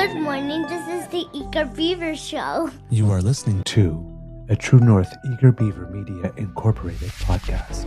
Good morning. This is the Eager Beaver Show. You are listening to a True North Eager Beaver Media Incorporated podcast.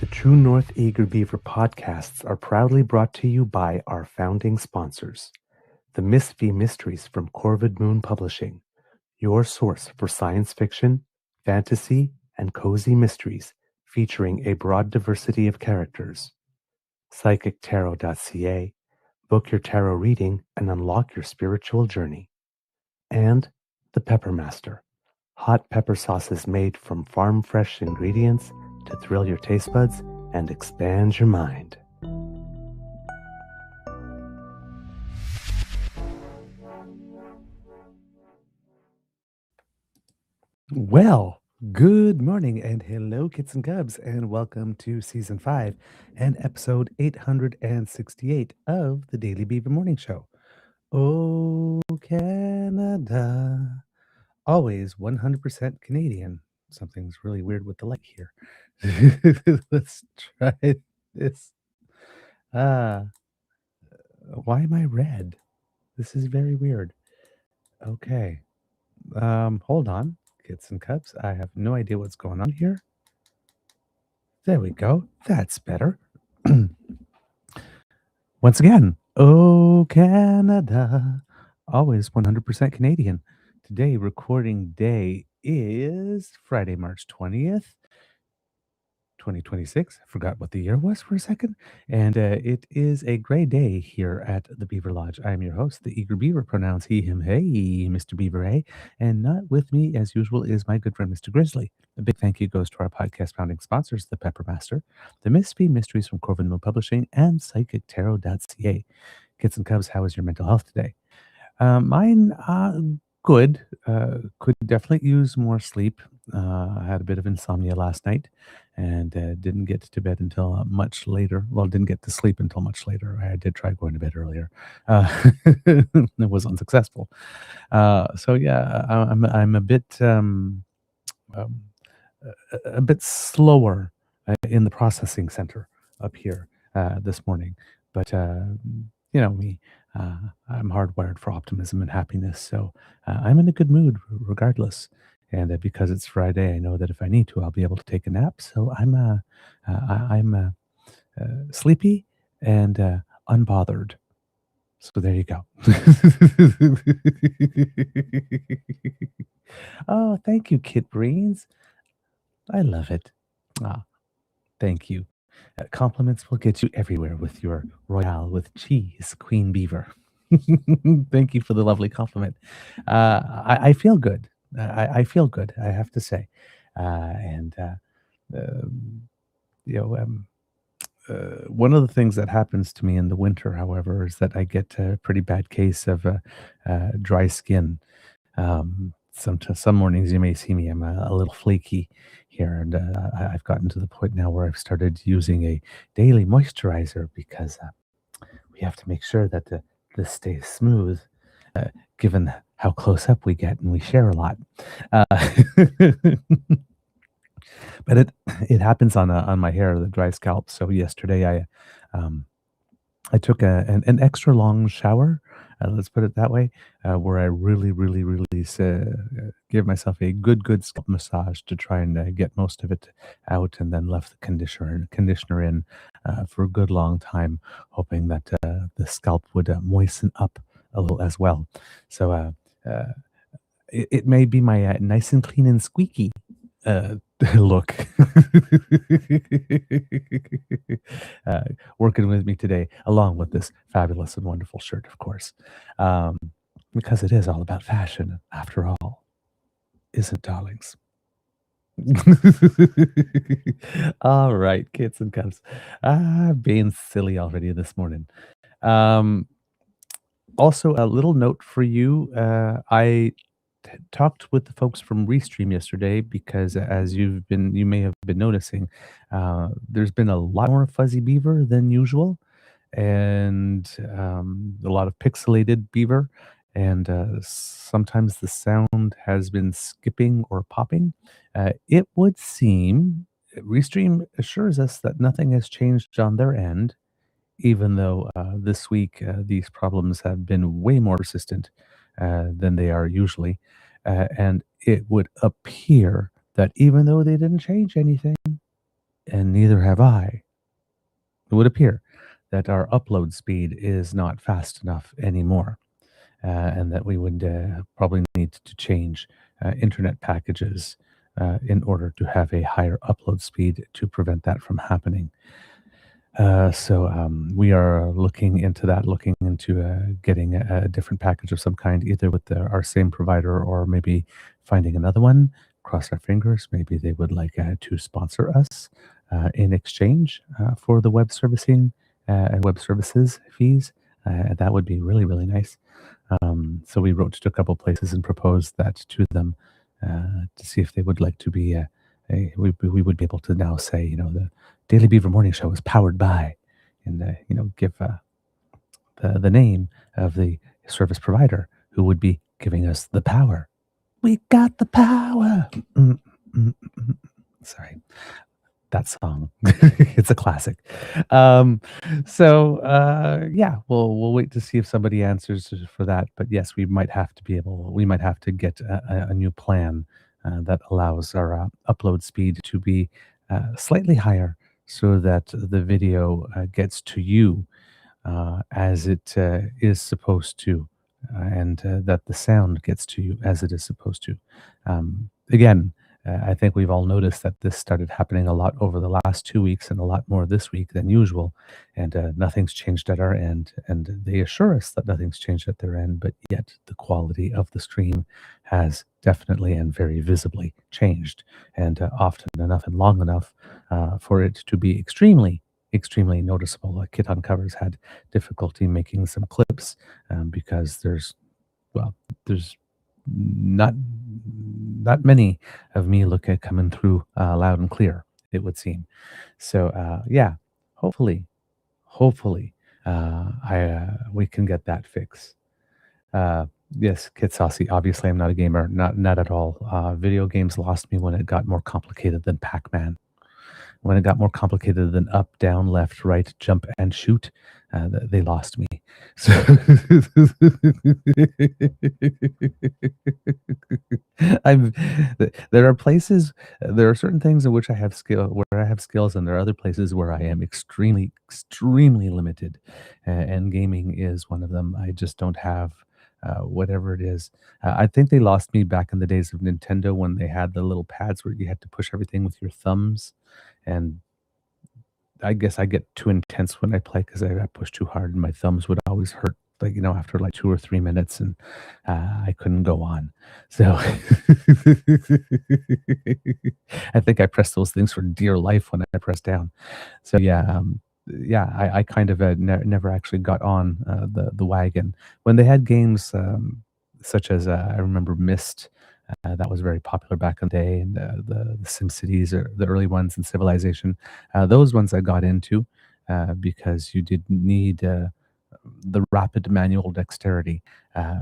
The True North Eager Beaver podcasts are proudly brought to you by our founding sponsors, the Miss V Mysteries from Corvid Moon Publishing, your source for science fiction, fantasy, and cozy mysteries featuring a broad diversity of characters. PsychicTarot.ca, book your tarot reading and unlock your spiritual journey. And the Pepper Master, hot pepper sauces made from farm-fresh ingredients to thrill your taste buds and expand your mind. Well, good morning and hello, kits and cubs, and welcome to Season 5 and Episode 868 of the Daily Beaver Morning Show. Oh, Canada. Always 100% Canadian. Something's really weird with the light here. Let's try this. Why am I red? This is very weird. Okay. Hold on, kids and cubs. I have no idea what's going on here. There we go. That's better. Once again, oh, Canada. Always 100% Canadian. Today, recording day is Friday, March 20th, 2026. I forgot what the year was for a second. And it is a gray day here at the Beaver Lodge. I am your host, the Eager Beaver, pronouns he, him, hey, Mr. Beaver, hey. And not with me, as usual, is my good friend, Mr. Grizzly. A big thank you goes to our podcast founding sponsors, the Pepper Master, the Miss V Mysteries from Corvid Moon Publishing, and PsychicTarot.ca. Kids and Cubs, how is your mental health today? Mine, good. Could definitely use more sleep. I had a bit of insomnia last night and didn't get to bed until much later. Well, didn't get to sleep until much later. I did try going to bed earlier. It was unsuccessful. So yeah, I'm a bit slower in the processing center up here this morning, but you know me. I'm hardwired for optimism and happiness, so I'm in a good mood regardless. And because it's Friday, I know that if I need to, I'll be able to take a nap. So I'm sleepy and unbothered. So there you go. Oh, thank you, Kit Breens. I love it. Ah, thank you. Compliments will get you everywhere with your Royale with cheese, Queen Beaver. Thank you for the lovely compliment. I feel good. I feel good, I have to say. And, you know, one of the things that happens to me in the winter, however, is that I get a pretty bad case of dry skin. Some mornings you may see me, I'm a little flaky here, and I've gotten to the point now where I've started using a daily moisturizer because we have to make sure that this stays smooth, given how close up we get and we share a lot. Uh, but it happens on my hair, the dry scalp. So yesterday I took an extra long shower, let's put it that way, where I really gave myself a good scalp massage to try and get most of it out, and then left the conditioner in for a good long time, hoping that the scalp would moisten up a little as well. So it may be my nice and clean and squeaky look working with me today, along with this fabulous and wonderful shirt, of course, because it is all about fashion after all, isn't, darlings? All right, kids and cubs. Being silly already this morning. Um, Also, a little note for you. I talked with the folks from Restream yesterday because, as you may have been noticing, there's been a lot more fuzzy beaver than usual, and a lot of pixelated beaver, and sometimes the sound has been skipping or popping. It would seem Restream assures us that nothing has changed on their end, even though this week these problems have been way more persistent than they are usually. And it would appear that even though they didn't change anything, and neither have I, it would appear that our upload speed is not fast enough anymore, and that we would probably need to change internet packages in order to have a higher upload speed to prevent that from happening. We are looking into that, looking into getting a different package of some kind, either with our same provider or maybe finding another one. Cross our fingers. Maybe they would like to sponsor us in exchange for the web servicing and web services fees. That would be really, really nice. So we wrote to a couple places and proposed that to them to see if they would like to be we would be able to now say, the Daily Beaver Morning Show is powered by, and give the name of the service provider who would be giving us the power. We got the power. Mm, mm, mm. Sorry, that song. It's a classic. Um, yeah, we'll wait to see if somebody answers for that. But yes, we might have to get a new plan that allows our upload speed to be slightly higher so that the video gets to you as it is supposed to, and that the sound gets to you as it is supposed to. Again, I think we've all noticed that this started happening a lot over the last 2 weeks and a lot more this week than usual, and nothing's changed at our end. And they assure us that nothing's changed at their end, but yet the quality of the stream has definitely and very visibly changed, and often enough and long enough for it to be extremely noticeable. Kit Uncovers had difficulty making some clips because there's not many of me look at coming through loud and clear, it would seem. So yeah, hopefully, hopefully, I we can get that fixed. Yes, Kit Saucy. Obviously, I'm not a gamer, not at all. Video games lost me when it got more complicated than Pac-Man. When it got more complicated than up, down, left, right, jump, and shoot, they lost me. So I'm, there are certain things in which where I have skills, and there are other places where I am extremely limited. And gaming is one of them. I just don't have whatever it is. I think they lost me back in the days of Nintendo when they had the little pads where you had to push everything with your thumbs, and I guess I get too intense when I play because I push too hard and my thumbs would always hurt, like, after like 2 or 3 minutes, and I couldn't go on. So I think I pressed those things for dear life when I pressed down. So yeah, I kind of never actually got on the wagon when they had games such as I remember Myst. That was very popular back in the day, and the Sim Cities, or the early ones, and Civilization. Those ones I got into because you did need the rapid manual dexterity.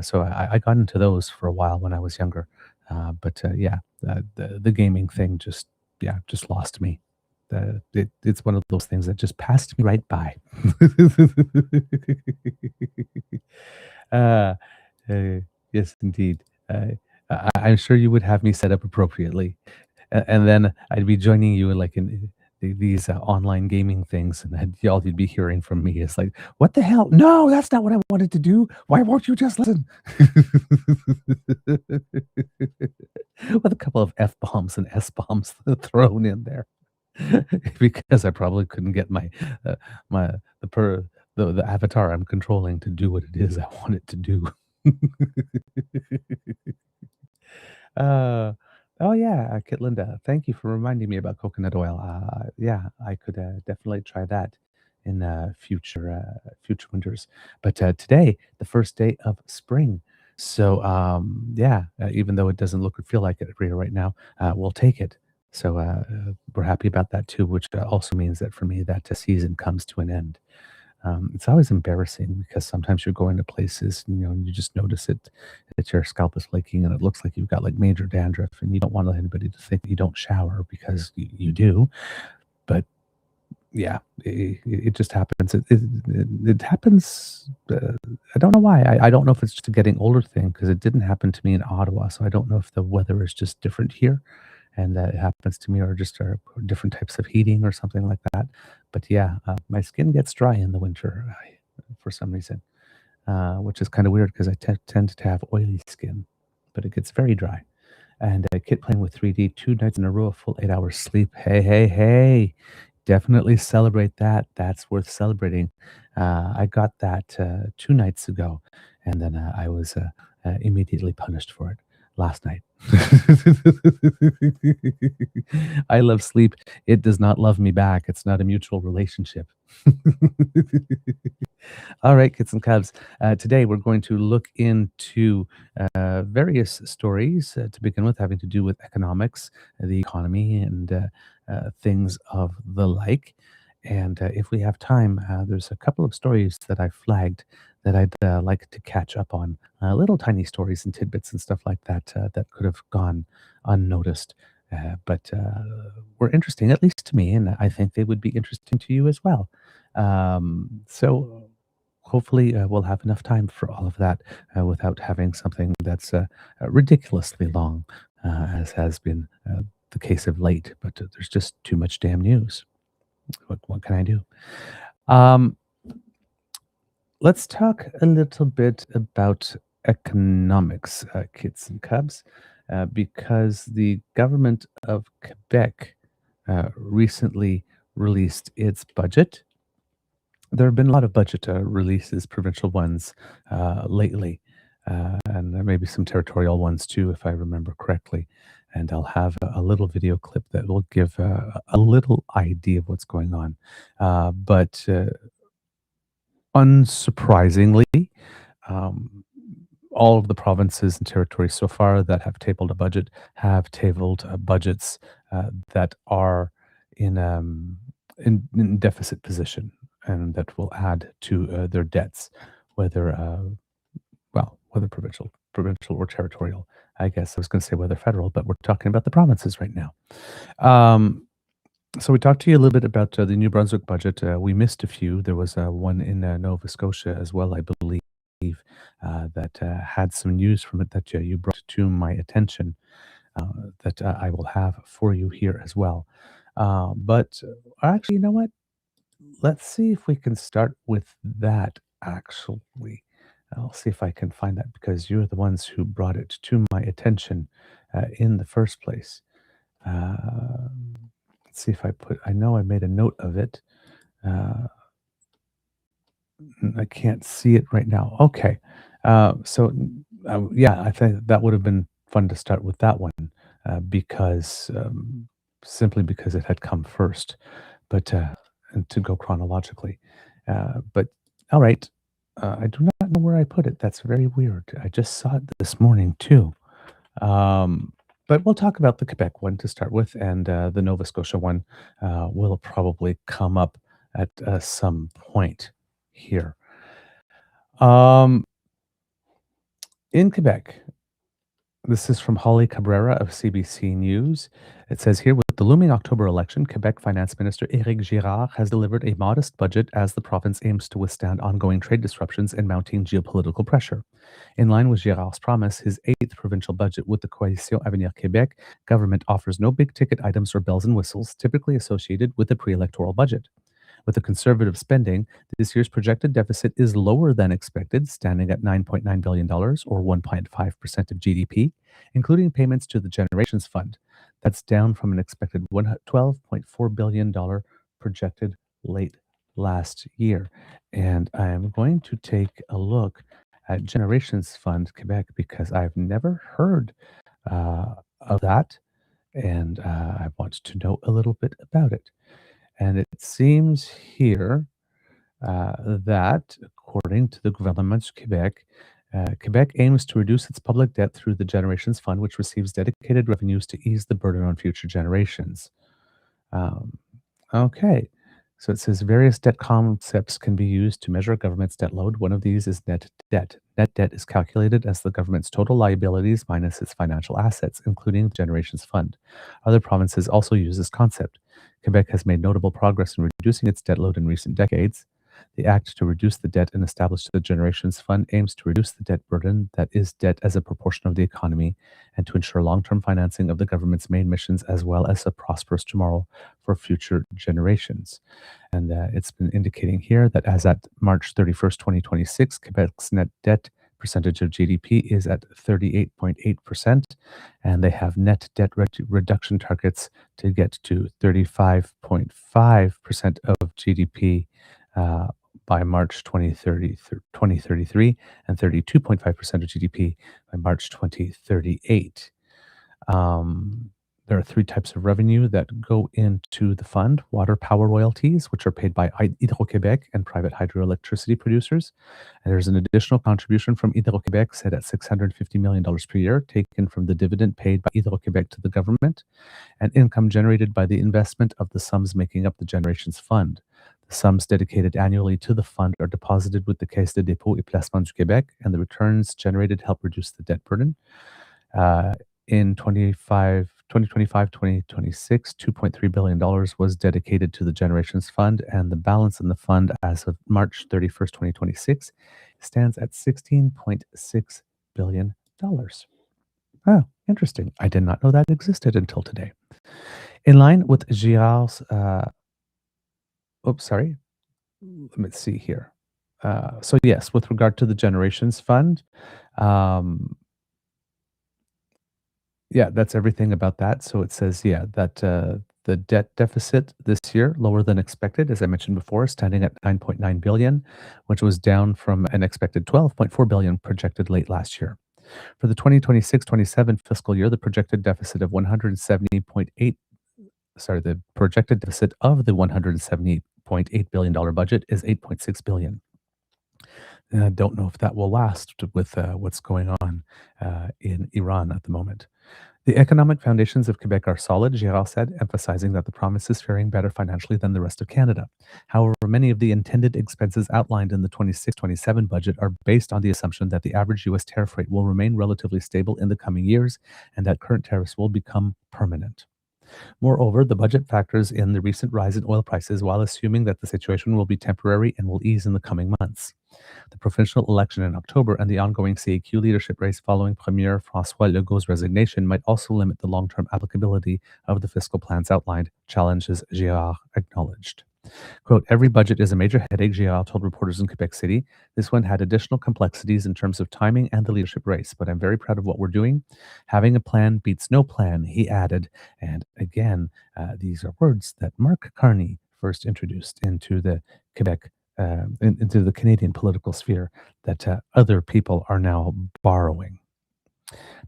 So I got into those for a while when I was younger. Yeah, the gaming thing just lost me. It's one of those things that just passed me right by. uh, uh, yes, indeed. I'm sure you would have me set up appropriately, and then I'd be joining you in these online gaming things, and then all you'd be hearing from me is like, "What the hell? No, that's not what I wanted to do. Why won't you just listen?" With a couple of f bombs and s bombs thrown in there, because I probably couldn't get uh, my the avatar I'm controlling to do what it is I want it to do. Uh, Oh yeah, Kit Linda. Thank you for reminding me about coconut oil. Yeah, I could definitely try that in future winters. But today, the first day of spring. So yeah, even though it doesn't look or feel like it here right now, we'll take it. So we're happy about that too, which also means that for me, that season comes to an end. It's always embarrassing because sometimes you're going to places, and you just notice it that your scalp is flaking and it looks like you've got like major dandruff, and you don't want anybody to think you don't shower because you do. But yeah, it just happens. It happens. I don't know why. I don't know if it's just a getting older thing because it didn't happen to me in Ottawa. So I don't know if the weather is just different here and that it happens to me or just different types of heating or something like that. But yeah, my skin gets dry in the winter for some reason, which is kind of weird because I tend to have oily skin, but it gets very dry. And Kit playing with 3D 2 nights in a row of full 8 hours sleep. Hey, hey, hey. Definitely celebrate that. That's worth celebrating. I got that 2 nights ago, and then I was immediately punished for it last night. I love sleep. It does not love me back. It's not a mutual relationship. All right, kids and cubs. Today we're going to look into various stories to begin with, having to do with economics, the economy, and things of the like. And if we have time, there's a couple of stories that I flagged that I'd like to catch up on. Little tiny stories and tidbits and stuff like that that could have gone unnoticed. But were interesting, at least to me, and I think they would be interesting to you as well. So hopefully we'll have enough time for all of that without having something that's ridiculously long, as has been the case of late. But there's just too much damn news. What can I do? Um, let's talk a little bit about economics, kids and cubs, because the government of Quebec recently released its budget. There have been a lot of budget releases, provincial ones, lately, and there may be some territorial ones too, if I remember correctly. And I'll have a little video clip that will give a little idea of what's going on. But unsurprisingly, um, all of the provinces and territories so far that have tabled a budget have tabled budgets that are in, in deficit position and that will add to their debts, whether whether provincial or territorial. I guess I was going to say whether federal, but we're talking about the provinces right now. Um, so we talked to you a little bit about the New Brunswick budget. We missed a few. There was one in Nova Scotia as well, I believe, that had some news from it that you brought to my attention that I will have for you here as well. But actually, you know what? Let's see if we can start with that, actually. I'll see if I can find that because you're the ones who brought it to my attention in the first place. Let's see if I know I made a note of it. Uh, I can't see it right now. Okay. Yeah, I think that would have been fun to start with that one because simply because it had come first, but and to go chronologically. But all right. I do not know where I put it. That's very weird. I just saw it this morning too. Um, but we'll talk about the Quebec one to start with, and the Nova Scotia one will probably come up at some point here. Um, in Quebec, this is from Holly Cabrera of CBC News. It says here, with the looming October election, Quebec Finance Minister Éric Girard has delivered a modest budget as the province aims to withstand ongoing trade disruptions and mounting geopolitical pressure. In line with Girard's promise, his eighth provincial budget with the Coalition Avenir Québec government offers no big-ticket items or bells and whistles typically associated with a pre-electoral budget. With the conservative spending, this year's projected deficit is lower than expected, standing at $9.9 billion or 1.5% of GDP, including payments to the Generations Fund. That's down from an expected $12.4 billion projected late last year. And I am going to take a look at Generations Fund Quebec because I've never heard of that. and I want to know a little bit about it. And it seems here that, according to the Gouvernement du Québec, Quebec aims to reduce its public debt through the Generations Fund, which receives dedicated revenues to ease the burden on future generations. Um, okay. So it says various debt concepts can be used to measure a government's debt load. One of these is net debt. Net debt is calculated as the government's total liabilities minus its financial assets, including the Generations Fund. Other provinces also use this concept. Quebec has made notable progress in reducing its debt load in recent decades. The act to reduce the debt and establish the Generations Fund aims to reduce the debt burden, that is, debt as a proportion of the economy, and to ensure long-term financing of the government's main missions as well as a prosperous tomorrow for future generations. And it's been indicating here that as at March 31st, 2026, Quebec's net debt percentage of GDP is at 38.8%, and they have net debt reduction targets to get to 35.5% of GDP uh, by March 2033 and 32.5% of GDP by March 2038. Um, there are three types of revenue that go into the fund: water power royalties, which are paid by Hydro-Québec and private hydroelectricity producers. And there's an additional contribution from Hydro-Québec set at $650 million per year, taken from the dividend paid by Hydro-Québec to the government, and income generated by the investment of the sums making up the Generations Fund. The sums dedicated annually to the fund are deposited with the Caisse de dépôt et placement du Québec, and the returns generated help reduce the debt burden. Uh, in 2025-2026, $2.3 billion was dedicated to the Generations Fund, and the balance in the fund as of March 31st, 2026, stands at $16.6 billion. Oh, interesting. I did not know that existed until today. In line with Girard's, oops, sorry. Let me see here. So yes, with regard to the Generations Fund, um, yeah, that's everything about that. So it says, yeah, that the debt deficit this year lower than expected, as I mentioned before, standing at 9.9 billion, which was down from an expected 12.4 billion projected late last year. For the 2026-27 fiscal year, the projected deficit of 170.8 sorry, the projected deficit of the $170.8 billion budget is 8.6 billion. And I don't know if that will last with what's going on in Iran at the moment. The economic foundations of Quebec are solid, Girard said, emphasizing that the province is faring better financially than the rest of Canada. However, many of the intended expenses outlined in the 26-27 budget are based on the assumption that the average U.S. tariff rate will remain relatively stable in the coming years and that current tariffs will become permanent. Moreover, the budget factors in the recent rise in oil prices while assuming that the situation will be temporary and will ease in the coming months. The provincial election in October and the ongoing CAQ leadership race following Premier François Legault's resignation might also limit the long-term applicability of the fiscal plans outlined, challenges Girard acknowledged. Quote, every budget is a major headache, Girard told reporters in Quebec City. This one had additional complexities in terms of timing and the leadership race, but I'm very proud of what we're doing. Having a plan beats no plan, he added. And again, these are words that Mark Carney first introduced into the Quebec, into the Canadian political sphere that other people are now borrowing.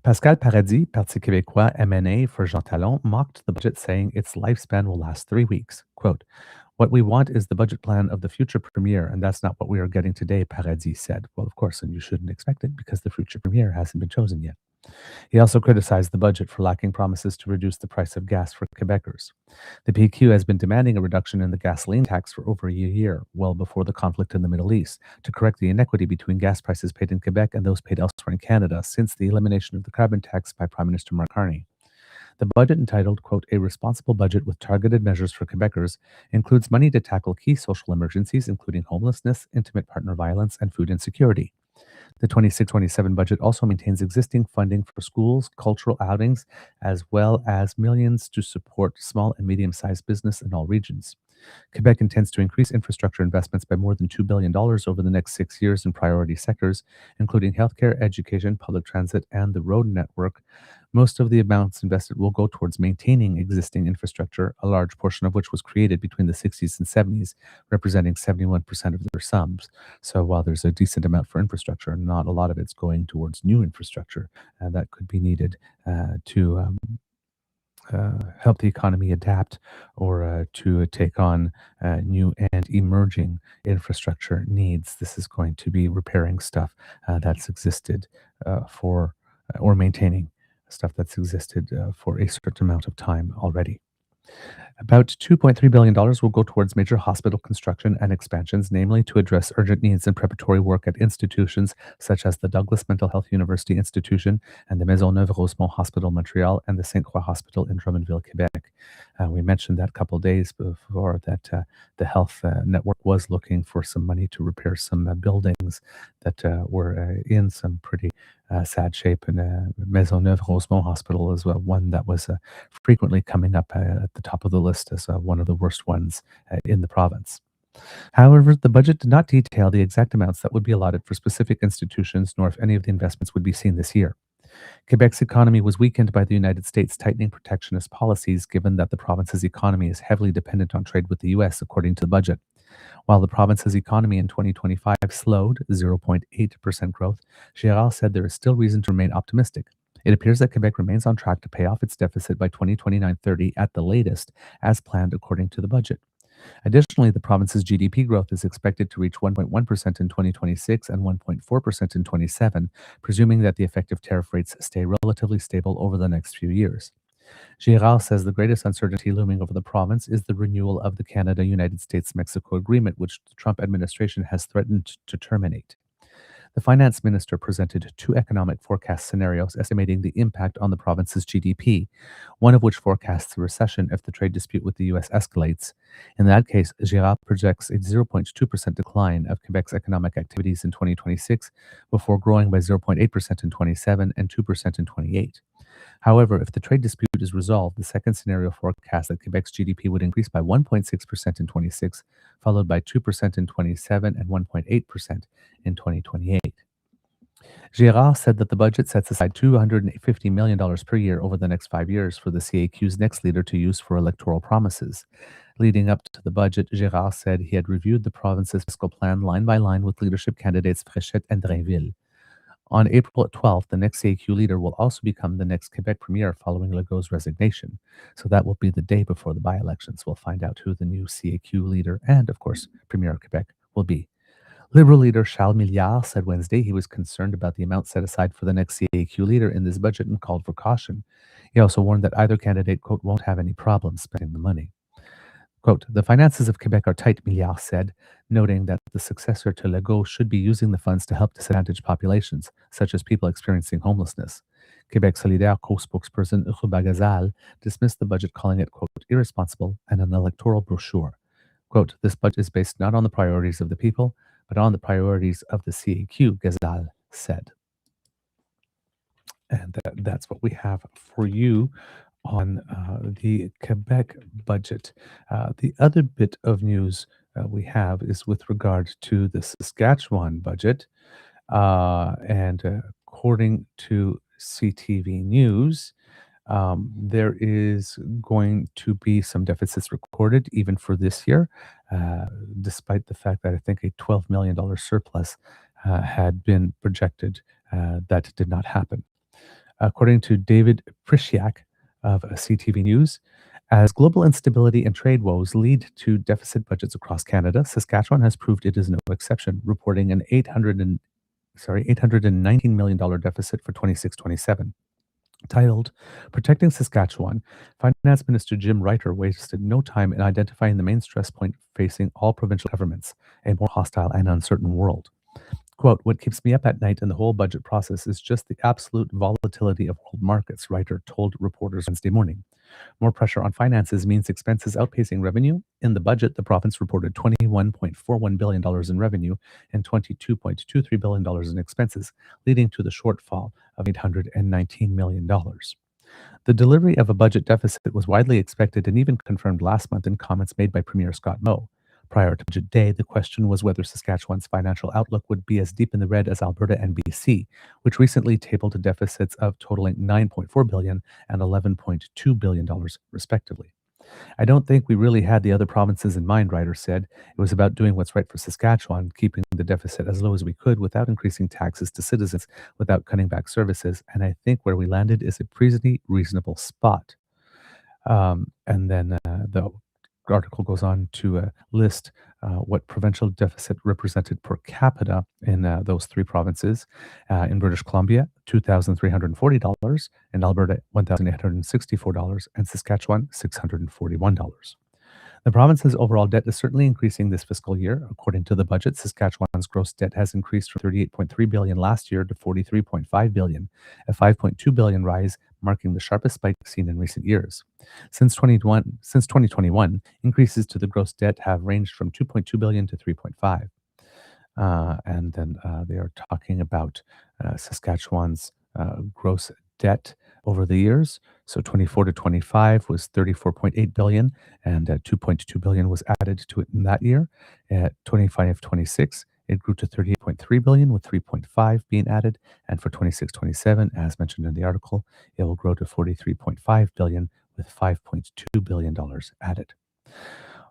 Pascal Paradis, Parti québécois MNA for Jean Talon, mocked the budget, saying its lifespan will last 3 weeks. Quote, what we want is the budget plan of the future premier, and that's not what we are getting today, Paradis said. Well, of course, and you shouldn't expect it because the future premier hasn't been chosen yet. He also criticized the budget for lacking promises to reduce the price of gas for Quebecers. The PQ has been demanding a reduction in the gasoline tax for over a year, well before the conflict in the Middle East, to correct the inequity between gas prices paid in Quebec and those paid elsewhere in Canada since the elimination of the carbon tax by Prime Minister Mark Carney. The budget, entitled, quote, a responsible budget with targeted measures for Quebecers, includes money to tackle key social emergencies, including homelessness, intimate partner violence, and food insecurity. The 26-27 budget also maintains existing funding for schools, cultural outings, as well as millions to support small and medium-sized business in all regions. Quebec intends to increase infrastructure investments by more than $2 billion over the next 6 years in priority sectors, including healthcare, education, public transit, and the road network. Most of the amounts invested will go towards maintaining existing infrastructure, a large portion of which was created between the 60s and 70s, representing 71% of their sums. So while there's a decent amount for infrastructure, not a lot of it's going towards new infrastructure, and that could be needed to help the economy adapt or to take on new and emerging infrastructure needs. This is going to be repairing stuff that's existed for or maintaining stuff that's existed for a certain amount of time already. About $2.3 billion dollars will go towards major hospital construction and expansions, namely to address urgent needs and preparatory work at institutions such as the Douglas Mental Health University Institution and the Maisonneuve-Rosemont Hospital Montreal and the St. Croix Hospital in Drummondville, Quebec. We mentioned that a couple of days before that the health network was looking for some money to repair some buildings that were in some pretty sad shape. And Maisonneuve-Rosemont Hospital is one that was frequently coming up at the top of the list as one of the worst ones in the province. However, the budget did not detail the exact amounts that would be allotted for specific institutions, nor if any of the investments would be seen this year. Quebec's economy was weakened by the United States tightening protectionist policies, given that the province's economy is heavily dependent on trade with the US, according to the budget. While the province's economy in 2025 slowed 0.8% growth, Girard said there is still reason to remain optimistic. It appears that Quebec remains on track to pay off its deficit by 2029-30 at the latest, as planned according to the budget. Additionally, the province's GDP growth is expected to reach 1.1% in 2026 and 1.4% in 27, presuming that the effective tariff rates stay relatively stable over the next few years. Girard says the greatest uncertainty looming over the province is the renewal of the Canada-United States-Mexico agreement, which the Trump administration has threatened to terminate. The finance minister presented two economic forecast scenarios estimating the impact on the province's GDP, one of which forecasts a recession if the trade dispute with the US escalates. In that case, Girard projects a 0.2% decline of Quebec's economic activities in 2026 before growing by 0.8% in 27 and 2% in 28. However, if the trade dispute is resolved, the second scenario forecasts that Quebec's GDP would increase by 1.6% in 26, followed by 2% in 27 and 1.8% in 2028. Girard said that the budget sets aside $250 million per year over the next 5 years for the CAQ's next leader to use for electoral promises. Leading up to the budget, Girard said he had reviewed the province's fiscal plan line by line with leadership candidates Fréchette and Drainville. On April 12th, the next CAQ leader will also become the next Quebec premier following Legault's resignation. So that will be the day before the by-elections. We'll find out who the new CAQ leader and, of course, premier of Quebec will be. Liberal leader Charles Milliard said Wednesday he was concerned about the amount set aside for the next CAQ leader in this budget and called for caution. He also warned that either candidate, quote, won't have any problems spending the money. Quote, the finances of Quebec are tight, Milliard said, noting that the successor to Legault should be using the funds to help disadvantaged populations, such as people experiencing homelessness. Quebec Solidaire co-spokesperson Ruba Gazal dismissed the budget, calling it, quote, irresponsible and an electoral brochure. Quote, this budget is based not on the priorities of the people, but on the priorities of the CAQ, Gazal said. And that's what we have for you on the Quebec budget. The other bit of news we have is with regard to the Saskatchewan budget. And according to CTV News, there is going to be some deficits recorded even for this year, despite the fact that I think a $12 million surplus had been projected. That did not happen. According to David Prishiak of CTV News, as global instability and trade woes lead to deficit budgets across Canada, Saskatchewan has proved it is no exception, reporting an $819 million deficit for 26-27. Titled Protecting Saskatchewan, Finance Minister Jim Reiter wasted no time in identifying the main stress point facing all provincial governments, a more hostile and uncertain world. Quote, what keeps me up at night in the whole budget process is just the absolute volatility of world markets, Reiter told reporters Wednesday morning. More pressure on finances means expenses outpacing revenue. In the budget, the province reported $21.41 billion in revenue and $22.23 billion in expenses, leading to the shortfall of $819 million. The delivery of a budget deficit was widely expected and even confirmed last month in comments made by Premier Scott Moe. Prior to budget day, the question was whether Saskatchewan's financial outlook would be as deep in the red as Alberta and BC, which recently tabled deficits of totaling $9.4 billion and $11.2 billion, respectively. I don't think we really had the other provinces in mind, Reiter said. It was about doing what's right for Saskatchewan, keeping the deficit as low as we could without increasing taxes to citizens, without cutting back services, and I think where we landed is a pretty reasonable spot. And then the article goes on to list what provincial deficit represented per capita in those three provinces. In British Columbia, $2,340, in Alberta, $1,864, and Saskatchewan, $641. The province's overall debt is certainly increasing this fiscal year. According to the budget, Saskatchewan's gross debt has increased from 38.3 billion last year to 43.5 billion, a 5.2 billion rise, marking the sharpest spike seen in recent years. Since 2021, increases to the gross debt have ranged from 2.2 billion to 3.5. And then they are talking about Saskatchewan's gross debt over the years. So 24 to 25 was 34.8 billion, and 2.2 billion was added to it in that year. At 25-26, it grew to 38.3 billion, with 3.5 being added. And for 26-27, as mentioned in the article, it will grow to 43.5 billion, with $5.2 billion added.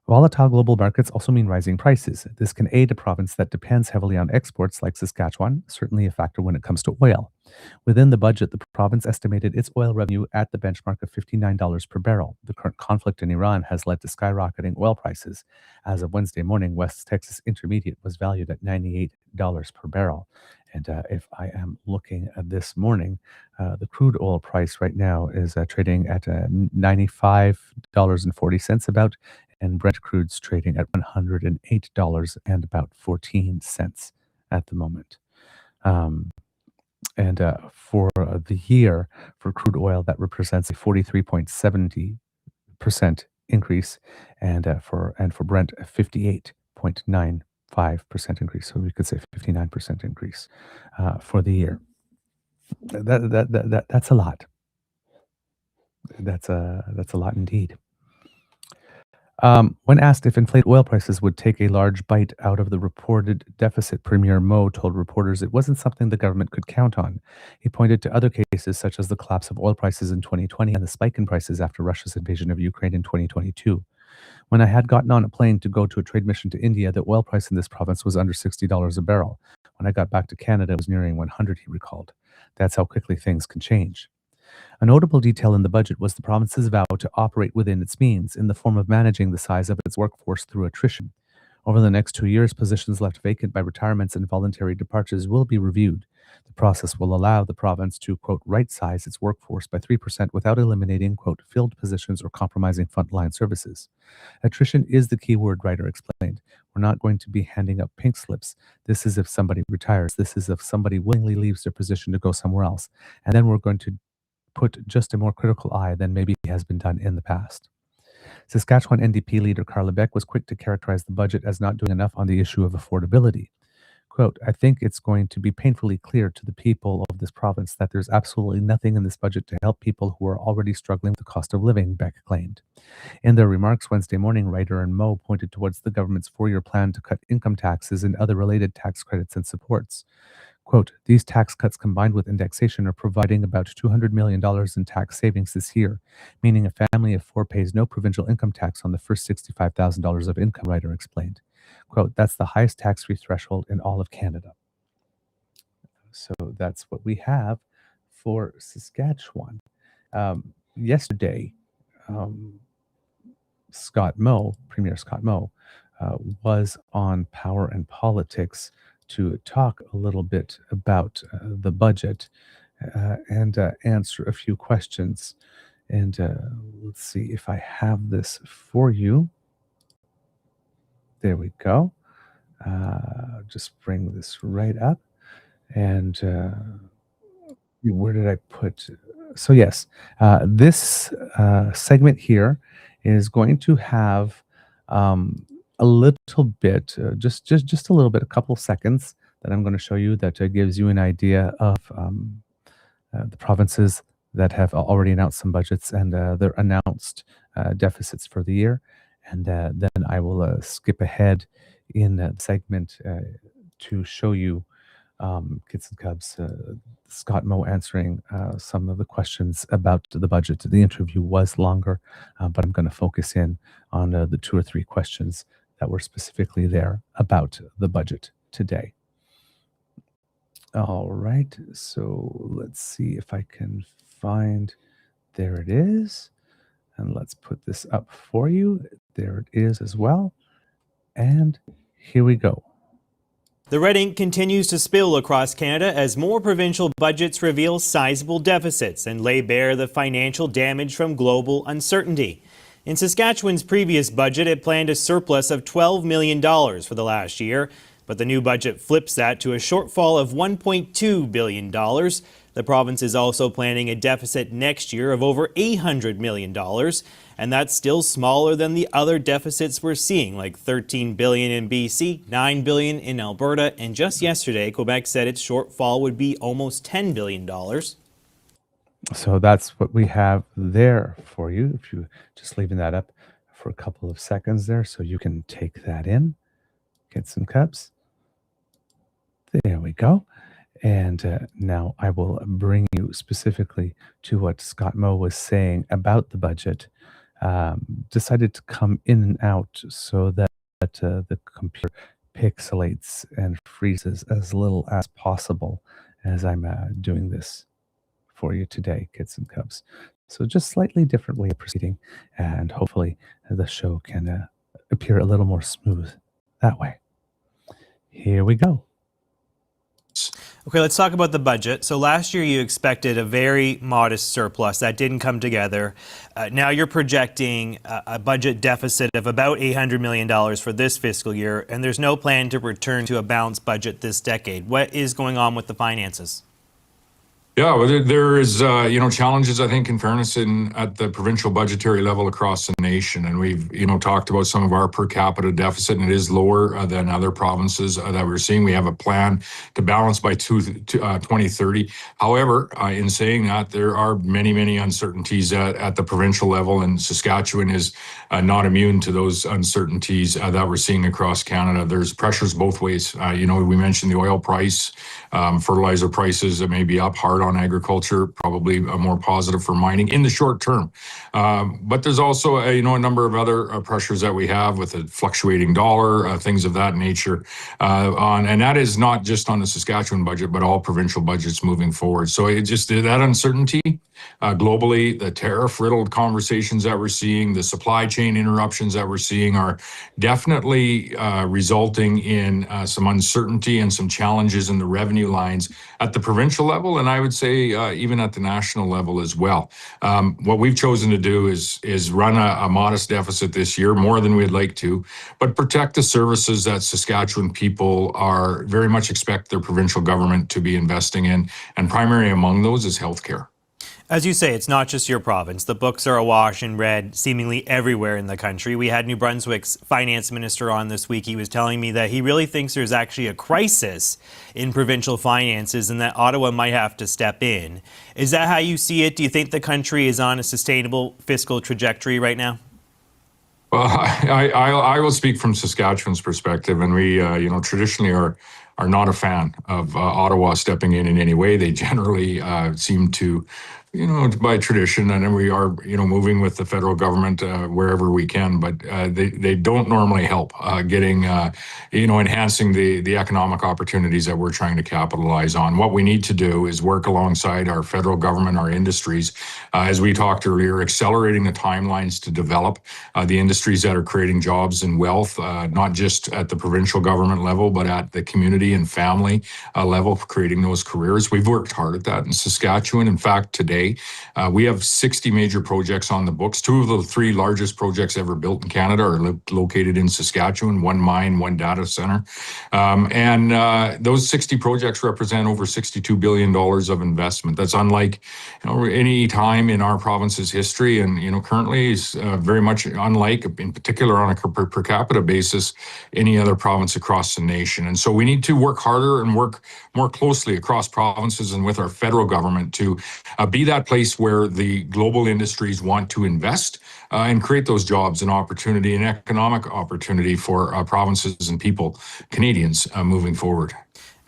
Volatile global markets also mean rising prices. This can aid a province that depends heavily on exports like Saskatchewan, certainly a factor when it comes to oil. Within the budget, the province estimated its oil revenue at the benchmark of $59 per barrel. The current conflict in Iran has led to skyrocketing oil prices. As of Wednesday morning, West Texas Intermediate was valued at $98 per barrel. And if I am looking at this morning, the crude oil price right now is trading at $95.40 about, and Brent crude's trading at $108 and about 14 cents at the moment. And for the year, for crude oil, that represents a 43.70% increase, and for Brent, a 58.95% increase. So we could say 59% increase for the year. That's a lot. That's a lot indeed. When asked if inflated oil prices would take a large bite out of the reported deficit, Premier Moe told reporters it wasn't something the government could count on. He pointed to other cases, such as the collapse of oil prices in 2020 and the spike in prices after Russia's invasion of Ukraine in 2022. When I had gotten on a plane to go to a trade mission to India, the oil price in this province was under $60 a barrel. When I got back to Canada, it was nearing 100, he recalled. That's how quickly things can change. A notable detail in the budget was the province's vow to operate within its means in the form of managing the size of its workforce through attrition. Over the next 2 years, positions left vacant by retirements and voluntary departures will be reviewed. The process will allow the province to, quote, right-size its workforce by 3% without eliminating, quote, filled positions or compromising frontline services. Attrition is the key word, Ryder explained. We're not going to be handing up pink slips. This is if somebody retires. This is if somebody willingly leaves their position to go somewhere else. And then we're going to put just a more critical eye than maybe has been done in the past. Saskatchewan NDP leader Carla Beck was quick to characterize the budget as not doing enough on the issue of affordability. Quote, I think it's going to be painfully clear to the people of this province that there's absolutely nothing in this budget to help people who are already struggling with the cost of living, Beck claimed. In their remarks Wednesday morning, Ryder and Moe pointed towards the government's 4-year plan to cut income taxes and other related tax credits and supports. Quote, these tax cuts combined with indexation are providing about $200 million in tax savings this year, meaning a family of 4 pays no provincial income tax on the first $65,000 of income, Ryder explained. Quote, that's the highest tax-free threshold in all of Canada. So that's what we have for Saskatchewan. Yesterday, Premier Scott Moe, was on Power and Politics to talk a little bit about the budget and answer a few questions. And let's see if I have this for you. There we go. Just bring this right up. And where did I put? So yes, this segment here is going to have a little bit, just a little bit, a couple of seconds that I'm going to show you that gives you an idea of the provinces that have already announced some budgets and their announced deficits for the year. And then I will skip ahead in the segment to show you Kids and Cubs, Scott Moe answering some of the questions about the budget. The interview was longer, but I'm going to focus in on the 2 or 3 questions that were specifically there about the budget today. All right, so let's see if I can find, there it is. And let's put this up for you. There it is as well. And here we go. The red ink continues to spill across Canada as more provincial budgets reveal sizable deficits and lay bare the financial damage from global uncertainty. In Saskatchewan's previous budget, it planned a surplus of $12 million for the last year, but the new budget flips that to a shortfall of $1.2 billion. The province is also planning a deficit next year of over $800 million, and that's still smaller than the other deficits we're seeing, like $13 billion in BC, $9 billion in Alberta, and just yesterday, Quebec said its shortfall would be almost $10 billion. So that's what we have there for you. If you just leaving that up for a couple of seconds there so you can take that in, get some cups. There we go. And now I will bring you specifically to what Scott Moe was saying about the budget. Decided to come in and out so that the computer pixelates and freezes as little as possible as I'm doing this for you today, kids and cubs. So just slightly different way of proceeding, and hopefully the show can appear a little more smooth that way. Here we go. Okay, let's talk about the budget. So last year you expected a very modest surplus. That didn't come together. Now you're projecting a budget deficit of about $800 million for this fiscal year, and there's no plan to return to a balanced budget this decade. What is going on with the finances? Yeah, well, there is, challenges, I think, in fairness, at the provincial budgetary level across the nation. And we've, talked about some of our per capita deficit, and it is lower than other provinces that we're seeing. We have a plan to balance by 2030. However, in saying that, there are many, many uncertainties at the provincial level, and Saskatchewan is not immune to those uncertainties that we're seeing across Canada. There's pressures both ways. We mentioned the oil price, fertilizer prices that may be up hard on agriculture, probably more positive for mining in the short term. But there's also a number of other pressures that we have with a fluctuating dollar, things of that nature. And that is not just on the Saskatchewan budget, but all provincial budgets moving forward. So it just that uncertainty globally, the tariff-riddled conversations that we're seeing, the supply chain interruptions that we're seeing are definitely resulting in some uncertainty and some challenges in the revenue lines at the provincial level, and I would say even at the national level as well. What we've chosen to do is run a modest deficit this year, more than we'd like to, but protect the services that Saskatchewan people are very much expect their provincial government to be investing in, and primary among those is healthcare. As you say, it's not just your province. The books are awash in red seemingly everywhere in the country. We had New Brunswick's finance minister on this week. He was telling me that he really thinks there's actually a crisis in provincial finances and that Ottawa might have to step in. Is that how you see it? Do you think the country is on a sustainable fiscal trajectory right now? Well, I will speak from Saskatchewan's perspective, and we, traditionally are not a fan of Ottawa stepping in any way. They generally seem to, by tradition, and then we are, moving with the federal government wherever we can, but they don't normally help getting, enhancing the economic opportunities that we're trying to capitalize on. What we need to do is work alongside our federal government, our industries, as we talked earlier, accelerating the timelines to develop the industries that are creating jobs and wealth, not just at the provincial government level, but at the community and family level, creating those careers. We've worked hard at that in Saskatchewan. In fact, today, we have 60 major projects on the books. 2 of the 3 largest projects ever built in Canada are located in Saskatchewan, 1 mine, 1 data center. Those 60 projects represent over $62 billion of investment. That's unlike any time in our province's history, and currently is very much unlike, in particular on a per capita basis, any other province across the nation. And so we need to work harder and work more closely across provinces and with our federal government to be that place where the global industries want to invest and create those jobs and opportunity and economic opportunity for provinces and people, Canadians, moving forward.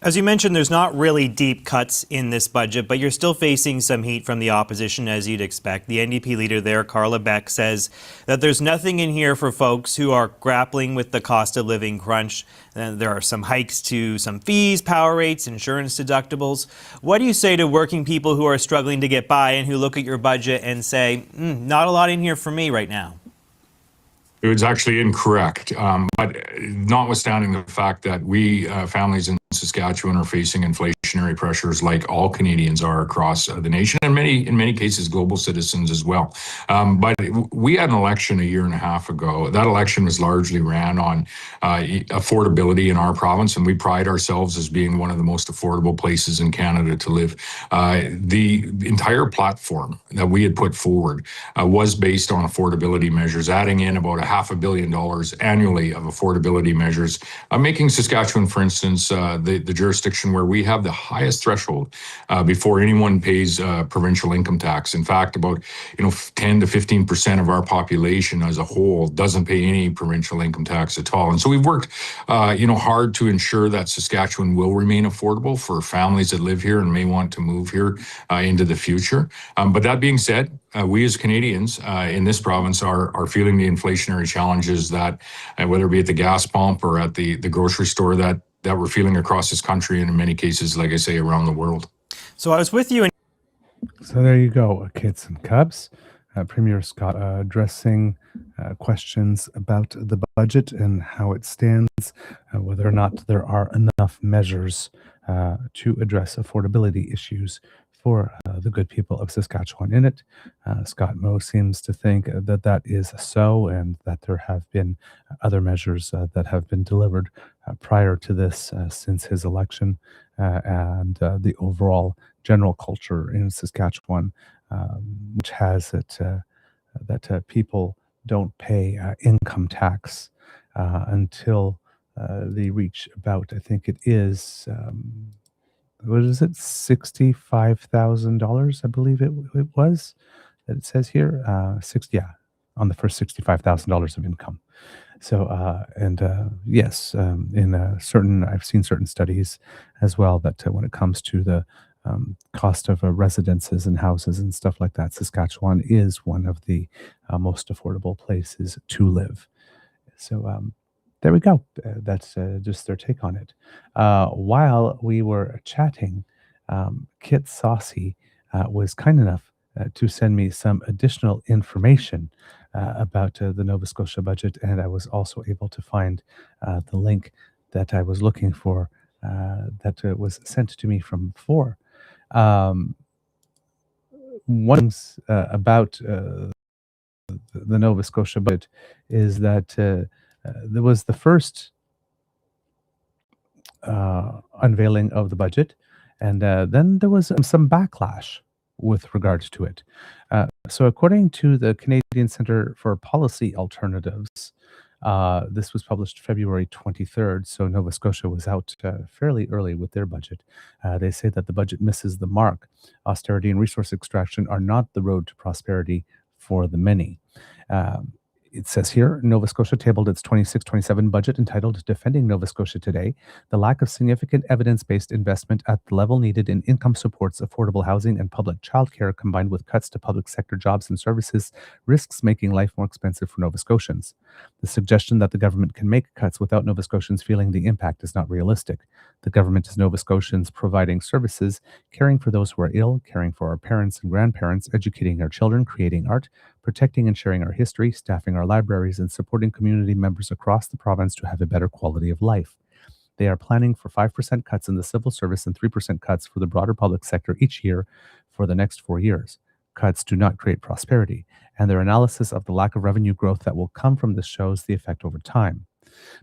As you mentioned, there's not really deep cuts in this budget, but you're still facing some heat from the opposition, as you'd expect. The NDP leader there, Carla Beck, says that there's nothing in here for folks who are grappling with the cost of living crunch. There are some hikes to some fees, power rates, insurance deductibles. What do you say to working people who are struggling to get by and who look at your budget and say, not a lot in here for me right now? It was actually incorrect. But notwithstanding the fact that we families in Saskatchewan are facing inflationary pressures like all Canadians are across the nation, and in many cases global citizens as well. But we had an election a year and a half ago. That election was largely ran on affordability in our province, and we pride ourselves as being one of the most affordable places in Canada to live. The entire platform that we had put forward was based on affordability measures, adding in about $500 million annually of affordability measures, making Saskatchewan, for instance, the jurisdiction where we have the highest threshold before anyone pays provincial income tax. In fact, about 10 to 15% of our population as a whole doesn't pay any provincial income tax at all. And so we've worked hard to ensure that Saskatchewan will remain affordable for families that live here and may want to move here into the future. But that being said, we as Canadians in this province are feeling the inflationary challenges that, whether it be at the gas pump or at the grocery store, that we're feeling across this country and in many cases, like I say, around the world. So I was with you. So there you go, kids and cubs. Premier Scott addressing questions about the budget and how it stands, whether or not there are enough measures to address affordability issues for the good people of Saskatchewan in it. Scott Moe seems to think that that is so, and that there have been other measures that have been delivered prior to this since his election, and the overall general culture in Saskatchewan, which has it that people don't pay income tax until they reach about, I think it is, what is it, $65,000, I believe it was, that it says here, on the first $65,000 of income. So, yes, in I've seen certain studies as well that when it comes to the cost of residences and houses and stuff like that, Saskatchewan is one of the most affordable places to live. So, there we go. That's just their take on it. While we were chatting, Kit Saucy was kind enough to send me some additional information about the Nova Scotia budget, and I was also able to find the link that I was looking for that was sent to me from before. One thing about the Nova Scotia budget is that there was the first unveiling of the budget, and then there was some backlash with regards to it. So according to the Canadian Centre for Policy Alternatives, this was published February 23rd, so Nova Scotia was out fairly early with their budget. They say that the budget misses the mark. Austerity and resource extraction are not the road to prosperity for the many. It says here, Nova Scotia tabled its 26-27 budget entitled Defending Nova Scotia Today. The lack of significant evidence-based investment at the level needed in income supports, affordable housing, and public childcare, combined with cuts to public sector jobs and services, risks making life more expensive for Nova Scotians. The suggestion that the government can make cuts without Nova Scotians feeling the impact is not realistic. The government is Nova Scotians providing services, caring for those who are ill, caring for our parents and grandparents, educating our children, creating art, protecting and sharing our history, staffing our libraries, and supporting community members across the province to have a better quality of life. They are planning for 5% cuts in the civil service and 3% cuts for the broader public sector each year for the next 4 years. Cuts do not create prosperity, and their analysis of the lack of revenue growth that will come from this shows the effect over time.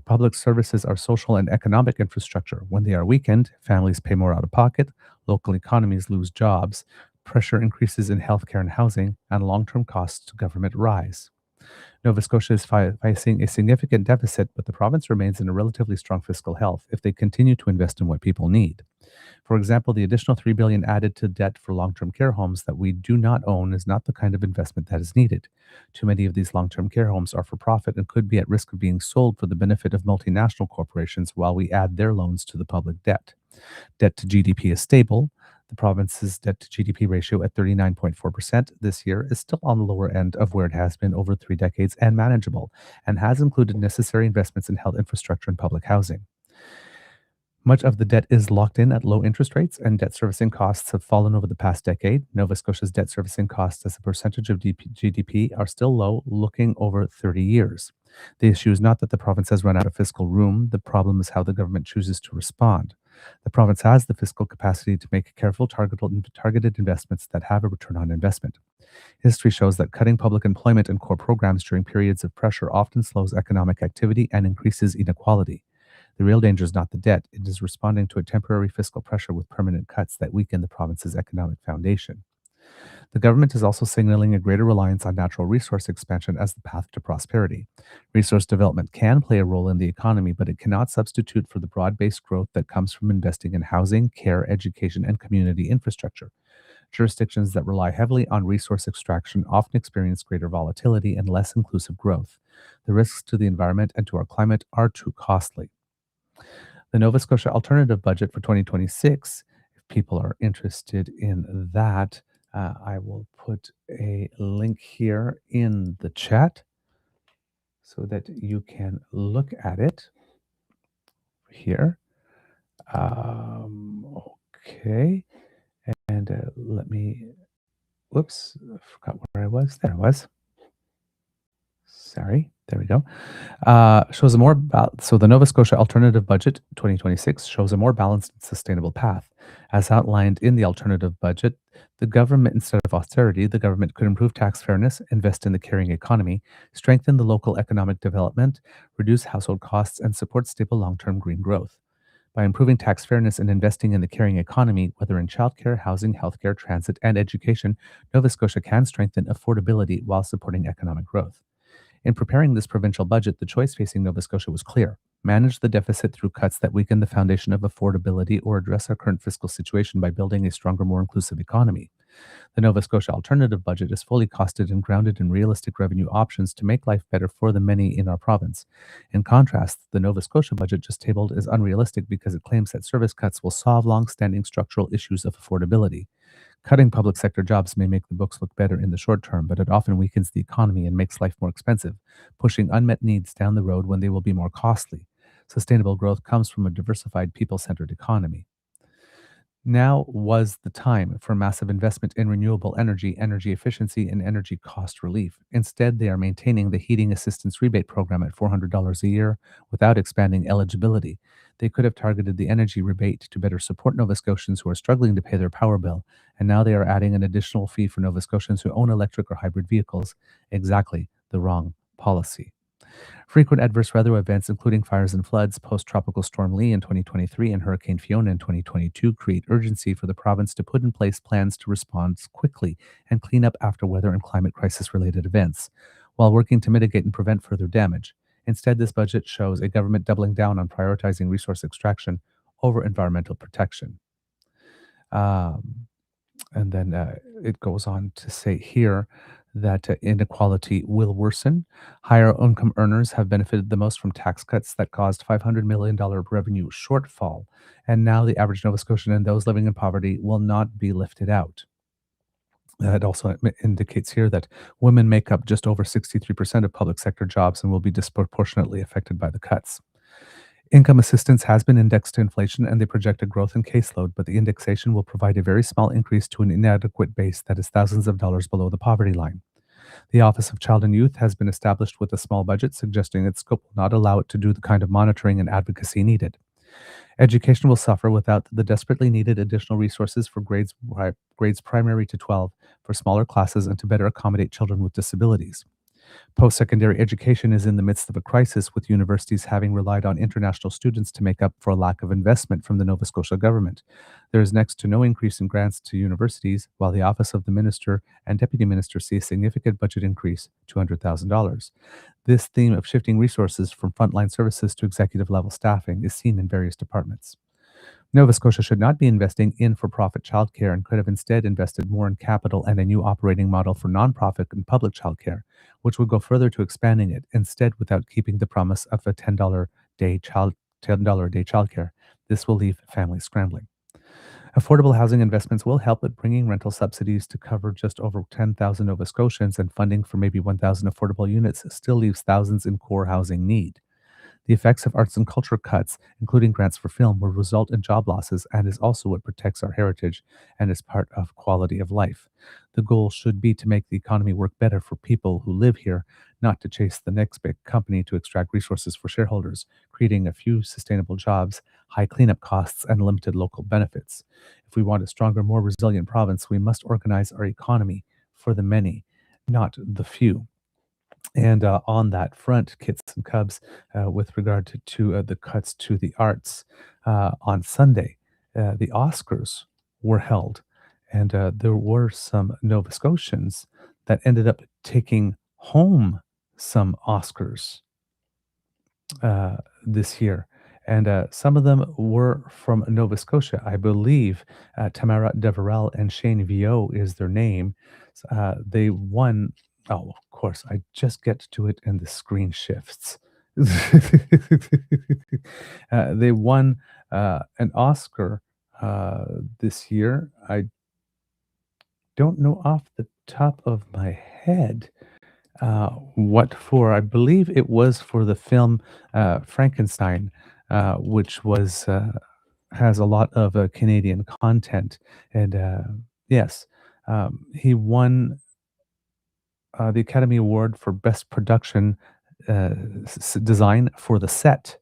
Public services are social and economic infrastructure. When they are weakened, families pay more out of pocket, local economies lose jobs, pressure increases in healthcare and housing, and long-term costs to government rise. Nova Scotia is facing a significant deficit, but the province remains in a relatively strong fiscal health if they continue to invest in what people need. For example, the additional $3 billion added to debt for long-term care homes that we do not own is not the kind of investment that is needed. Too many of these long-term care homes are for profit and could be at risk of being sold for the benefit of multinational corporations while we add their loans to the public debt. Debt to GDP is stable. The province's debt to GDP ratio at 39.4% this year is still on the lower end of where it has been over 3 decades and manageable, and has included necessary investments in health infrastructure and public housing. Much of the debt is locked in at low interest rates, and debt servicing costs have fallen over the past decade. Nova Scotia's debt servicing costs as a percentage of GDP are still low, looking over 30 years. The issue is not that the province has run out of fiscal room. The problem is how the government chooses to respond. The province has the fiscal capacity to make careful, targeted investments that have a return on investment. History shows that cutting public employment and core programs during periods of pressure often slows economic activity and increases inequality. The real danger is not the debt, it is responding to a temporary fiscal pressure with permanent cuts that weaken the province's economic foundation. The government is also signaling a greater reliance on natural resource expansion as the path to prosperity. Resource development can play a role in the economy, but it cannot substitute for the broad-based growth that comes from investing in housing, care, education, and community infrastructure. Jurisdictions that rely heavily on resource extraction often experience greater volatility and less inclusive growth. The risks to the environment and to our climate are too costly. The Nova Scotia alternative budget for 2026, if people are interested in that, I will put a link here in the chat so that you can look at it here. Okay, and let me, whoops, I forgot where I was. There I was. Sorry, there we go. Shows a more so the Nova Scotia Alternative Budget 2026 shows a more balanced and sustainable path. As outlined in the alternative budget, the government, instead of austerity, the government could improve tax fairness, invest in the caring economy, strengthen the local economic development, reduce household costs, and support stable long-term green growth. By improving tax fairness and investing in the caring economy, whether in childcare, housing, healthcare, transit, and education, Nova Scotia can strengthen affordability while supporting economic growth. In preparing this provincial budget, the choice facing Nova Scotia was clear: manage the deficit through cuts that weaken the foundation of affordability, or address our current fiscal situation by building a stronger, more inclusive economy. The Nova Scotia alternative budget is fully costed and grounded in realistic revenue options to make life better for the many in our province. In contrast, the Nova Scotia budget just tabled is unrealistic because it claims that service cuts will solve long-standing structural issues of affordability. Cutting public sector jobs may make the books look better in the short term, but it often weakens the economy and makes life more expensive, pushing unmet needs down the road when they will be more costly. Sustainable growth comes from a diversified, people-centered economy. Now was the time for massive investment in renewable energy, energy efficiency, and energy cost relief. Instead, they are maintaining the heating assistance rebate program at $400 a year without expanding eligibility. They could have targeted the energy rebate to better support Nova Scotians who are struggling to pay their power bill, and now they are adding an additional fee for Nova Scotians who own electric or hybrid vehicles. Exactly the wrong policy. Frequent adverse weather events, including fires and floods, post-tropical storm Lee in 2023 and Hurricane Fiona in 2022, create urgency for the province to put in place plans to respond quickly and clean up after weather and climate crisis-related events, while working to mitigate and prevent further damage. Instead, this budget shows a government doubling down on prioritizing resource extraction over environmental protection. And then it goes on to say here that inequality will worsen. Higher income earners have benefited the most from tax cuts that caused $500 million revenue shortfall. And now the average Nova Scotian and those living in poverty will not be lifted out. It also indicates here that women make up just over 63% of public sector jobs and will be disproportionately affected by the cuts. Income assistance has been indexed to inflation, and they project a growth in caseload, but the indexation will provide a very small increase to an inadequate base that is thousands of dollars below the poverty line. The Office of Child and Youth has been established with a small budget, suggesting its scope will not allow it to do the kind of monitoring and advocacy needed. Education will suffer without the desperately needed additional resources for grades primary to 12, for smaller classes, and to better accommodate children with disabilities. Post-secondary education is in the midst of a crisis, with universities having relied on international students to make up for a lack of investment from the Nova Scotia government. There is next to no increase in grants to universities, while the Office of the Minister and Deputy Minister see a significant budget increase, $200,000. This theme of shifting resources from frontline services to executive-level staffing is seen in various departments. Nova Scotia should not be investing in for-profit childcare and could have instead invested more in capital and a new operating model for nonprofit and public childcare, which would go further to expanding it, instead without keeping the promise of a $10 a day childcare. This will leave families scrambling. Affordable housing investments will help, but bringing rental subsidies to cover just over 10,000 Nova Scotians and funding for maybe 1,000 affordable units still leaves thousands in core housing need. The effects of arts and culture cuts, including grants for film, will result in job losses and is also what protects our heritage and is part of quality of life. The goal should be to make the economy work better for people who live here, not to chase the next big company to extract resources for shareholders, creating a few sustainable jobs, high cleanup costs, and limited local benefits. If we want a stronger, more resilient province, we must organize our economy for the many, not the few. And on that front, kits and cubs, with regard to the cuts to the arts, on Sunday, the Oscars were held, and there were some Nova Scotians that ended up taking home some Oscars this year. And some of them were from Nova Scotia. I believe Tamara Deverell and Shane Vio is their name. They won. Oh, of course, I just get to it and the screen shifts. They won an Oscar this year. I don't know off the top of my head what for. I believe it was for the film Frankenstein, which was has a lot of Canadian content. And yes, he won the Academy Award for Best Production Design for the set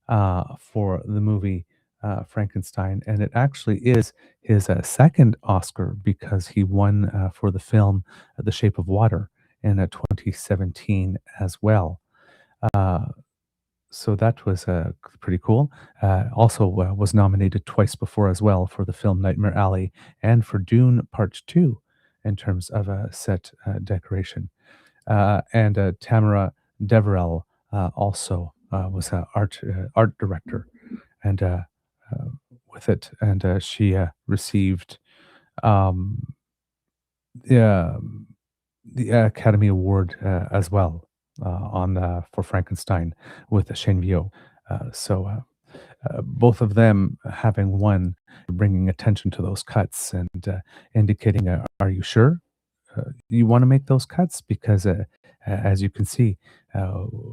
for the movie Frankenstein. And it actually is his second Oscar because he won for the film The Shape of Water in 2017 as well. So that was pretty cool. Also was nominated twice before as well for the film Nightmare Alley and for Dune Part 2 in terms of set decoration. And Tamara Deverell also was an art director, and with it, and she received the Academy Award as well on for Frankenstein with Shane Vio. So both of them having won, bringing attention to those cuts and indicating, are you sure you want to make those cuts? Because as you can see,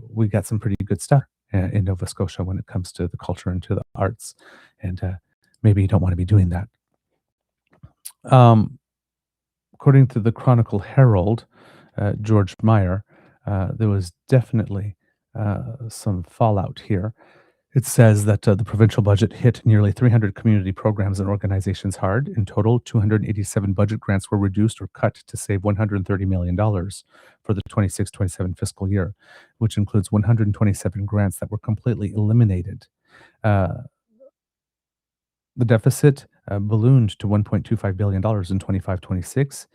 we got some pretty good stuff in Nova Scotia when it comes to the culture and to the arts. And maybe you don't want to be doing that. According to the Chronicle Herald, George Meyer, there was definitely some fallout here. It says that the provincial budget hit nearly 300 community programs and organizations hard. In total, 287 budget grants were reduced or cut to save $130 million for the 26-27 fiscal year, which includes 127 grants that were completely eliminated. The deficit ballooned to $1.25 billion in 25-26.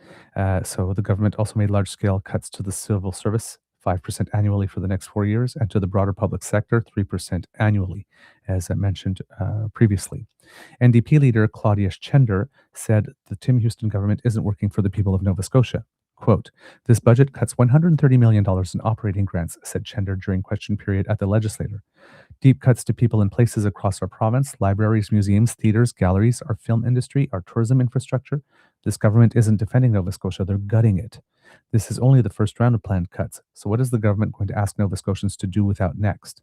So the government also made large-scale cuts to the civil service, 5% annually for the next 4 years, and to the broader public sector, 3% annually, as I mentioned previously. NDP leader Claudia Schender said the Tim Houston government isn't working for the people of Nova Scotia. Quote, this budget cuts $130 million in operating grants, said Schender during question period at the legislature. Deep cuts to people and places across our province, libraries, museums, theaters, galleries, our film industry, our tourism infrastructure. This government isn't defending Nova Scotia, they're gutting it. This is only the first round of planned cuts. So what is the government going to ask Nova Scotians to do without next?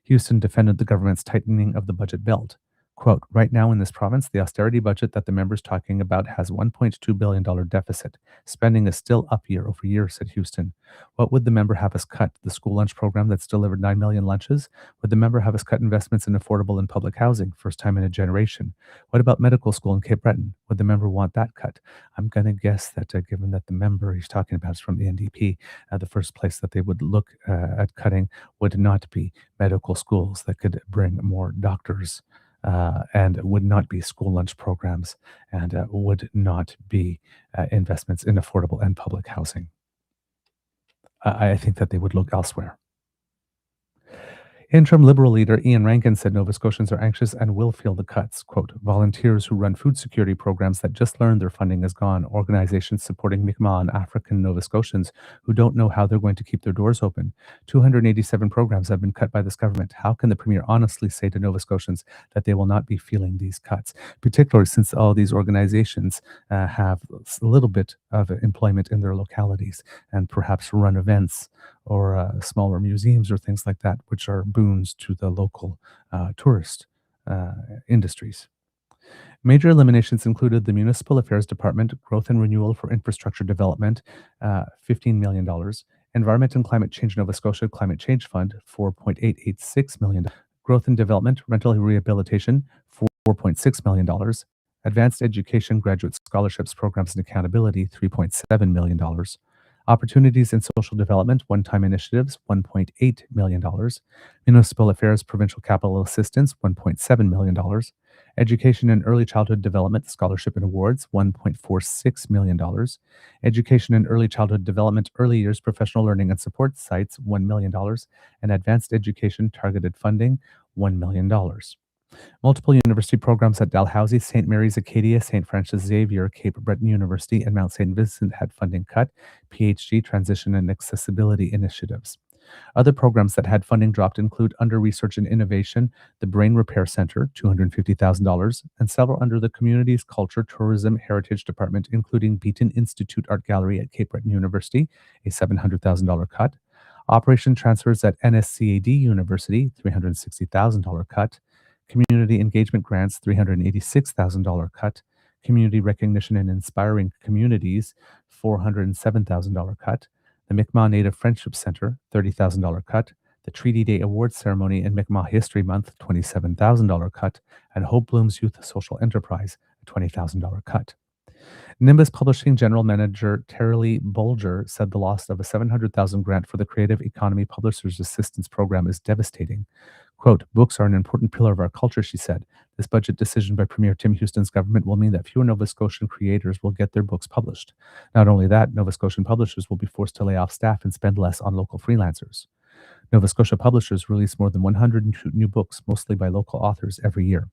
Houston defended the government's tightening of the budget belt. Quote, right now in this province, the austerity budget that the member's talking about has $1.2 billion deficit. Spending is still up year over year, said Houston. What would the member have us cut? The school lunch program that's delivered 9 million lunches? Would the member have us cut investments in affordable and public housing, first time in a generation? What about medical school in Cape Breton? Would the member want that cut? I'm going to guess that given that the member he's talking about is from the NDP, the first place that they would look at cutting would not be medical schools that could bring more doctors. And would not be school lunch programs, and would not be investments in affordable and public housing. I think that they would look elsewhere. Interim Liberal leader Ian Rankin said Nova Scotians are anxious and will feel the cuts. Quote, volunteers who run food security programs that just learned their funding is gone. Organizations supporting Mi'kmaq and African Nova Scotians who don't know how they're going to keep their doors open. 287 programs have been cut by this government. How can the Premier honestly say to Nova Scotians that they will not be feeling these cuts, particularly since all these organizations have a little bit of employment in their localities and perhaps run events or smaller museums or things like that, which are boons to the local tourist industries. Major eliminations included the Municipal Affairs Department, Growth and Renewal for Infrastructure Development, $15 million, Environment and Climate Change Nova Scotia Climate Change Fund, $4.886 million, Growth and Development, Rental Rehabilitation, $4.6 million, Advanced Education Graduate Scholarships Programs and Accountability, $3.7 million, Opportunities in Social Development, One-Time Initiatives, $1.8 million. Municipal Affairs Provincial Capital Assistance, $1.7 million. Education and Early Childhood Development Scholarship and Awards, $1.46 million. Education and Early Childhood Development Early Years Professional Learning and Support Sites, $1 million. And Advanced Education Targeted Funding, $1 million. Multiple university programs at Dalhousie, St. Mary's Acadia, St. Francis Xavier, Cape Breton University, and Mount St. Vincent had funding cut. PhD Transition and Accessibility Initiatives. Other programs that had funding dropped include under Research and Innovation, the Brain Repair Center, $250,000, and several under the Communities, Culture, Tourism, Heritage Department, including Beaton Institute Art Gallery at Cape Breton University, a $700,000 cut. Operation Transfers at NSCAD University, $360,000 cut. Community Engagement Grants, $386,000 cut. Community Recognition and Inspiring Communities, $407,000 cut. The Mi'kmaq Native Friendship Center, $30,000 cut. The Treaty Day Awards Ceremony and Mi'kmaq History Month, $27,000 cut. And Hope Bloom's Youth Social Enterprise, a $20,000 cut. Nimbus Publishing General Manager Terry Bolger said the loss of a $700,000 grant for the Creative Economy Publishers Assistance Program is devastating. Quote, books are an important pillar of our culture, she said. This budget decision by Premier Tim Houston's government will mean that fewer Nova Scotian creators will get their books published. Not only that, Nova Scotian publishers will be forced to lay off staff and spend less on local freelancers. Nova Scotia publishers release more than 100 new books, mostly by local authors, every year.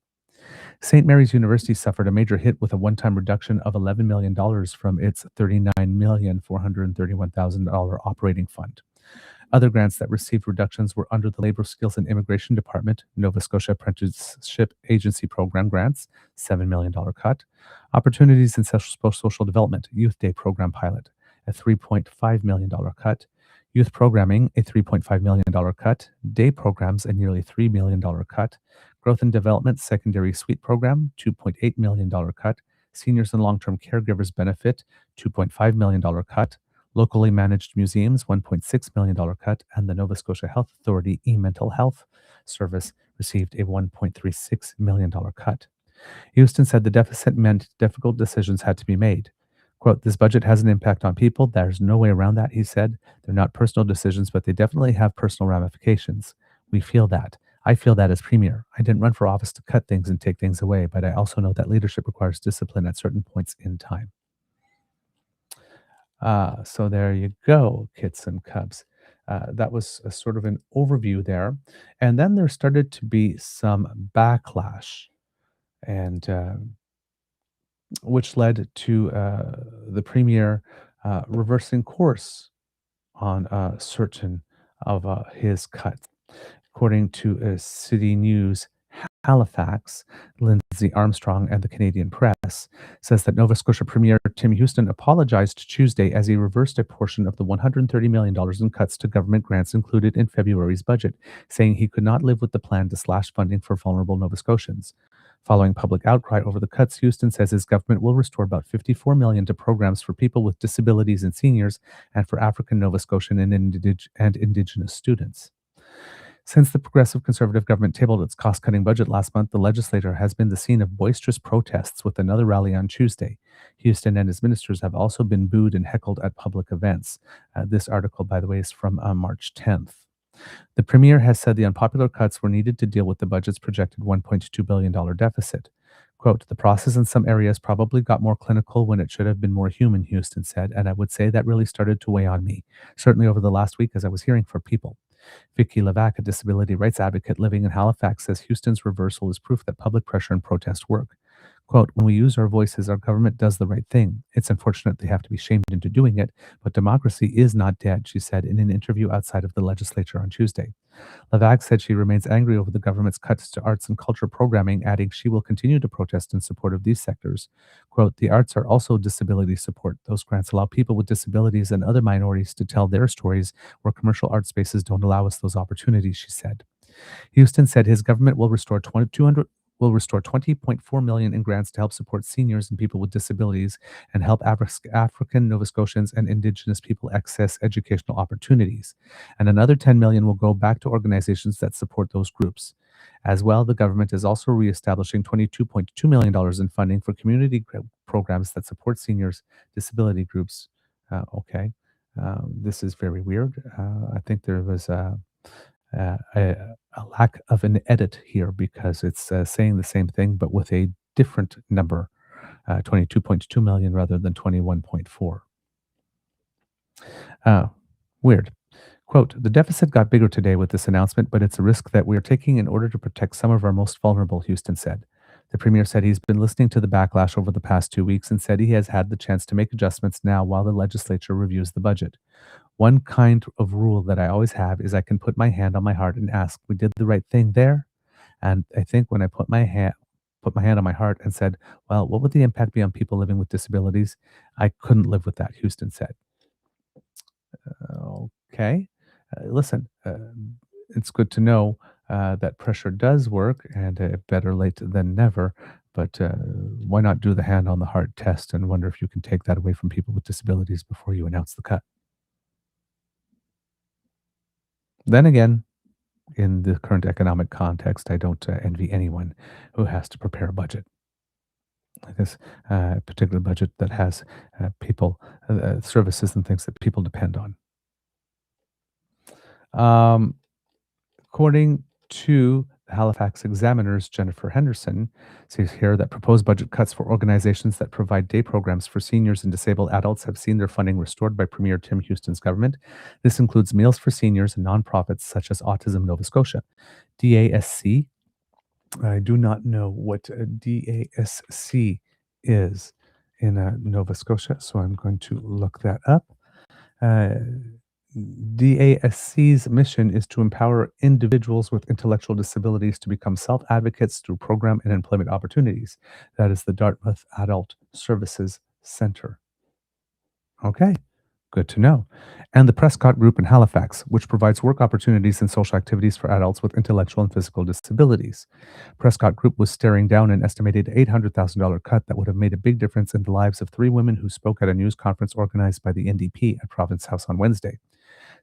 St. Mary's University suffered a major hit with a one-time reduction of $11 million from its $39,431,000 operating fund. Other grants that received reductions were under the Labor Skills and Immigration Department, Nova Scotia Apprenticeship Agency Program grants, $7 million cut. Opportunities in Social Development, Youth Day Program Pilot, a $3.5 million cut. Youth Programming, a $3.5 million cut. Day Programs, a nearly $3 million cut. Growth and Development Secondary Suite Program, $2.8 million cut. Seniors and Long-Term Caregivers Benefit, $2.5 million cut. Locally Managed Museums, $1.6 million cut, and the Nova Scotia Health Authority e-Mental Health Service received a $1.36 million cut. Houston said the deficit meant difficult decisions had to be made. Quote, this budget has an impact on people. There's no way around that, he said. They're not personal decisions, but they definitely have personal ramifications. We feel that. I feel that as Premier. I didn't run for office to cut things and take things away, but I also know that leadership requires discipline at certain points in time. So there you go, kits and cubs. That was a sort of an overview there. And then there started to be some backlash, and which led to the Premier reversing course on certain of his cuts. According to City News, Halifax, Lindsay Armstrong and the Canadian Press says that Nova Scotia Premier Tim Houston apologized Tuesday as he reversed a portion of the $130 million in cuts to government grants included in February's budget, saying he could not live with the plan to slash funding for vulnerable Nova Scotians. Following public outcry over the cuts, Houston says his government will restore about $54 million to programs for people with disabilities and seniors and for African Nova Scotian and Indigenous students. Since the Progressive Conservative government tabled its cost-cutting budget last month, the legislature has been the scene of boisterous protests with another rally on Tuesday. Houston and his ministers have also been booed and heckled at public events. This article, by the way, is from March 10th. The Premier has said the unpopular cuts were needed to deal with the budget's projected $1.2 billion deficit. Quote, the process in some areas probably got more clinical when it should have been more human, Houston said, and I would say that really started to weigh on me, certainly over the last week as I was hearing from people. Vicky Levac, a disability rights advocate living in Halifax, says Houston's reversal is proof that public pressure and protest work. Quote, when we use our voices, our government does the right thing. It's unfortunate they have to be shamed into doing it, but democracy is not dead, she said in an interview outside of the legislature on Tuesday. Levac said she remains angry over the government's cuts to arts and culture programming, adding she will continue to protest in support of these sectors. Quote, the arts are also disability support. Those grants allow people with disabilities and other minorities to tell their stories where commercial art spaces don't allow us those opportunities, she said. Houston said his government will restore 20.4 million in grants to help support seniors and people with disabilities and help African, Nova Scotians, and Indigenous people access educational opportunities. And another 10 million will go back to organizations that support those groups. As well, the government is also reestablishing $22.2 million in funding for community programs that support seniors, disability groups. This is very weird. I think there was a lack of an edit here because it's saying the same thing but with a different number, 22.2 million rather than 21.4. Weird. Quote, the deficit got bigger today with this announcement, but it's a risk that we are taking in order to protect some of our most vulnerable, Houston said. The premier said he's been listening to the backlash over the past 2 weeks and said he has had the chance to make adjustments now while the legislature reviews the budget. One kind of rule that I always have is I can put my hand on my heart and ask, we did the right thing there? And I think when I put my hand on my heart and said, well, what would the impact be on people living with disabilities? I couldn't live with that, Houston said. Okay. Listen, it's good to know that pressure does work, and better late than never. But why not do the hand on the heart test and wonder if you can take that away from people with disabilities before you announce the cut? Then again, in the current economic context, I don't envy anyone who has to prepare a budget. This particular budget that has people, services and things that people depend on. According to Halifax Examiner's Jennifer Henderson, says here that proposed budget cuts for organizations that provide day programs for seniors and disabled adults have seen their funding restored by Premier Tim Houston's government. This includes Meals for Seniors and nonprofits such as Autism Nova Scotia. DASC, I do not know what a DASC is in Nova Scotia, so I'm going to look that up. DASC's mission is to empower individuals with intellectual disabilities to become self-advocates through program and employment opportunities. That is the Dartmouth Adult Services Center. Okay, good to know. And the Prescott Group in Halifax, which provides work opportunities and social activities for adults with intellectual and physical disabilities. Prescott Group was staring down an estimated $800,000 cut that would have made a big difference in the lives of 3 women who spoke at a news conference organized by the NDP at Province House on Wednesday.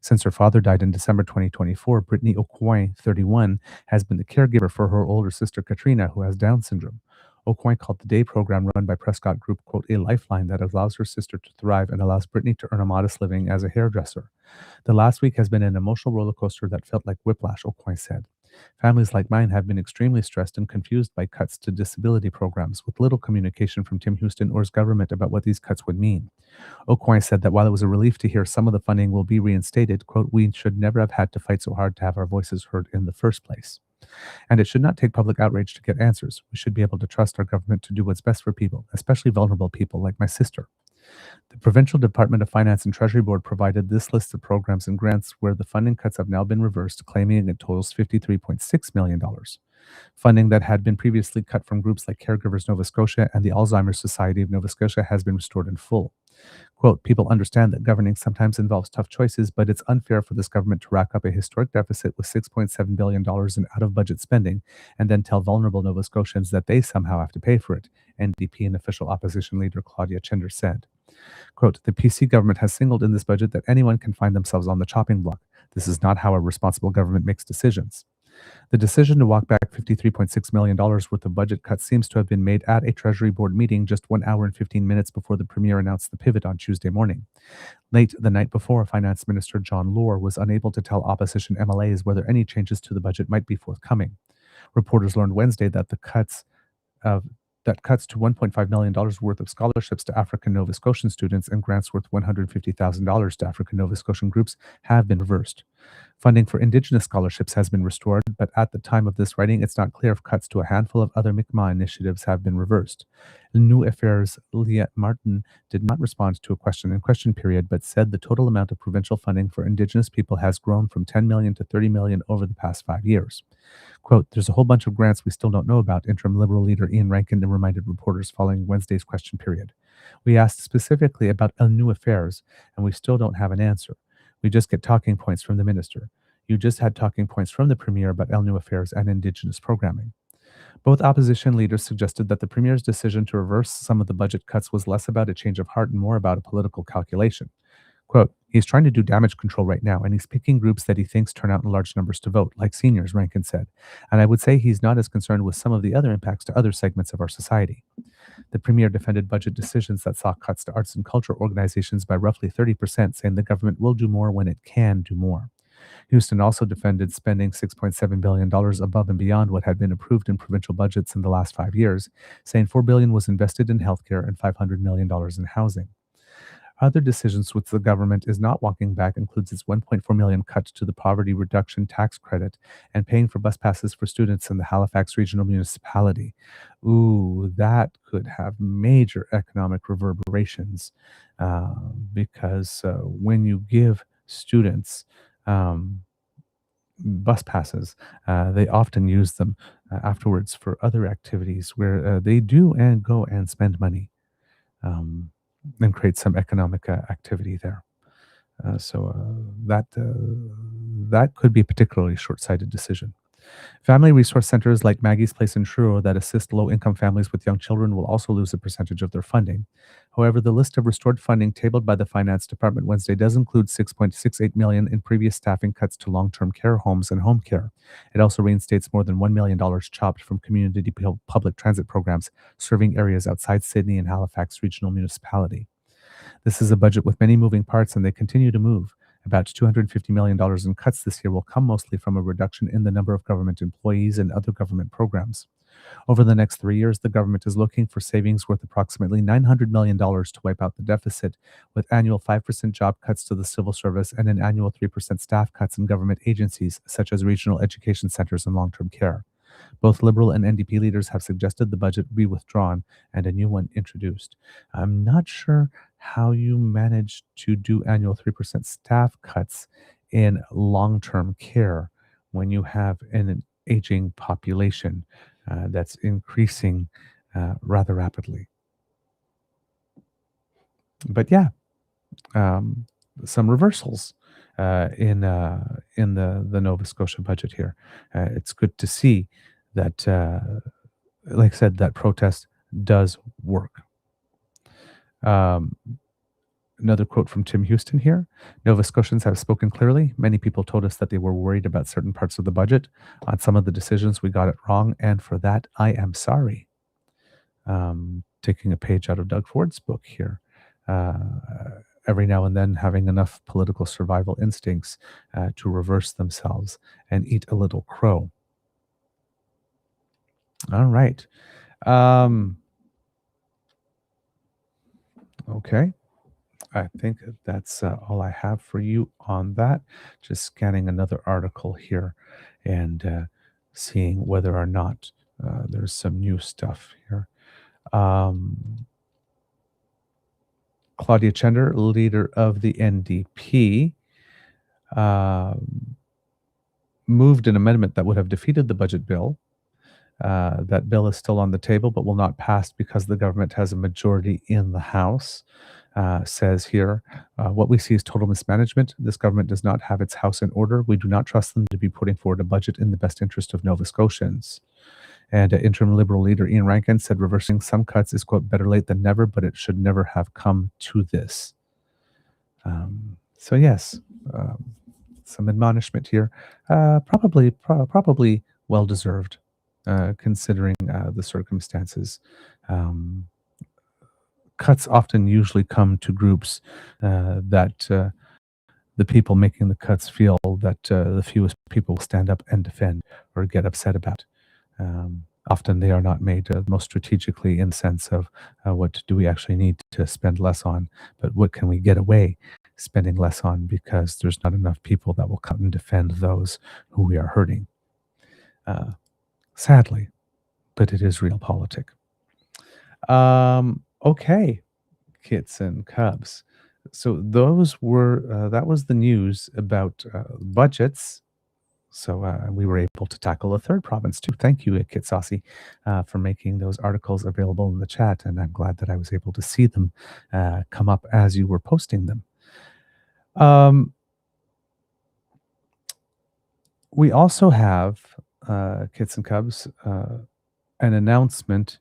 Since her father died in December 2024, Brittany Aucoin, 31, has been the caregiver for her older sister Katrina, who has Down syndrome. Aucoin called the day program run by Prescott Group, quote, a lifeline that allows her sister to thrive and allows Brittany to earn a modest living as a hairdresser. The last week has been an emotional roller coaster that felt like whiplash, Aucoin said. Families like mine have been extremely stressed and confused by cuts to disability programs, with little communication from Tim Houston or his government about what these cuts would mean. Aucoin said that while it was a relief to hear some of the funding will be reinstated, quote, we should never have had to fight so hard to have our voices heard in the first place. And it should not take public outrage to get answers. We should be able to trust our government to do what's best for people, especially vulnerable people like my sister. The Provincial Department of Finance and Treasury Board provided this list of programs and grants where the funding cuts have now been reversed, claiming it totals $53.6 million. Funding that had been previously cut from groups like Caregivers Nova Scotia and the Alzheimer's Society of Nova Scotia has been restored in full. Quote, people understand that governing sometimes involves tough choices, but it's unfair for this government to rack up a historic deficit with $6.7 billion in out-of-budget spending and then tell vulnerable Nova Scotians that they somehow have to pay for it, NDP and official opposition leader Claudia Chinder said. Quote, the PC government has signaled in this budget that anyone can find themselves on the chopping block. This is not how a responsible government makes decisions. The decision to walk back $53.6 million worth of budget cuts seems to have been made at a Treasury Board meeting just 1 hour and 15 minutes before the Premier announced the pivot on Tuesday morning. Late the night before, Finance Minister John Lohr was unable to tell opposition MLAs whether any changes to the budget might be forthcoming. Reporters learned Wednesday that cuts to $1.5 million worth of scholarships to African Nova Scotian students and grants worth $150,000 to African Nova Scotian groups have been reversed. Funding for Indigenous scholarships has been restored, but at the time of this writing, it's not clear if cuts to a handful of other Mi'kmaq initiatives have been reversed. New Affairs Liette Martin did not respond to a question in question period, but said the total amount of provincial funding for Indigenous people has grown from 10 million to 30 million over the past 5 years. Quote, there's a whole bunch of grants we still don't know about, interim Liberal leader Ian Rankin reminded reporters following Wednesday's question period. We asked specifically about New Affairs, and we still don't have an answer. We just get talking points from the minister. You just had talking points from the premier about New Affairs and Indigenous programming. Both opposition leaders suggested that the premier's decision to reverse some of the budget cuts was less about a change of heart and more about a political calculation. Quote, he's trying to do damage control right now, and he's picking groups that he thinks turn out in large numbers to vote, like seniors, Rankin said. And I would say he's not as concerned with some of the other impacts to other segments of our society. The premier defended budget decisions that saw cuts to arts and culture organizations by roughly 30%, saying the government will do more when it can do more. Houston also defended spending $6.7 billion above and beyond what had been approved in provincial budgets in the last 5 years, saying $4 billion was invested in healthcare and $500 million in housing. Other decisions which the government is not walking back includes its $1.4 million cut to the poverty reduction tax credit and paying for bus passes for students in the Halifax Regional Municipality. Ooh, that could have major economic reverberations because when you give students bus passes, they often use them afterwards for other activities where they do and go and spend money. And create some economic activity there. That could be a particularly short-sighted decision. Family resource centers like Maggie's Place in Truro that assist low-income families with young children will also lose a percentage of their funding. However, the list of restored funding tabled by the Finance Department Wednesday does include $6.68 million in previous staffing cuts to long-term care homes and home care. It also reinstates more than $1 million chopped from community public transit programs serving areas outside Sydney and Halifax Regional Municipality. This is a budget with many moving parts, and they continue to move. About $250 million in cuts this year will come mostly from a reduction in the number of government employees and other government programs. Over the next 3 years, the government is looking for savings worth approximately $900 million to wipe out the deficit, with annual 5% job cuts to the civil service and an annual 3% staff cuts in government agencies, such as regional education centers and long-term care. Both Liberal and NDP leaders have suggested the budget be withdrawn and a new one introduced. I'm not sure how you manage to do annual 3% staff cuts in long-term care when you have an aging population that's increasing rather rapidly. But yeah, some reversals in the Nova Scotia budget here. It's good to see that, like I said, that protest does work. Another quote from Tim Houston here. Nova Scotians have spoken clearly. Many people told us that they were worried about certain parts of the budget. On some of the decisions, we got it wrong, and for that, I am sorry. Taking a page out of Doug Ford's book here. Every now and then having enough political survival instincts to reverse themselves and eat a little crow. All right. Okay. I think that's all I have for you on that. Just scanning another article here and seeing whether or not there's some new stuff here. Claudia Chender, leader of the NDP, moved an amendment that would have defeated the budget bill. That bill is still on the table, but will not pass because the government has a majority in the House. Says here, what we see is total mismanagement. This government does not have its house in order. We do not trust them to be putting forward a budget in the best interest of Nova Scotians. And interim Liberal leader Ian Rankin said reversing some cuts is, quote, better late than never, but it should never have come to this. So yes, some admonishment here, probably well-deserved, considering the circumstances. Cuts often usually come to groups that the people making the cuts feel that the fewest people will stand up and defend or get upset about. Often they are not made most strategically in the sense of what do we actually need to spend less on, but what can we get away spending less on because there's not enough people that will come and defend those who we are hurting. Sadly, but it is realpolitik. Okay, kits and cubs. So those were that was the news about budgets. So we were able to tackle a third province too. Thank you, Kit Saucy, for making those articles available in the chat, and I'm glad that I was able to see them come up as you were posting them. We also have Kits and Cubs an announcement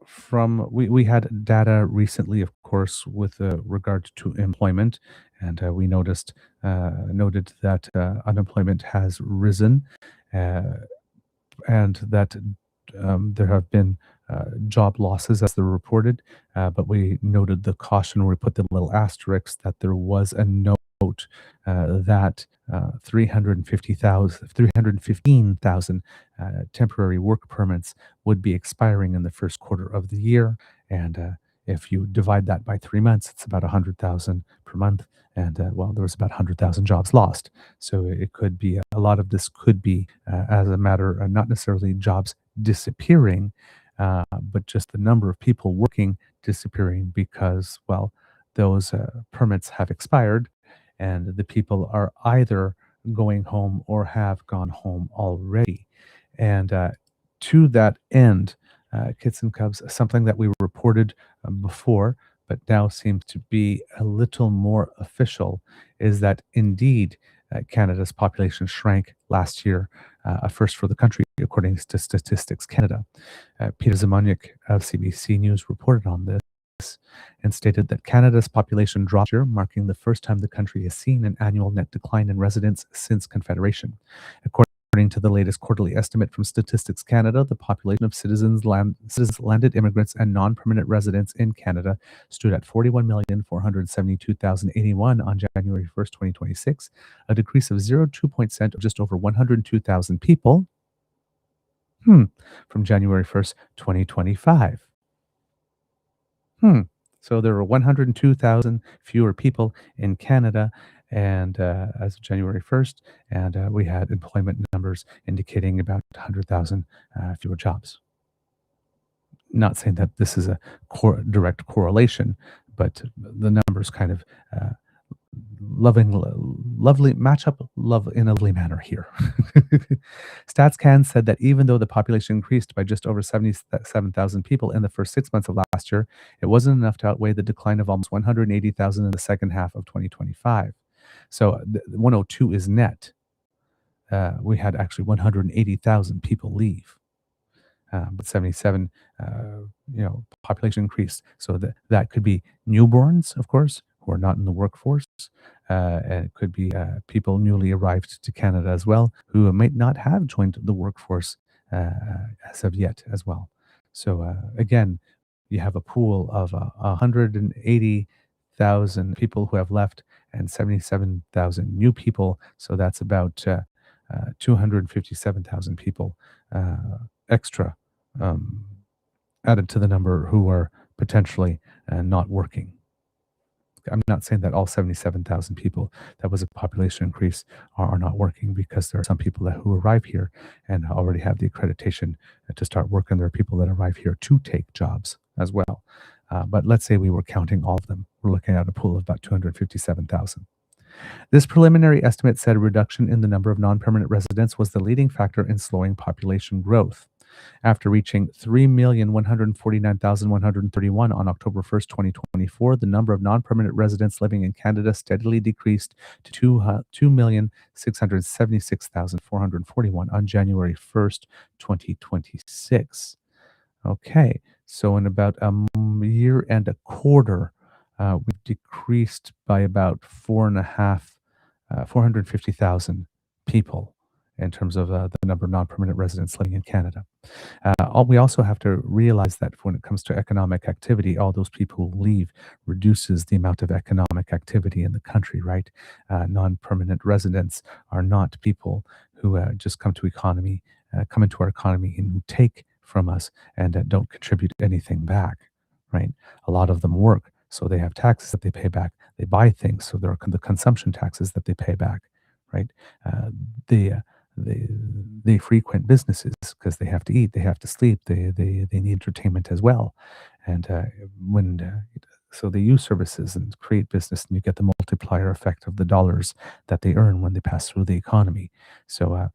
from we had data recently, of course, with regard to employment, and we noted that unemployment has risen, and that there have been job losses as they're reported, but we noted the caution where we put the little asterisk that there was a note that 315,000 temporary work permits would be expiring in the first quarter of the year. And if you divide that by 3 months, it's about 100,000 per month. And well, there was about 100,000 jobs lost. So it could be, a lot of this could be as a matter, not necessarily jobs disappearing, but just the number of people working disappearing because, well, those permits have expired and the people are either going home or have gone home already. And to that end, Kits and Cubs, something that we reported before, but now seems to be a little more official, is that indeed Canada's population shrank last year, a first for the country, according to Statistics Canada. Peter Zamoniuk of CBC News reported on this and stated that Canada's population dropped this year, marking the first time the country has seen an annual net decline in residents since Confederation. According to the latest quarterly estimate from Statistics Canada, the population of citizens, landed immigrants, and non-permanent residents in Canada stood at 41,472,081 on January 1st, 2026, a decrease of 0.2% of just over 102,000 people from January 1st, 2025. So there were 102,000 fewer people in Canada, and as of January 1st, and we had employment numbers indicating about 100,000 fewer jobs. Not saying that this is a direct correlation, but the numbers kind of lovely match up in a lovely manner here. StatsCan said that even though the population increased by just over 77,000 people in the first 6 months of last year, it wasn't enough to outweigh the decline of almost 180,000 in the second half of 2025. So 102 is net. We had actually 180,000 people leave. But 77, population increased. So that could be newborns, of course, who are not in the workforce. And it could be people newly arrived to Canada as well, who might not have joined the workforce as of yet as well. So again, you have a pool of 180,000 people who have left and 77,000 new people. So that's about 257,000 people extra added to the number who are potentially not working. I'm not saying that all 77,000 people, that was a population increase, are not working, because there are some people who arrive here and already have the accreditation to start working. There are people that arrive here to take jobs as well. But let's say we were counting all of them. We're looking at a pool of about 257,000. This preliminary estimate said a reduction in the number of non-permanent residents was the leading factor in slowing population growth. After reaching 3,149,131 on October 1st, 2024, the number of non-permanent residents living in Canada steadily decreased to 2,676,441 on January 1st, 2026. Okay, so in about a year and a quarter, we decreased by about 450,000 people in terms of the number of non-permanent residents living in Canada. We also have to realize that when it comes to economic activity, all those people who leave reduces the amount of economic activity in the country, right? Non-permanent residents are not people who just come into our economy and who take from us and don't contribute anything back, right? A lot of them work, so they have taxes that they pay back. they buy things, so there are the consumption taxes that they pay back, right? Uh, they, uh, they frequent businesses because they have to eat, they have to sleep, they need entertainment as well, and when so they use services and create business, and you get the multiplier effect of the dollars that they earn when they pass through the economy. So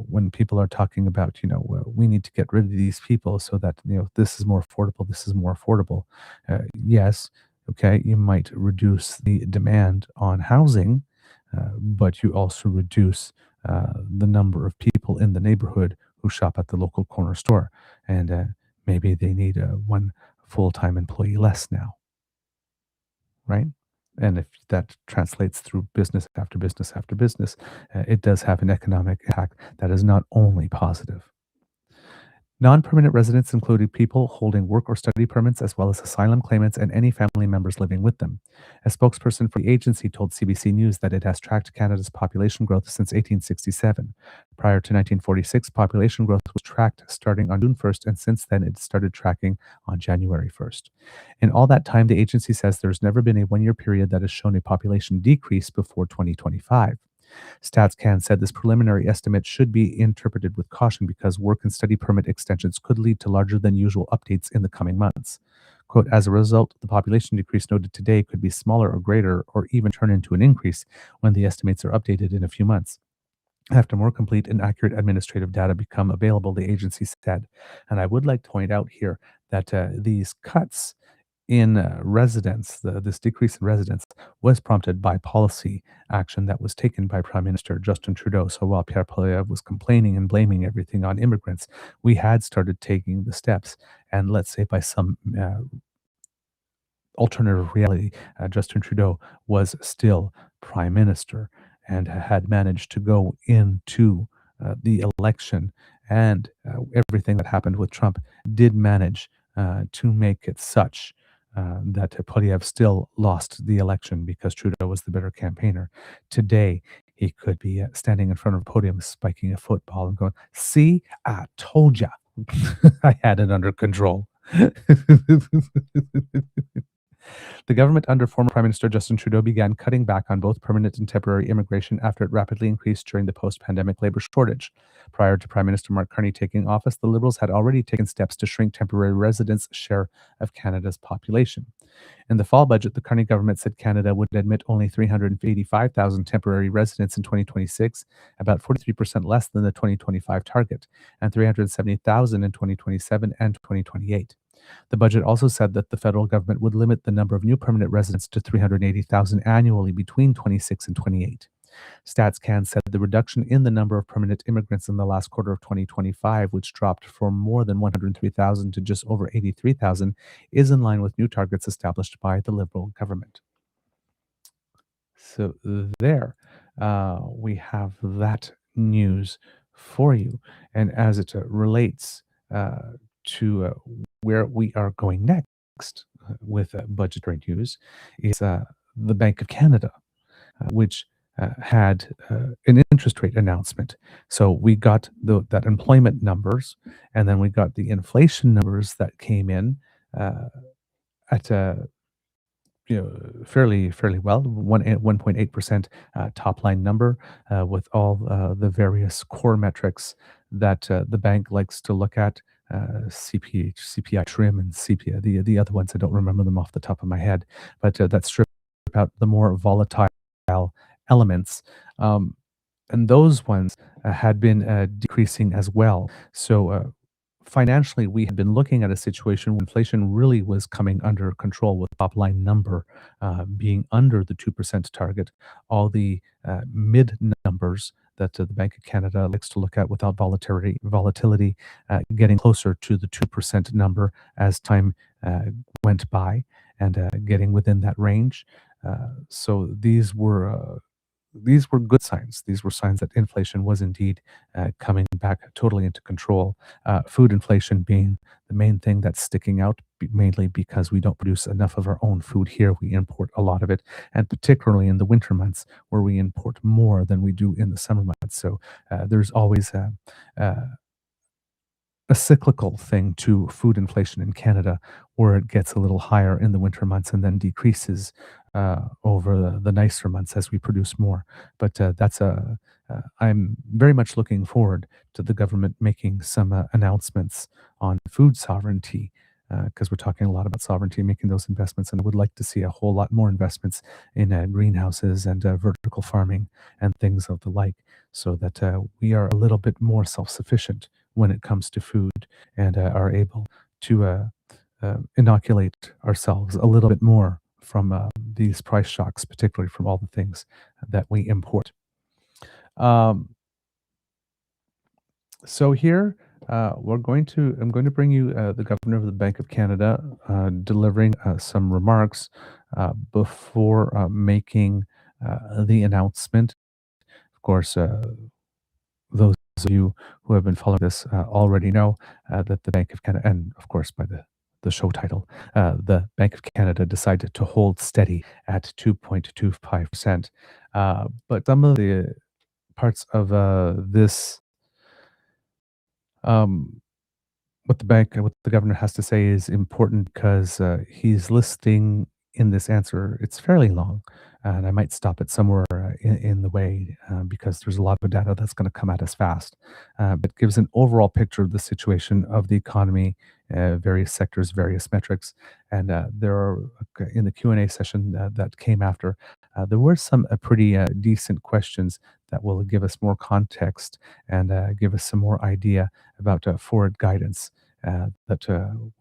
when people are talking about, we need to get rid of these people so that this is more affordable, this is more affordable. Yes, okay, you might reduce the demand on housing, but you also reduce the number of people in the neighborhood who shop at the local corner store, and maybe they need one full-time employee less now, right? And if that translates through business after business after business, it does have an economic impact that is not only positive. Non-permanent residents included people holding work or study permits, as well as asylum claimants and any family members living with them. A spokesperson for the agency told CBC News that it has tracked Canada's population growth since 1867. Prior to 1946, population growth was tracked starting on June 1st, and since then it started tracking on January 1st. In all that time, the agency says there's never been a one-year period that has shown a population decrease before 2025. StatsCan said this preliminary estimate should be interpreted with caution because work and study permit extensions could lead to larger than usual updates in the coming months. Quote, as a result, the population decrease noted today could be smaller or greater or even turn into an increase when the estimates are updated in a few months. After more complete and accurate administrative data become available, the agency said. And I would like to point out here that these cuts in residents, this decrease in residents was prompted by policy action that was taken by Prime Minister Justin Trudeau. So while Pierre Poilievre was complaining and blaming everything on immigrants, we had started taking the steps. And let's say by some alternative reality, Justin Trudeau was still Prime Minister and had managed to go into the election, and everything that happened with Trump did manage to make it such that Poilievre still lost the election because Trudeau was the better campaigner. Today, he could be standing in front of a podium, spiking a football and going, "See, I told ya, I had it under control." The government under former Prime Minister Justin Trudeau began cutting back on both permanent and temporary immigration after it rapidly increased during the post-pandemic labor shortage. Prior to Prime Minister Mark Carney taking office, the Liberals had already taken steps to shrink temporary residents' share of Canada's population. In the fall budget, the Carney government said Canada would admit only 385,000 temporary residents in 2026, about 43% less than the 2025 target, and 370,000 in 2027 and 2028. The budget also said that the federal government would limit the number of new permanent residents to 380,000 annually between 26 and 28. StatsCan said the reduction in the number of permanent immigrants in the last quarter of 2025, which dropped from more than 103,000 to just over 83,000, is in line with new targets established by the Liberal government. So there, we have that news for you. And as it relates to where we are going next with budgetary news is the Bank of Canada, which had an interest rate announcement. So we got that employment numbers, and then we got the inflation numbers that came in at fairly well, 1.8% top line number, with all the various core metrics that the bank likes to look at, CPI trim and CPI. The other ones, I don't remember them off the top of my head, but that strip out the more volatile elements. And those ones had been decreasing as well. So financially, we had been looking at a situation where inflation really was coming under control, with top line number being under the 2% target. All the mid numbers that the Bank of Canada likes to look at without volatility getting closer to the 2% number as time went by, and getting within that range. So these were good signs. These were signs that inflation was indeed coming back totally into control. Food inflation being the main thing that's sticking out, mainly because we don't produce enough of our own food here. We import a lot of it, and particularly in the winter months where we import more than we do in the summer months. So there's always a cyclical thing to food inflation in Canada, where it gets a little higher in the winter months and then decreases over the nicer months as we produce more. But I'm very much looking forward to the government making some announcements on food sovereignty, because we're talking a lot about sovereignty and making those investments. And I would like to see a whole lot more investments in greenhouses and vertical farming and things of the like, so that we are a little bit more self-sufficient when it comes to food, and are able to inoculate ourselves a little bit more from these price shocks, particularly from all the things that we import. So here, I'm going to bring you the Governor of the Bank of Canada delivering some remarks before making the announcement. Of course, those of you who have been following this already know that the Bank of Canada, and of course by the show title, the Bank of Canada decided to hold steady at 2.25%. But some of the parts of this, what the governor has to say is important, because he's listing in this answer. It's fairly long, and I might stop it somewhere in the way, because there's a lot of data that's going to come at us fast. But gives an overall picture of the situation of the economy, various sectors, various metrics, and there are, in the Q&A session that came after, there were some pretty decent questions that will give us more context and give us some more idea about forward guidance that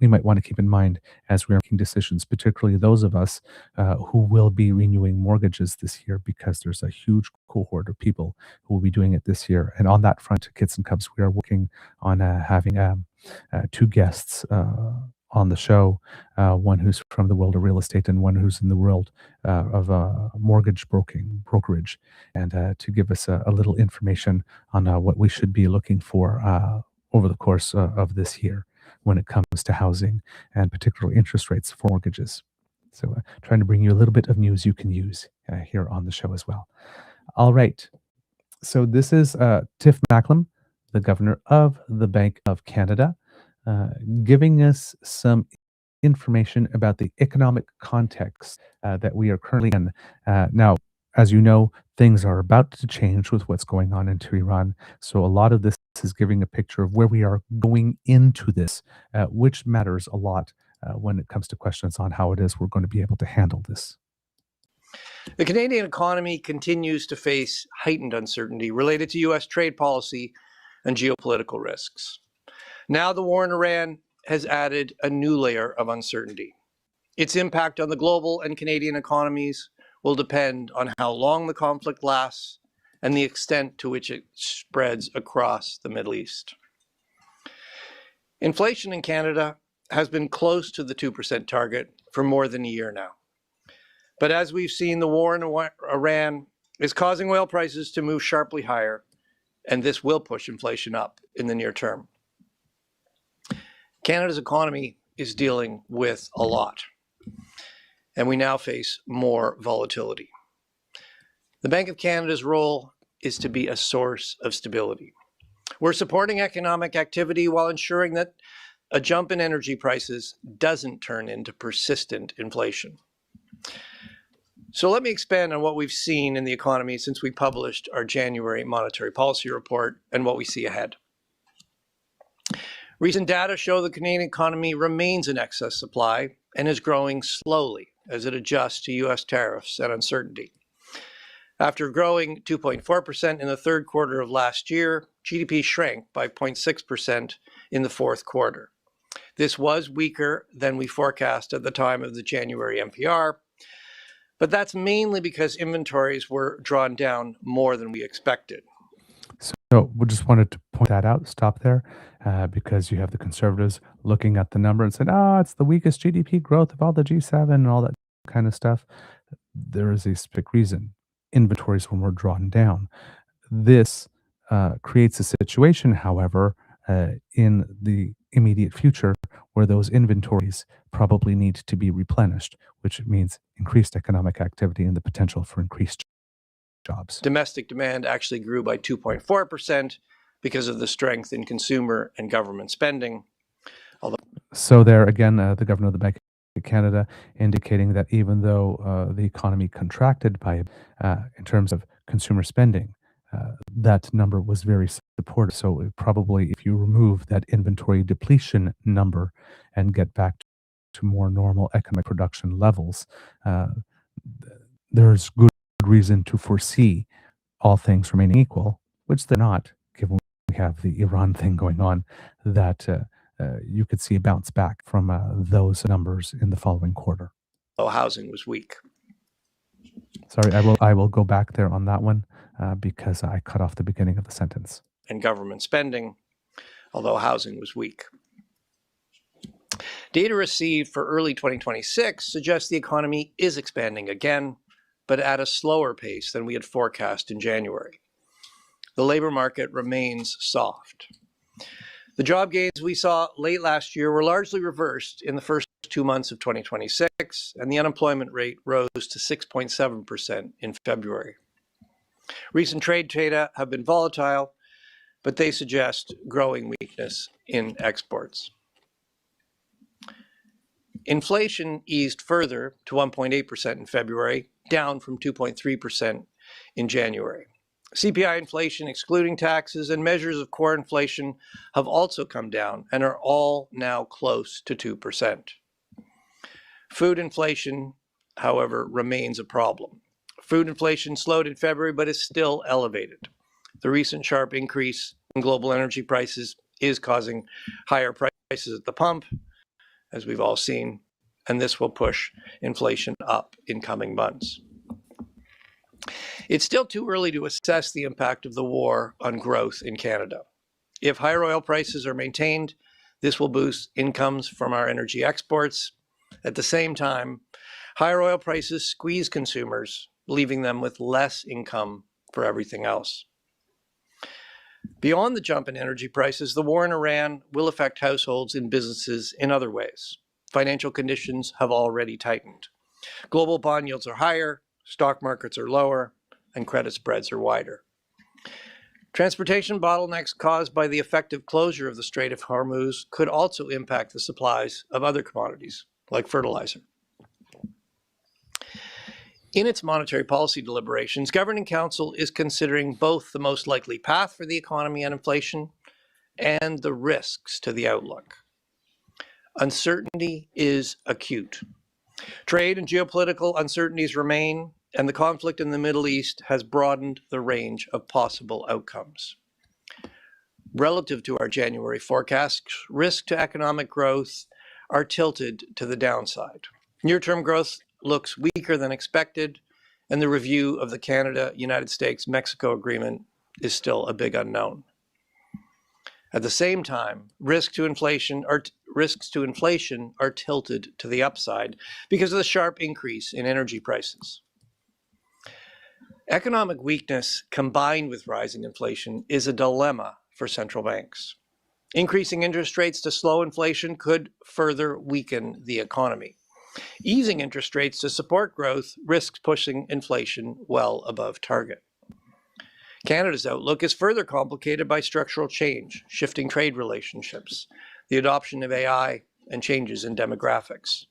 we might want to keep in mind as we're making decisions, particularly those of us who will be renewing mortgages this year, because there's a huge cohort of people who will be doing it this year. And on that front, Kits and Cubs, we are working on having two guests on the show, one who's from the world of real estate and one who's in the world of mortgage brokerage, and to give us a little information on what we should be looking for over the course of this year when it comes to housing, and particularly interest rates for mortgages. So trying to bring you a little bit of news you can use here on the show as well. All right. So this is Tiff Macklem, the Governor of the Bank of Canada, giving us some information about the economic context that we are currently in. Now, as you know, things are about to change with what's going on in Iran. So a lot of this is giving a picture of where we are going into this, which matters a lot when it comes to questions on how it is we're going to be able to handle this. The Canadian economy continues to face heightened uncertainty related to U.S. trade policy and geopolitical risks. Now the war in Iran has added a new layer of uncertainty. Its impact on the global and Canadian economies will depend on how long the conflict lasts and the extent to which it spreads across the Middle East. Inflation in Canada has been close to the 2% target for more than a year now. But as we've seen, the war in Iran is causing oil prices to move sharply higher, and this will push inflation up in the near term. Canada's economy is dealing with a lot, and we now face more volatility. The Bank of Canada's role is to be a source of stability. We're supporting economic activity while ensuring that a jump in energy prices doesn't turn into persistent inflation. So let me expand on what we've seen in the economy since we published our January monetary policy report and what we see ahead. Recent data show the Canadian economy remains in excess supply and is growing slowly as it adjusts to U.S. tariffs and uncertainty. After growing 2.4% in the third quarter of last year, GDP shrank by 0.6% in the fourth quarter. This was weaker than we forecast at the time of the January MPR, but that's mainly because inventories were drawn down more than we expected. So we just wanted to point that out, stop there, because you have the Conservatives looking at the number and saying, it's the weakest GDP growth of all the G7 and all that kind of stuff. There is a specific reason. Inventories were more drawn down. This creates a situation, however, in the immediate future where those inventories probably need to be replenished, which means increased economic activity and the potential for increased jobs. Domestic demand actually grew by 2.4% because of the strength in consumer and government spending. So there again, the Governor of the Bank Canada, indicating that even though the economy contracted by in terms of consumer spending, that number was very supportive. So probably, if you remove that inventory depletion number and get back to more normal economic production levels, uh, there's good reason to foresee all things remaining equal, which they're not, given we have the Iran thing going on, that you could see a bounce back from those numbers in the following quarter. Though housing was weak. Sorry, I will go back there on that one because I cut off the beginning of the sentence. And government spending, although housing was weak. Data received for early 2026 suggests the economy is expanding again, but at a slower pace than we had forecast in January. The labor market remains soft. The job gains we saw late last year were largely reversed in the first 2 months of 2026, and the unemployment rate rose to 6.7% in February. Recent trade data have been volatile, but they suggest growing weakness in exports. Inflation eased further to 1.8% in February, down from 2.3% in January. CPI inflation, excluding taxes, and measures of core inflation have also come down and are all now close to 2%. Food inflation, however, remains a problem. Food inflation slowed in February, but is still elevated. The recent sharp increase in global energy prices is causing higher prices at the pump, as we've all seen, and this will push inflation up in coming months. It's still too early to assess the impact of the war on growth in Canada. If higher oil prices are maintained, this will boost incomes from our energy exports. At the same time, higher oil prices squeeze consumers, leaving them with less income for everything else. Beyond the jump in energy prices, the war in Iran will affect households and businesses in other ways. Financial conditions have already tightened. Global bond yields are higher, stock markets are lower, and credit spreads are wider. Transportation bottlenecks caused by the effective closure of the Strait of Hormuz could also impact the supplies of other commodities, like fertilizer. In its monetary policy deliberations, Governing Council is considering both the most likely path for the economy and inflation and the risks to the outlook. Uncertainty is acute. Trade and geopolitical uncertainties remain, and the conflict in the Middle East has broadened the range of possible outcomes. Relative to our January forecasts, risks to economic growth are tilted to the downside. Near-term growth looks weaker than expected, and the review of the Canada-United States-Mexico agreement is still a big unknown. At the same time, risks to inflation are tilted to the upside because of the sharp increase in energy prices. Economic weakness combined with rising inflation is a dilemma for central banks. Increasing interest rates to slow inflation could further weaken the economy. Easing interest rates to support growth risks pushing inflation well above target. Canada's outlook is further complicated by structural change, shifting trade relationships, the adoption of AI, and changes in demographics.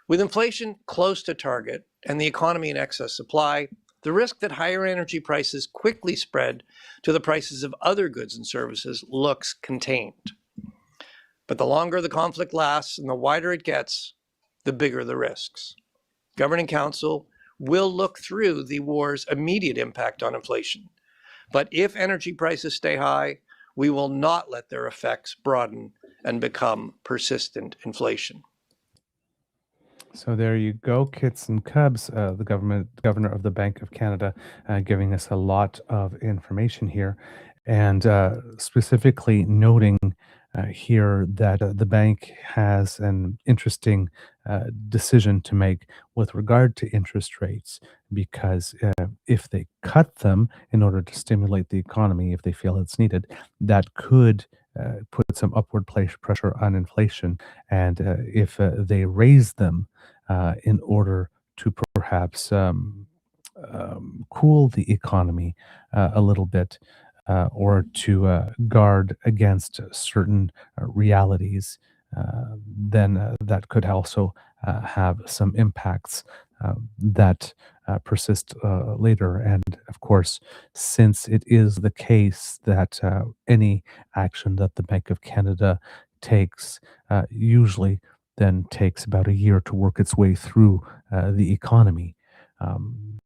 With inflation close to target and the economy in excess supply, the risk that higher energy prices quickly spread to the prices of other goods and services looks contained. But the longer the conflict lasts and the wider it gets, the bigger the risks. Governing Council will look through the war's immediate impact on inflation. But if energy prices stay high, we will not let their effects broaden and become persistent inflation. So there you go, kits and cubs. The governor of the Bank of Canada, giving us a lot of information here, and specifically noting here that the bank has an interesting decision to make with regard to interest rates, because if they cut them in order to stimulate the economy, if they feel it's needed, that could put some upward pressure on inflation. And if they raise them in order to perhaps cool the economy a little bit, or to guard against certain realities then that could also have some impacts that persist later. And of course, since it is the case that any action that the Bank of Canada takes usually then takes about a year to work its way through the economy. Um,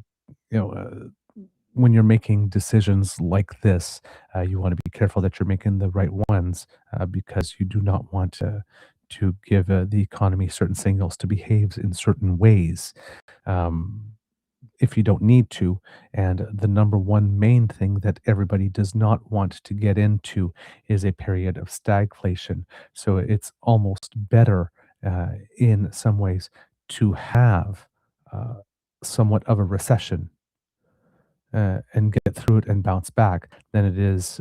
you know, when you're making decisions like this, you want to be careful that you're making the right ones because you do not want to give the economy certain signals to behave in certain ways um, if you don't need to. And the number one main thing that everybody does not want to get into is a period of stagflation. So it's almost better in some ways to have uh, somewhat of a recession and get through it and bounce back than it is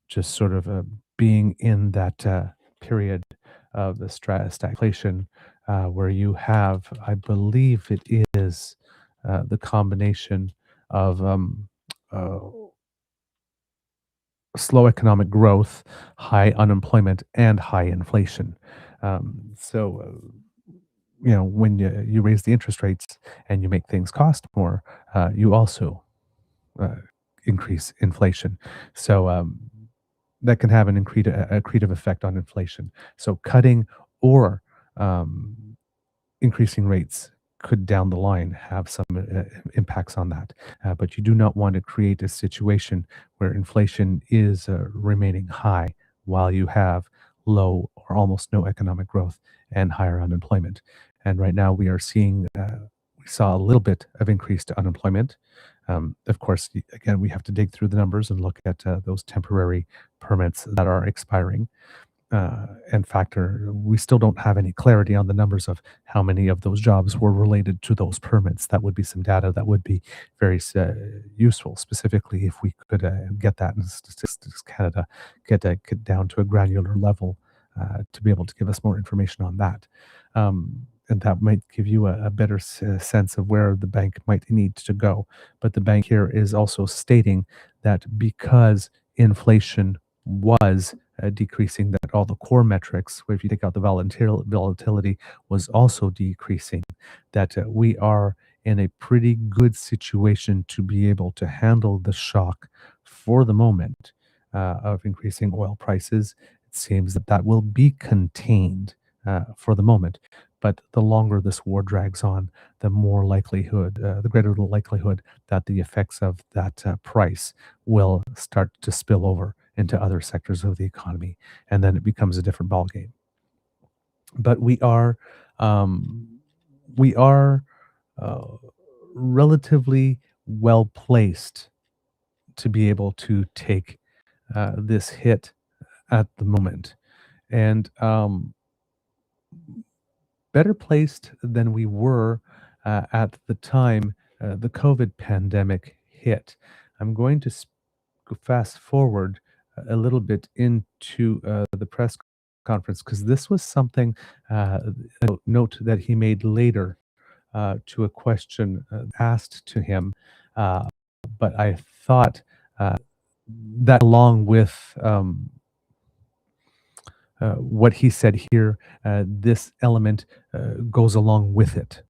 just sort of being in that period of the stagflation where you have, I believe it is the combination of uh, slow economic growth, high unemployment, and high inflation. When you raise the interest rates and you make things cost more, you also uh, increase inflation. So that can have an accretive effect on inflation. So cutting or um, increasing rates could down the line have some impacts on that. But you do not want to create a situation where inflation is remaining high while you have low or almost no economic growth and higher unemployment. And right now we are seeing, we saw a little bit of increased unemployment. Of course, again, we have to dig through the numbers and look at those temporary permits that are expiring and factor. We still don't have any clarity on the numbers of how many of those jobs were related to those permits. That would be some data that would be very useful, specifically if we could get that in Statistics Canada, get down to a granular level to be able to give us more information on that. And that might give you a better sense of where the bank might need to go. But the bank here is also stating that because inflation was decreasing, that all the core metrics, where if you take out the volatility, was also decreasing, that we are in a pretty good situation to be able to handle the shock for the moment of increasing oil prices. It seems that that will be contained for the moment. But the longer this war drags on, the greater the likelihood that the effects of that price will start to spill over into other sectors of the economy, and then it becomes a different ballgame. But we are uh, relatively well placed to be able to take this hit at the moment, and better placed than we were at the time the COVID pandemic hit. I'm going to fast forward a little bit into the press conference because this was something, a note that he made later to a question asked to him. Uh, but I thought that along with what he said here, this element goes along with it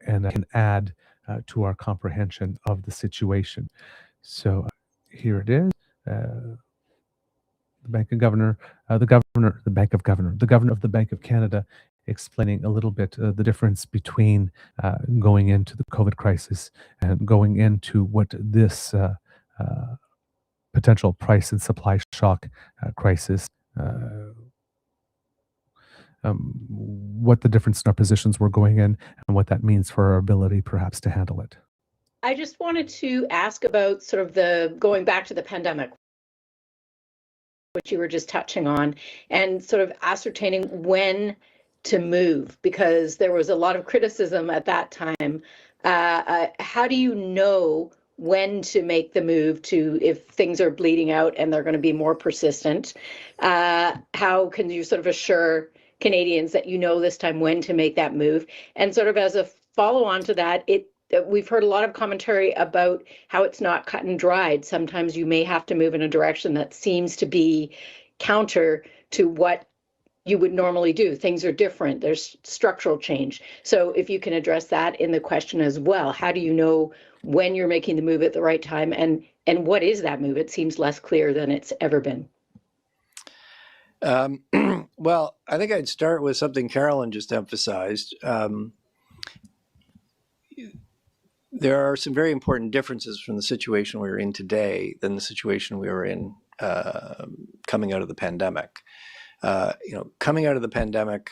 and can add to our comprehension of the situation. So here it is. The Bank of Governor, the Governor, the Bank of Governor, the Governor of the Bank of Canada, explaining a little bit the difference between going into the COVID crisis and going into what this potential price and supply shock crisis. What the difference in our positions we're going in and what that means for our ability perhaps to handle it. I just wanted to ask about sort of the going back to the pandemic, which you were just touching on, and sort of ascertaining when to move, because there was a lot of criticism at that time. How do you know when to make the move to, if things are bleeding out and they're going to be more persistent? How can you sort of assure Canadians that you know this time when to make that move? And sort of as a follow on to that, we've heard a lot of commentary about how it's not cut and dried. Sometimes you may have to move in a direction that seems to be counter to what you would normally do. Things are different. There's structural change. So if you can address that in the question as well, how do you know when you're making the move at the right time, and what is that move? It seems less clear than it's ever been. Well, I think I'd start with something Carolyn just emphasized. There are some very important differences from the situation we are in today than the situation we were in coming out of the pandemic. Coming out of the pandemic,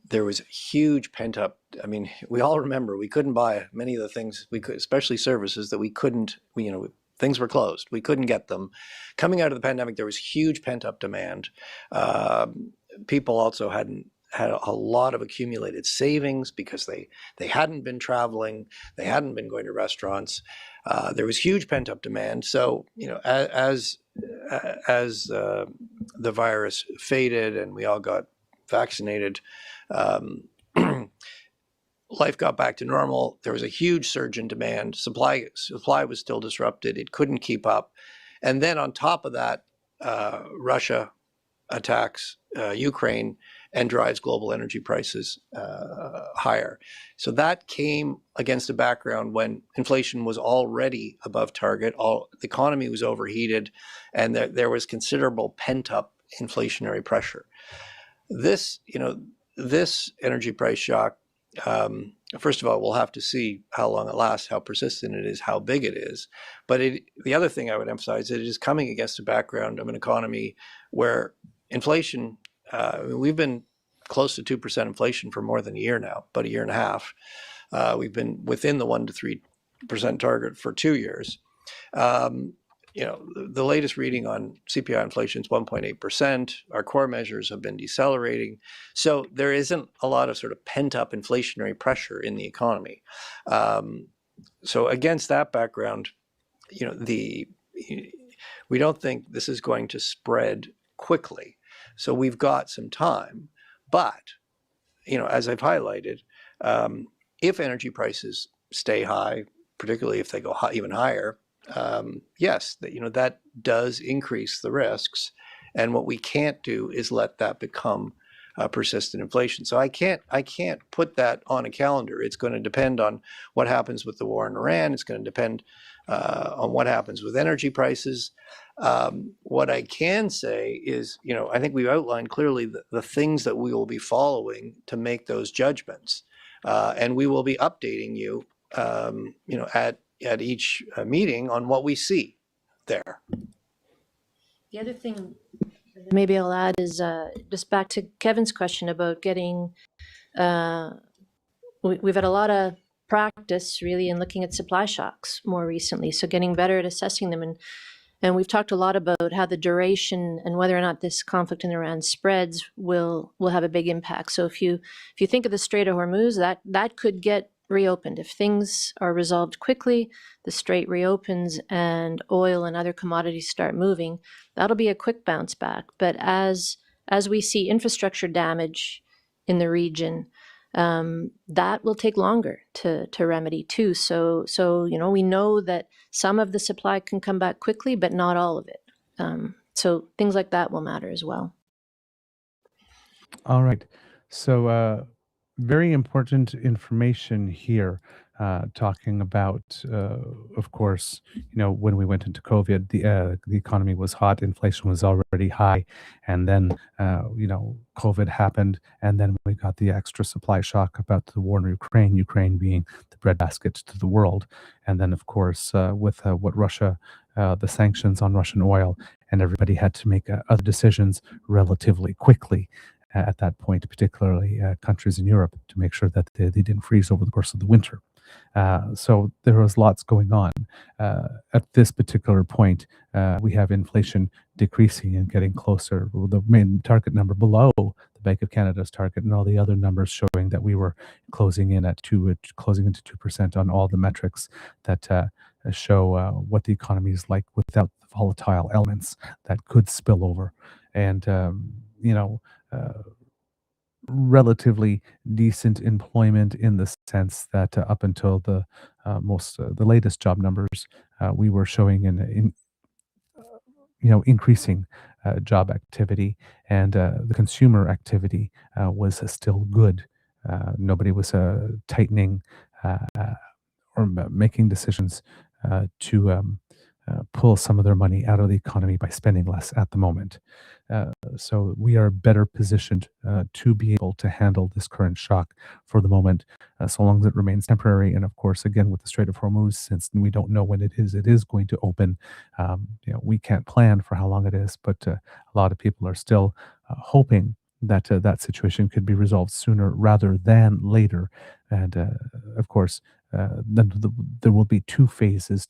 there was huge pent up. I mean, we all remember we couldn't buy many of the things we could, especially services that we couldn't. Things were closed. We couldn't get them. Coming out of the pandemic, there was huge pent up demand. People also had a lot of accumulated savings because they hadn't been traveling, they hadn't been going to restaurants. There was huge pent up demand. So as the virus faded and we all got vaccinated, life got back to normal. There was a huge surge in demand. Supply was still disrupted. It couldn't keep up. And then on top of that, Russia attacks Ukraine and drives global energy prices higher. So that came against a background when inflation was already above target. The economy was overheated, and there was considerable pent-up inflationary pressure. This energy price shock, first of all, we'll have to see how long it lasts, how persistent it is, how big it is. But the other thing I would emphasize, it is coming against a background of an economy where inflation, we've been close to 2% inflation for more than a year now, about a year and a half. We've been within the 1 to 3% target for 2 years. The latest reading on CPI inflation is 1.8%. Our core measures have been decelerating. So there isn't a lot of sort of pent up inflationary pressure in the economy. So against that background, we don't think this is going to spread quickly. So we've got some time. But, as I've highlighted, if energy prices stay high, particularly if they go even higher, yes, that does increase the risks. And what we can't do is let that become persistent inflation. So I can't put that on a calendar. It's going to depend on what happens with the war in Iran. It's going to depend on what happens with energy prices. What I can say is, I think we've outlined clearly the things that we will be following to make those judgments. And we will be updating you, at each meeting on what we see there. The other thing maybe I'll add is just back to Kevin's question about getting, we've had a lot of practice really in looking at supply shocks more recently. So getting better at assessing them. And we've talked a lot about how the duration and whether or not this conflict in Iran spreads will have a big impact. So if you think of the Strait of Hormuz, that could get reopened. If things are resolved quickly, the strait reopens and oil and other commodities start moving, that'll be a quick bounce back. But as we see infrastructure damage in the region, that will take longer to remedy too. So we know that some of the supply can come back quickly, but not all of it. So things like that will matter as well. All right. So very important information here, talking about, of course, when we went into COVID, the economy was hot, inflation was already high, and then, COVID happened, and then we got the extra supply shock about the war in Ukraine being the breadbasket to the world. And then, of course, with what Russia, the sanctions on Russian oil, and everybody had to make other decisions relatively quickly at that point, particularly countries in Europe, to make sure that they didn't freeze over the course of the winter. So there was lots going on. At this particular point, we have inflation decreasing and getting closer. The main target number below the Bank of Canada's target, and all the other numbers showing that we were closing into 2% on all the metrics that show what the economy is like without the volatile elements that could spill over. And relatively decent employment in the sense that up until the latest job numbers, we were showing in increasing job activity, and the consumer activity was still good. Nobody was tightening or making decisions to pull some of their money out of the economy by spending less at the moment. So we are better positioned to be able to handle this current shock for the moment, so long as it remains temporary. And of course, again, with the Strait of Hormuz, since we don't know when it is going to open. We can't plan for how long it is, but a lot of people are still hoping that that situation could be resolved sooner rather than later. And of course, then there will be two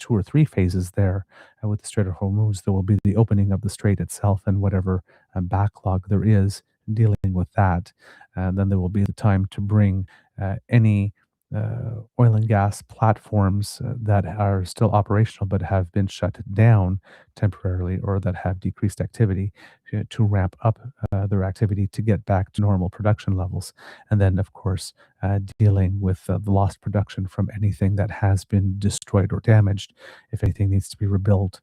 or three phases there with the Strait of Hormuz. There will be the opening of the strait itself and whatever backlog there is dealing with that. And then there will be the time to bring any oil and gas platforms that are still operational but have been shut down temporarily or that have decreased activity to ramp up their activity to get back to normal production levels. And then, of course, dealing with the lost production from anything that has been destroyed or damaged. If anything needs to be rebuilt,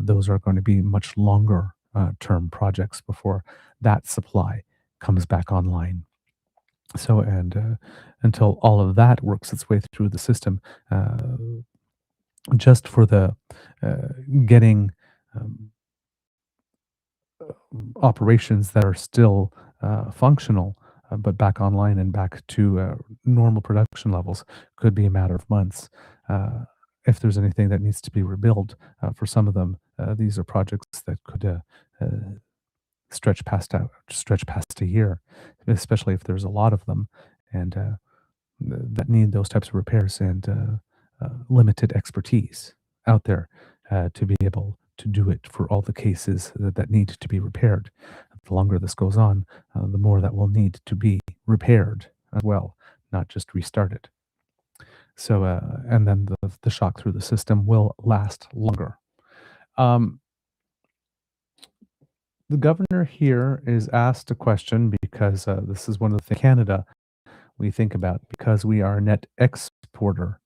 those are going to be much longer term projects before that supply comes back online. So, and until all of that works its way through the system, just for the getting um, operations that are still functional, but back online and back to normal production levels could be a matter of months. If there's anything that needs to be rebuilt, for some of them, these are projects that could stretch past a year, especially if there's a lot of them, and that need those types of repairs and limited expertise out there to be able to do it for all the cases that need to be repaired. The longer this goes on, the more that will need to be repaired as well, not just restarted. So, and then the shock through the system will last longer. The governor here is asked a question because this is one of the things Canada we think about, because we are a net exporter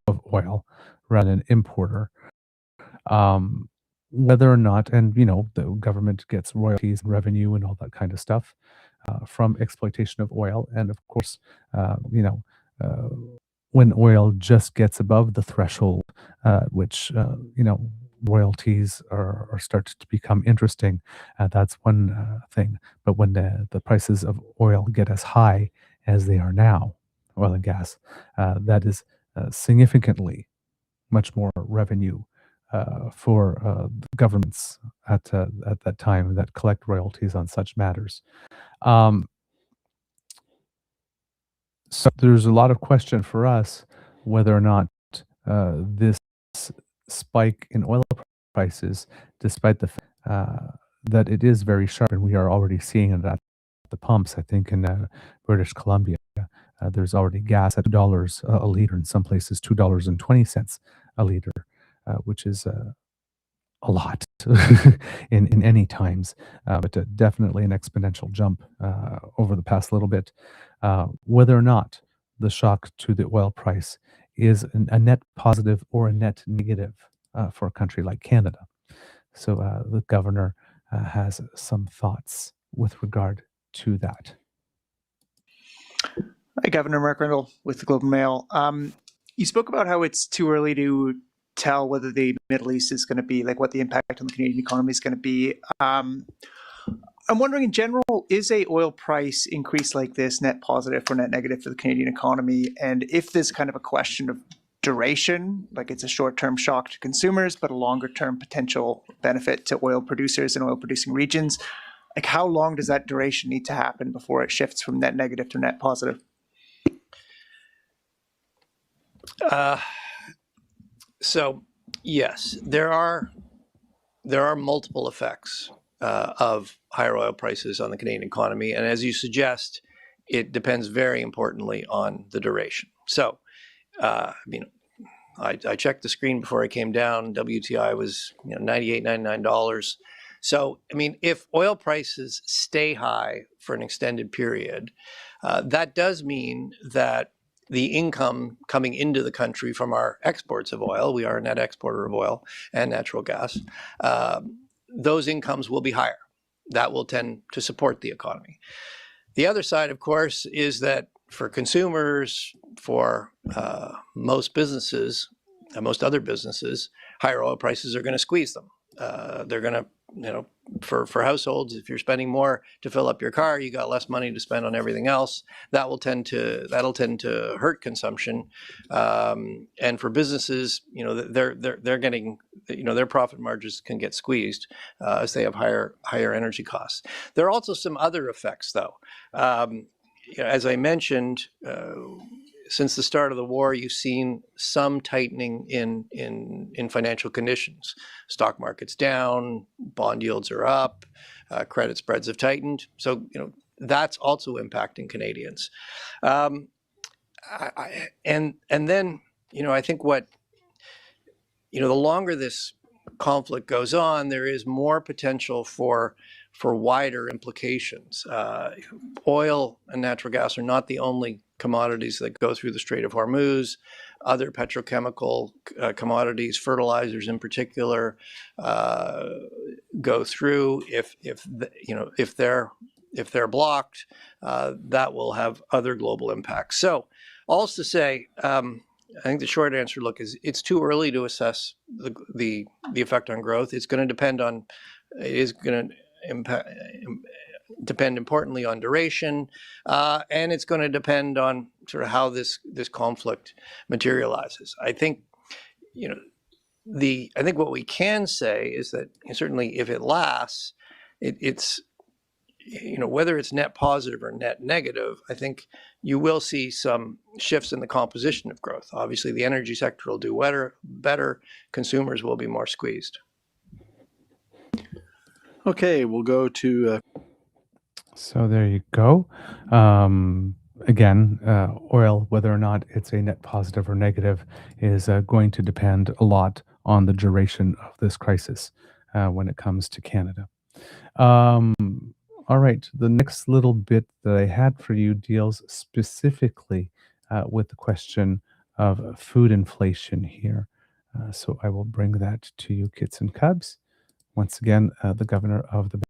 of oil rather than importer. Whether or not, and the government gets royalties and revenue and all that kind of stuff from exploitation of oil, and of course, uh, when oil just gets above the threshold, which royalties are start to become interesting. That's one thing. But when the prices of oil get as high as they are now, oil and gas, that is significantly much more revenue for the governments at that time that collect royalties on such matters. Um, so there's a lot of question for us whether or not this spike in oil prices, despite the fact that it is very sharp, and we are already seeing it at the pumps. I think in British Columbia, there's already gas at $2 a liter, in some places $2.20 a liter, which is a lot in any times, but definitely an exponential jump over the past little bit. Whether or not the shock to the oil price is a net positive or a net negative for a country like Canada. So the governor has some thoughts with regard to that. Hi, Governor Mark Rindle with the Globe and Mail. You spoke about how it's too early to tell whether the Middle East is going to be, like, what the impact on the Canadian economy is going to be. I'm wondering, in general, is a oil price increase like this net positive or net negative for the Canadian economy? And if there's kind of a question of duration, like it's a short-term shock to consumers, but a longer-term potential benefit to oil producers and oil-producing regions, like how long does that duration need to happen before it shifts from net negative to net positive? So yes, there are multiple effects of higher oil prices on the Canadian economy, and as you suggest, it depends very importantly on the duration. So, I checked the screen before I came down. WTI was $98, $99. So, if oil prices stay high for an extended period, that does mean that the income coming into the country from our exports of oil, we are a net exporter of oil and natural gas, those incomes will be higher. That will tend to support the economy. The other side, of course, is that for consumers, for most businesses, most other businesses, higher oil prices are going to squeeze them. They're going to, for households, if you're spending more to fill up your car, you got less money to spend on everything else. That'll tend to hurt consumption. And for businesses, they're getting, their profit margins can get squeezed as they have higher energy costs. There are also some other effects, though. As I mentioned, since the start of the war, you've seen some tightening in financial conditions. Stock market's down, bond yields are up, credit spreads have tightened. So, that's also impacting Canadians. And then, I think the longer this conflict goes on, there is more potential for wider implications. Oil and natural gas are not the only commodities that go through the Strait of Hormuz. Other petrochemical commodities, fertilizers in particular, go through. If they're blocked, that will have other global impacts. So, all to say, I think the short answer, look, is it's too early to assess the effect on growth. It's going to depend importantly on duration, and it's going to depend on sort of how this conflict materializes. I think, I think what we can say is that certainly if it lasts, it's whether it's net positive or net negative, I think you will see some shifts in the composition of growth. Obviously, the energy sector will do better. Consumers will be more squeezed. Okay, we'll go to. So there you go. Again, oil, whether or not it's a net positive or negative, is going to depend a lot on the duration of this crisis when it comes to Canada. All right, the next little bit that I had for you deals specifically with the question of food inflation here. So I will bring that to you, kits and cubs. Once again, the governor of the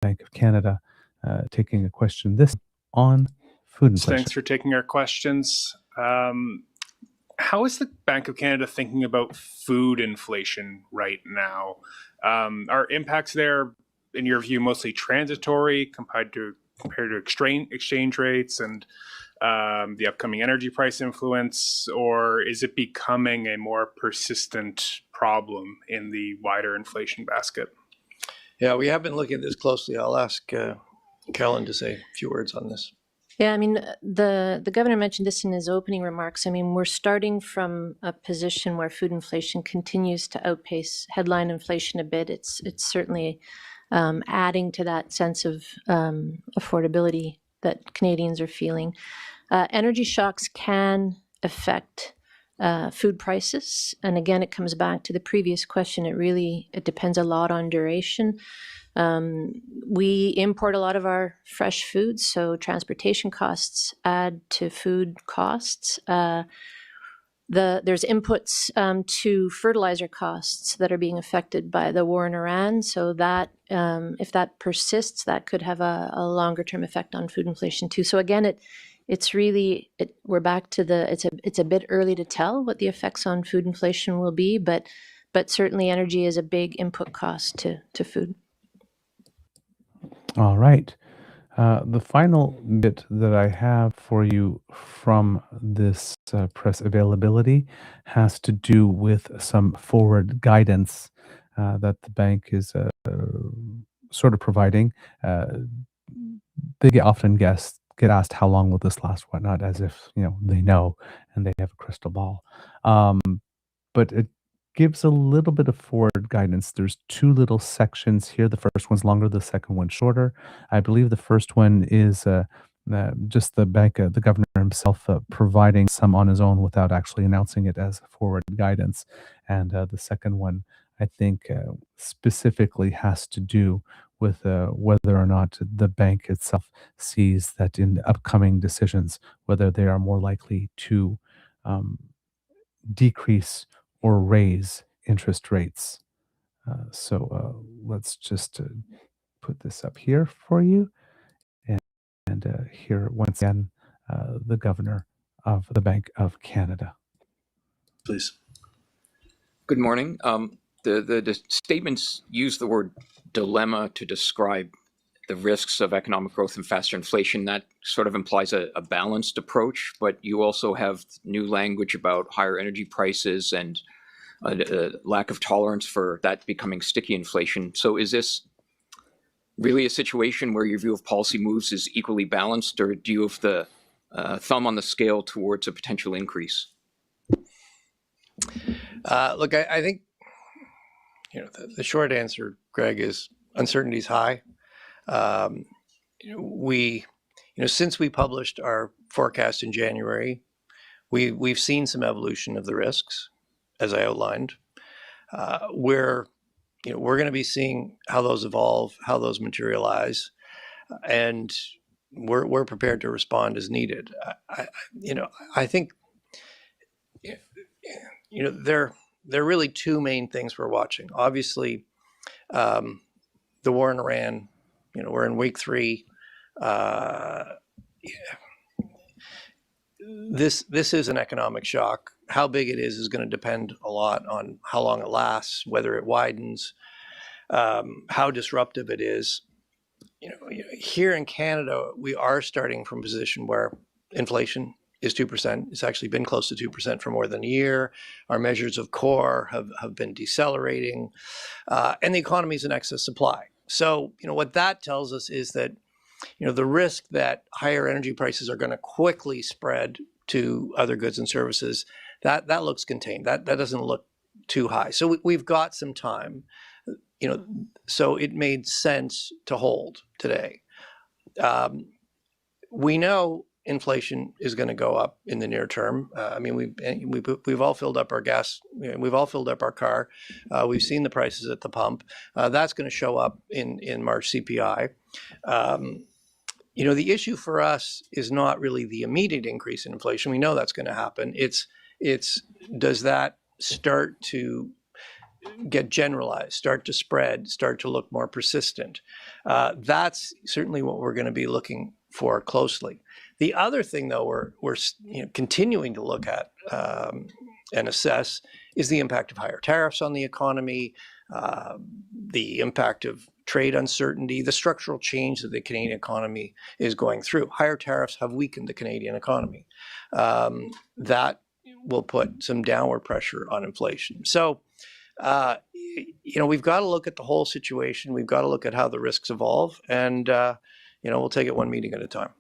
Bank of Canada taking a question this on food inflation. Thanks for taking our questions. How is the Bank of Canada thinking about food inflation right now? Are impacts there, in your view, mostly transitory compared to exchange rates and the upcoming energy price influence, or is it becoming a more persistent problem in the wider inflation basket? Yeah, we have been looking at this closely. I'll ask Kellen to say a few words on this. Yeah, I mean, the governor mentioned this in his opening remarks. I mean, we're starting from a position where food inflation continues to outpace headline inflation a bit. It's certainly adding to that sense of affordability that Canadians are feeling. Energy shocks can affect food prices. And again, it comes back to the previous question. It depends a lot on duration. We import a lot of our fresh foods, so transportation costs add to food costs. There's inputs to fertilizer costs that are being affected by the war in Iran. So that if that persists, that could have a longer term effect on food inflation too. So again, we're back to it's a bit early to tell what the effects on food inflation will be, but certainly energy is a big input cost to food. All right. The final bit that I have for you from this press availability has to do with some forward guidance that the bank is sort of providing. They often get asked how long will this last, whatnot, as if they know and they have a crystal ball. But it gives a little bit of forward guidance. There's two little sections here. The first one's longer, the second one's shorter. I believe the first one is just the bank, the governor himself providing some on his own without actually announcing it as forward guidance. And the second one, I think, specifically has to do with whether or not the bank itself sees that in upcoming decisions, whether they are more likely to decrease or raise interest rates Let's just put this up here for you. And here, once again, the governor of the Bank of Canada. Please. Good morning. The statements use the word dilemma to describe the risks of economic growth and faster inflation. That sort of implies a balanced approach, but you also have new language about higher energy prices and a lack of tolerance for that becoming sticky inflation. So is this really a situation where your view of policy moves is equally balanced, or do you have the thumb on the scale towards a potential increase? Look, I think the short answer, Greg, is uncertainty is high. Since we published our forecast in January, we've seen some evolution of the risks, as I outlined. We're going to be seeing how those evolve, how those materialize, and we're prepared to respond as needed. I think there are really two main things we're watching. Obviously, the war in Iran. We're in week 3. This is an economic shock. How big it is going to depend a lot on how long it lasts, whether it widens, how disruptive it is. Here in Canada, we are starting from a position where inflation is 2%. It's actually been close to 2% for more than a year. Our measures of core have been decelerating, and the economy is in excess supply. So, what that tells us is that, the risk that higher energy prices are going to quickly spread to other goods and services, that looks contained. That doesn't look too high. So we've got some time, so it made sense to hold today. We know inflation is going to go up in the near term. We've all filled up our gas. We've all filled up our car. We've seen the prices at the pump. That's going to show up in March CPI. The issue for us is not really the immediate increase in inflation. We know that's going to happen. It's does that start to get generalized, start to spread, start to look more persistent? That's certainly what we're going to be looking for closely. The other thing, though, we're continuing to look at and assess is the impact of higher tariffs on the economy, the impact of trade uncertainty, the structural change that the Canadian economy is going through. Higher tariffs have weakened the Canadian economy. That will put some downward pressure on inflation. So, we've got to look at the whole situation. We've got to look at how the risks evolve, and we'll take it one meeting at a time.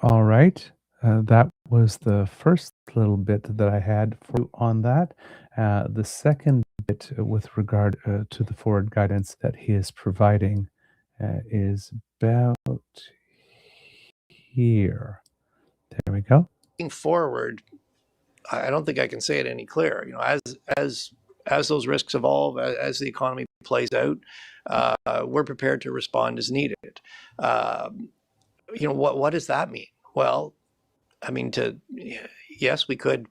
All right. That was the first little bit that I had for you on that. The second bit with regard to the forward guidance that he is providing is about here. There we go. Looking forward, I don't think I can say it any clearer. As those risks evolve, as the economy plays out, we're prepared to respond as needed. What does that mean? Well, yes, we could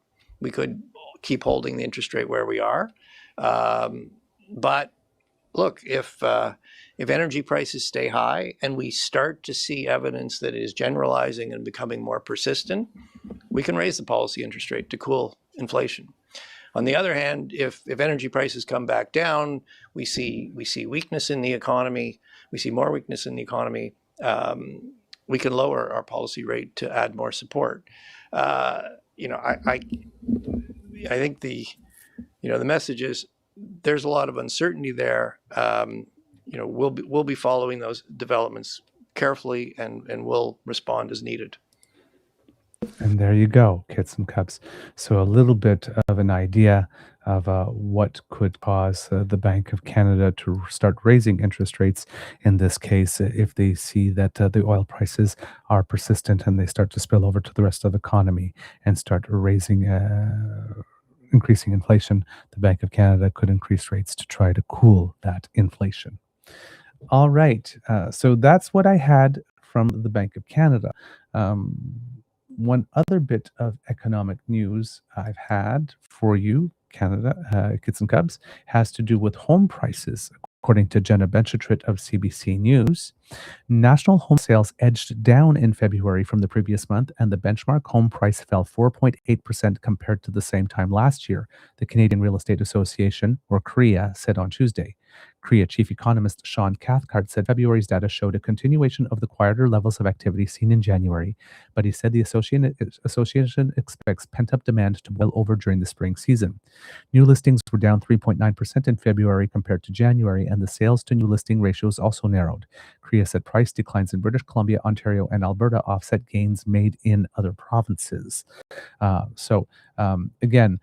keep holding the interest rate where we are, but look, if energy prices stay high and we start to see evidence that it is generalizing and becoming more persistent, we can raise the policy interest rate to cool inflation. On the other hand, if energy prices come back down, we see weakness in the economy. We see more weakness in the economy. We can lower our policy rate to add more support. I think the message is there's a lot of uncertainty there. We'll be following those developments carefully, and we'll respond as needed. And there you go, kits and cups. So a little bit of an idea of what could cause the Bank of Canada to start raising interest rates. In this case, if they see that the oil prices are persistent and they start to spill over to the rest of the economy and start raising, increasing inflation, the Bank of Canada could increase rates to try to cool that inflation. All right, so that's what I had from the Bank of Canada. One other bit of economic news I've had for you Canada, Kids and Cubs, has to do with home prices. According to Jenna Benchetrit of CBC News, national home sales edged down in February from the previous month, and the benchmark home price fell 4.8% compared to the same time last year, the Canadian Real Estate Association, or CREA, said on Tuesday. CREA chief economist Sean Cathcart said February's data showed a continuation of the quieter levels of activity seen in January, but he said the association expects pent-up demand to boil over during the spring season. New listings were down 3.9% in February compared to January, and the sales to new listing ratios also narrowed. CREA said price declines in British Columbia, Ontario, and Alberta offset gains made in other provinces. Again,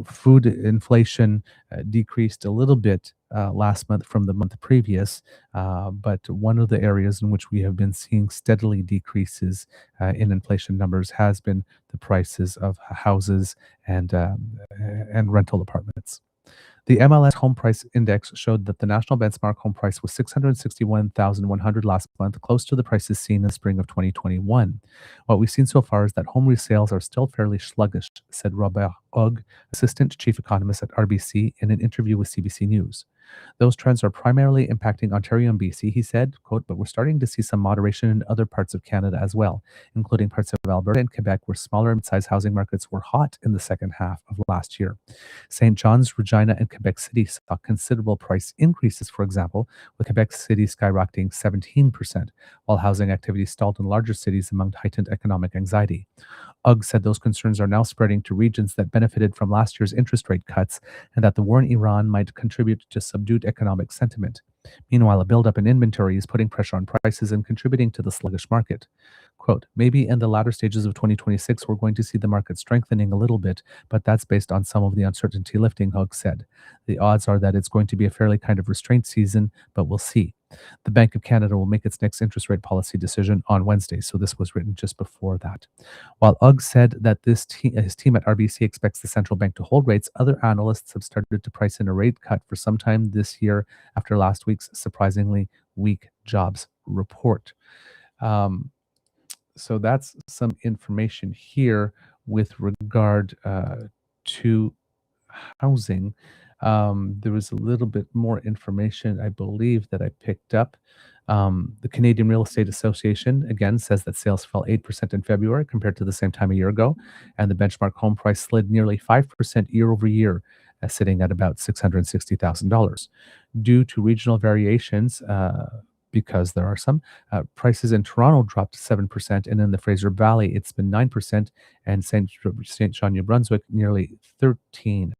food inflation decreased a little bit last month from the month previous, but one of the areas in which we have been seeing steadily decreases in inflation numbers has been the prices of houses and rental apartments. The MLS Home Price Index showed that the national benchmark home price was $661,100 last month, close to the prices seen in the spring of 2021. What we've seen so far is that home resales are still fairly sluggish, said Robert Hogg, Assistant Chief Economist at RBC, in an interview with CBC News. Those trends are primarily impacting Ontario and BC, he said, quote, but we're starting to see some moderation in other parts of Canada as well, including parts of Alberta and Quebec, where smaller and mid-sized housing markets were hot in the second half of last year. St. John's, Regina, and Quebec City saw considerable price increases, for example, with Quebec City skyrocketing 17%, while housing activity stalled in larger cities among heightened economic anxiety. UGG said those concerns are now spreading to regions that benefited from last year's interest rate cuts and that the war in Iran might contribute to subdued economic sentiment. Meanwhile, a buildup in inventory is putting pressure on prices and contributing to the sluggish market. Quote, maybe in the latter stages of 2026, we're going to see the market strengthening a little bit, but that's based on some of the uncertainty lifting, Hogg said. The odds are that it's going to be a fairly kind of restraint season, but we'll see. The Bank of Canada will make its next interest rate policy decision on Wednesday, so this was written just before that. While UGG said that his team at RBC expects the central bank to hold rates, other analysts have started to price in a rate cut for some time this year after last week's surprisingly weak jobs report. So that's some information here with regard to housing. There was a little bit more information, I believe, that I picked up. The Canadian Real Estate Association, again, says that sales fell 8% in February compared to the same time a year ago, and the benchmark home price slid nearly 5% year over year, sitting at about $660,000. Due to regional variations, because there are some, prices in Toronto dropped 7%, and in the Fraser Valley, it's been 9%, and St. John, New Brunswick, nearly 13%.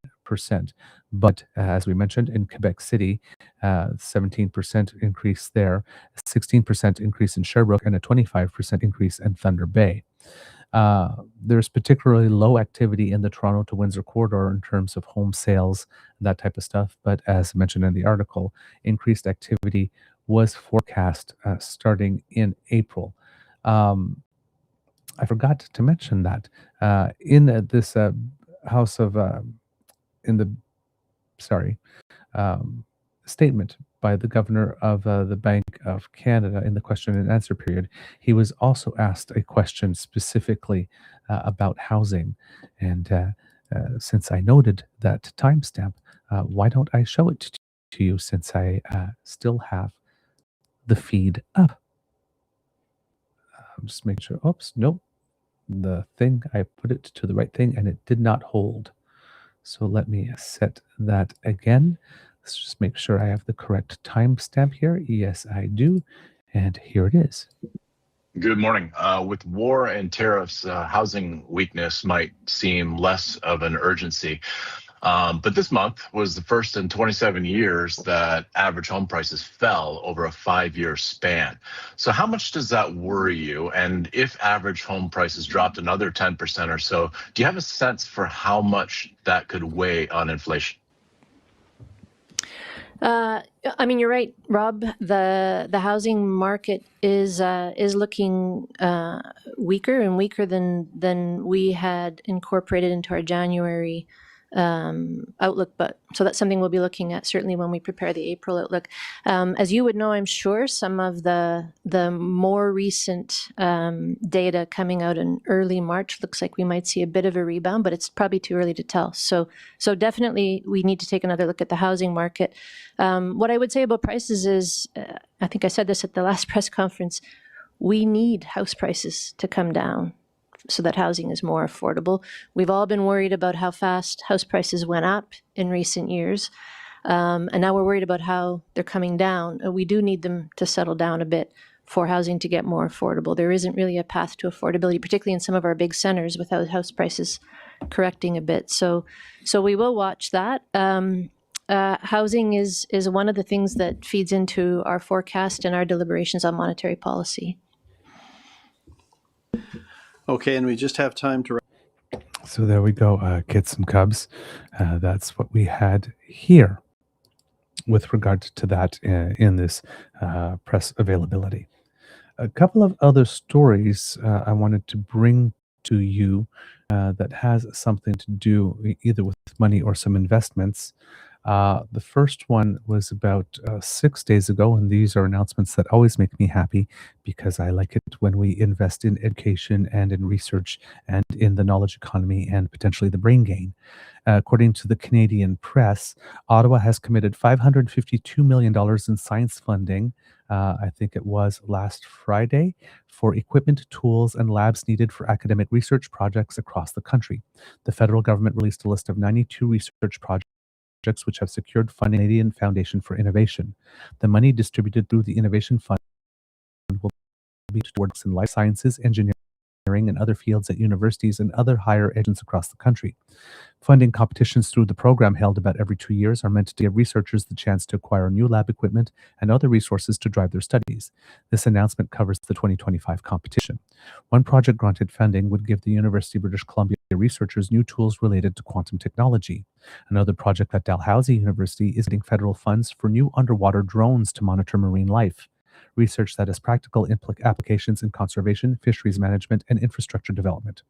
But as we mentioned, in Quebec City, 17% increase there, 16% increase in Sherbrooke, and a 25% increase in Thunder Bay. There's particularly low activity in the Toronto to Windsor corridor in terms of home sales, that type of stuff. But as mentioned in the article, increased activity was forecast starting in April. I forgot to mention that in this House of statement by the governor of the Bank of Canada in the question and answer period, he was also asked a question specifically about housing. And since I noted that timestamp, why don't I show it to you since I still have the feed up? Just make sure. Oops, nope. The thing, I put it to the right thing and it did not hold. So let me set that again. Let's just make sure I have the correct timestamp here. Yes, I do. And here it is. Good morning. With war and tariffs, housing weakness might seem less of an urgency. But this month was the first in 27 years that average home prices fell over a 5-year span. So how much does that worry you? And if average home prices dropped another 10% or so, do you have a sense for how much that could weigh on inflation? I mean, you're right, Rob. The housing market is looking weaker and weaker than we had incorporated into our January outlook, but so that's something we'll be looking at certainly when we prepare the April outlook. As you would know, I'm sure some of the more recent data coming out in early March looks like we might see a bit of a rebound, but it's probably too early to tell. So definitely we need to take another look at the housing market. What I would say about prices is, I think I said this at the last press conference, we need house prices to come down so that housing is more affordable. We've all been worried about how fast house prices went up in recent years, and now we're worried about how they're coming down. We do need them to settle down a bit for housing to get more affordable. There isn't really a path to affordability, particularly in some of our big centers, without house prices correcting a bit. So we will watch that. Housing is one of the things that feeds into our forecast and our deliberations on monetary policy. Okay, and we just have time to. So there we go, kids and cubs. That's what we had here with regard to that in this press availability. A couple of other stories I wanted to bring to you that has something to do either with money or some investments. The first one was about 6 days ago, and these are announcements that always make me happy because I like it when we invest in education and in research and in the knowledge economy and potentially the brain gain. According to the Canadian Press, Ottawa has committed $552 million in science funding, I think it was last Friday, for equipment, tools, and labs needed for academic research projects across the country. The federal government released a list of 92 research projects which have secured funding from the Canadian Foundation for Innovation. The money distributed through the Innovation Fund will be towards in life sciences, engineering, and other fields at universities and other higher educations across the country. Funding competitions through the program, held about every 2 years, are meant to give researchers the chance to acquire new lab equipment and other resources to drive their studies. This announcement covers the 2025 competition. One project granted funding would give the University of British Columbia researchers new tools related to quantum technology. Another project at Dalhousie University is getting federal funds for new underwater drones to monitor marine life. Research that has practical applications in conservation, fisheries management, and infrastructure development.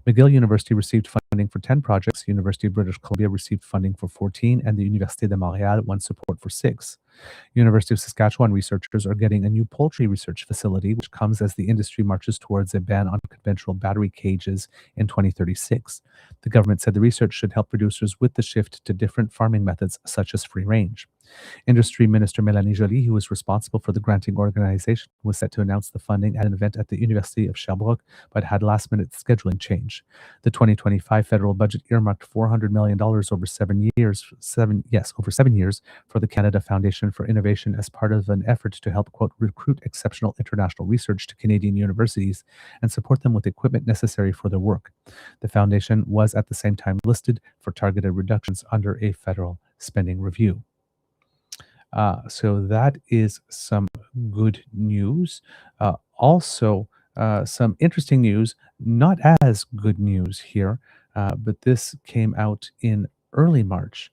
McGill University received funding for 10 projects, University of British Columbia received funding for 14, and the Université de Montréal won support for 6. University of Saskatchewan researchers are getting a new poultry research facility, which comes as the industry marches towards a ban on conventional battery cages in 2036. The government said the research should help producers with the shift to different farming methods, such as free range. Industry Minister Mélanie Joly, who was responsible for the granting organization, was set to announce the funding at an event at the University of Sherbrooke, but had last-minute scheduling change. The 2025 federal budget earmarked $400 million over 7 years for the Canada Foundation for Innovation as part of an effort to help, quote, recruit exceptional international research to Canadian universities and support them with equipment necessary for their work. The foundation was at the same time listed for targeted reductions under a federal spending review. So that is some good news. Also, some interesting news, not as good news here, but this came out in early March.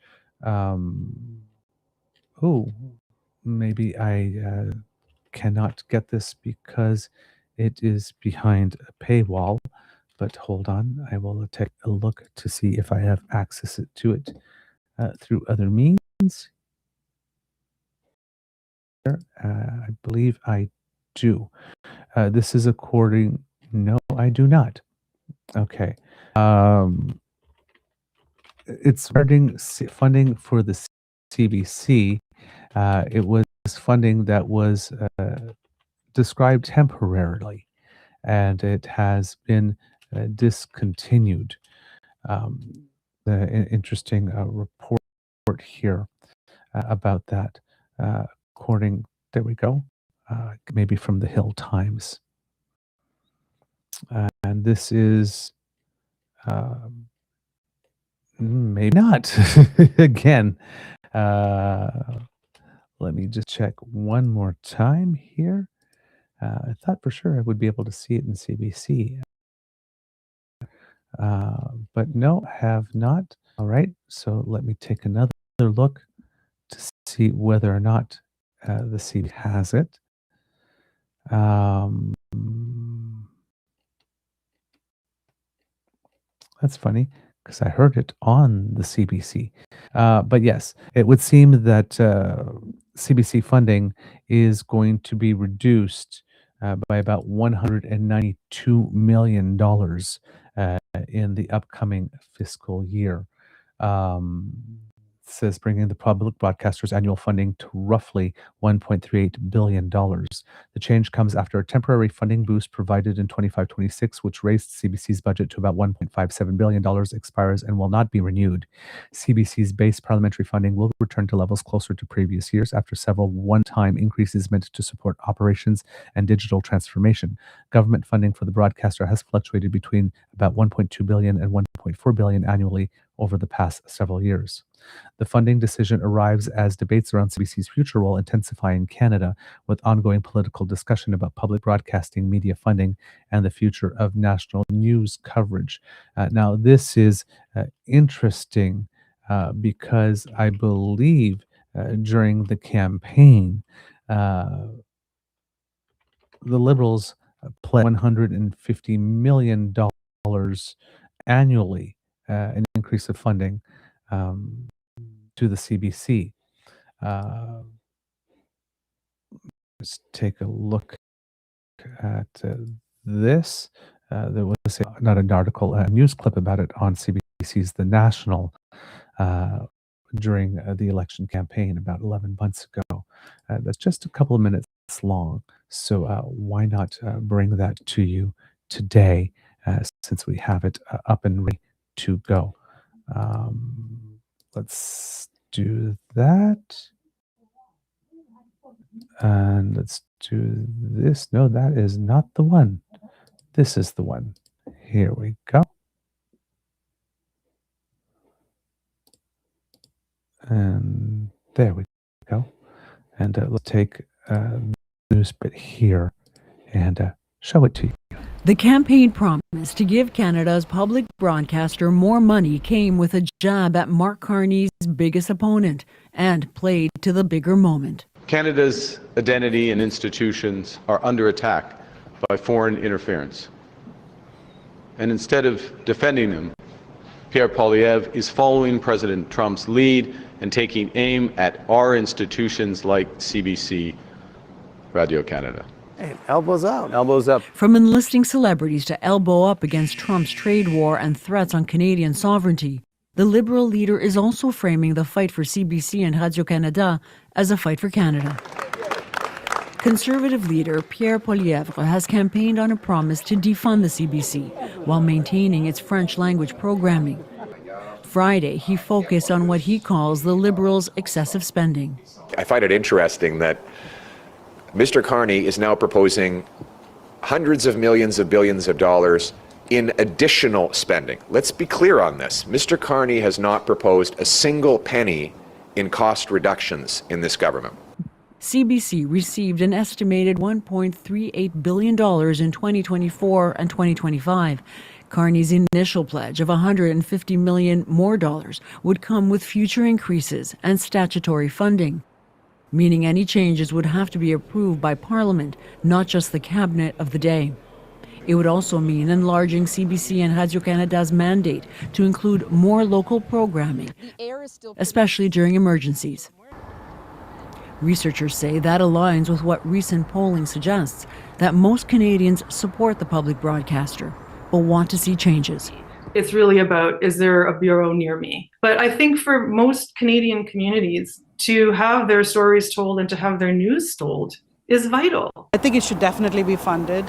Maybe I cannot get this because it is behind a paywall, but hold on, I will take a look to see if I have access to it through other means. I believe I do. This is according. No, I do not. Okay. It's regarding funding for the CBC. It was funding that was described temporarily, and it has been discontinued. The interesting report here about that. According, there we go, maybe from the Hill Times. And this is, maybe not. Again, let me just check one more time here. I thought for sure I would be able to see it in CBC. But no, have not. All right, so let me take another look to see whether or not the CBC has it. That's funny because I heard it on the CBC. But yes, it would seem that CBC funding is going to be reduced by about $192 million in the upcoming fiscal year. Says bringing the public broadcaster's annual funding to roughly $1.38 billion. The change comes after a temporary funding boost provided in 25-26, which raised CBC's budget to about $1.57 billion, expires and will not be renewed. CBC's base parliamentary funding will return to levels closer to previous years after several one-time increases meant to support operations and digital transformation. Government funding for the broadcaster has fluctuated between about $1.2 billion and $1.4 billion annually over the past several years. The funding decision arrives as debates around CBC's future will intensify in Canada, with ongoing political discussion about public broadcasting media funding and the future of national news coverage. Now, this is interesting because I believe during the campaign, the Liberals pledged $150 million annually, an increase of funding to the CBC. Let's take a look at this. There was not an article, a news clip about it on CBC's The National during the election campaign about 11 months ago. That's just a couple of minutes long. So why not bring that to you today since we have it up and ready to go. Let's do that. And let's do this. No, that is not the one. This is the one. Here we go. And there we go. And let's take the news bit here and show it to you. The campaign promise to give Canada's public broadcaster more money came with a jab at Mark Carney's biggest opponent and played to the bigger moment. Canada's identity and institutions are under attack by foreign interference. And instead of defending them, Pierre Poilievre is following President Trump's lead and taking aim at our institutions like CBC, Radio-Canada. Hey, elbows up. Elbows up. From enlisting celebrities to elbow up against Trump's trade war and threats on Canadian sovereignty, the Liberal leader is also framing the fight for CBC and Radio-Canada as a fight for Canada. Conservative leader Pierre Poilievre has campaigned on a promise to defund the CBC while maintaining its French language programming. Friday, he focused on what he calls the Liberals' excessive spending. I find it interesting that Mr. Carney is now proposing hundreds of millions of billions of dollars in additional spending. Let's be clear on this. Mr. Carney has not proposed a single penny in cost reductions in this government. CBC received an estimated $1.38 billion in 2024 and 2025. Carney's initial pledge of $150 million more dollars would come with future increases and statutory funding, meaning any changes would have to be approved by Parliament, not just the cabinet of the day. It would also mean enlarging CBC and Radio-Canada's mandate to include more local programming, especially during emergencies. Researchers say that aligns with what recent polling suggests, that most Canadians support the public broadcaster, but want to see changes. It's really about, is there a bureau near me? But I think for most Canadian communities, to have their stories told and to have their news told is vital. I think it should definitely be funded.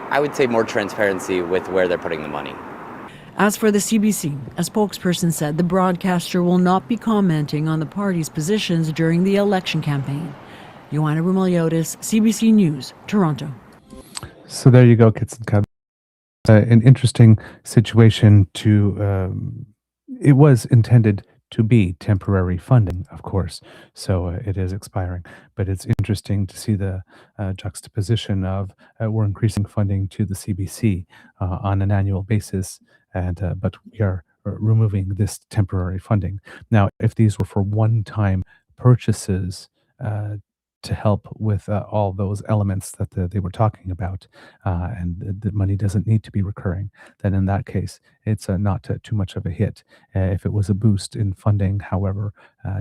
I would say more transparency with where they're putting the money. As for the CBC, a spokesperson said the broadcaster will not be commenting on the party's positions during the election campaign. Joanna Rumaliotis, CBC News, Toronto. So there you go, kids and cubs. An interesting situation to, it was intended to be temporary funding, of course, so it is expiring. But it's interesting to see the juxtaposition of we're increasing funding to the CBC on an annual basis, and but we are removing this temporary funding. Now, if these were for one-time purchases, to help with all those elements that they were talking about, and the money doesn't need to be recurring, then in that case, it's not too much of a hit. If it was a boost in funding, however,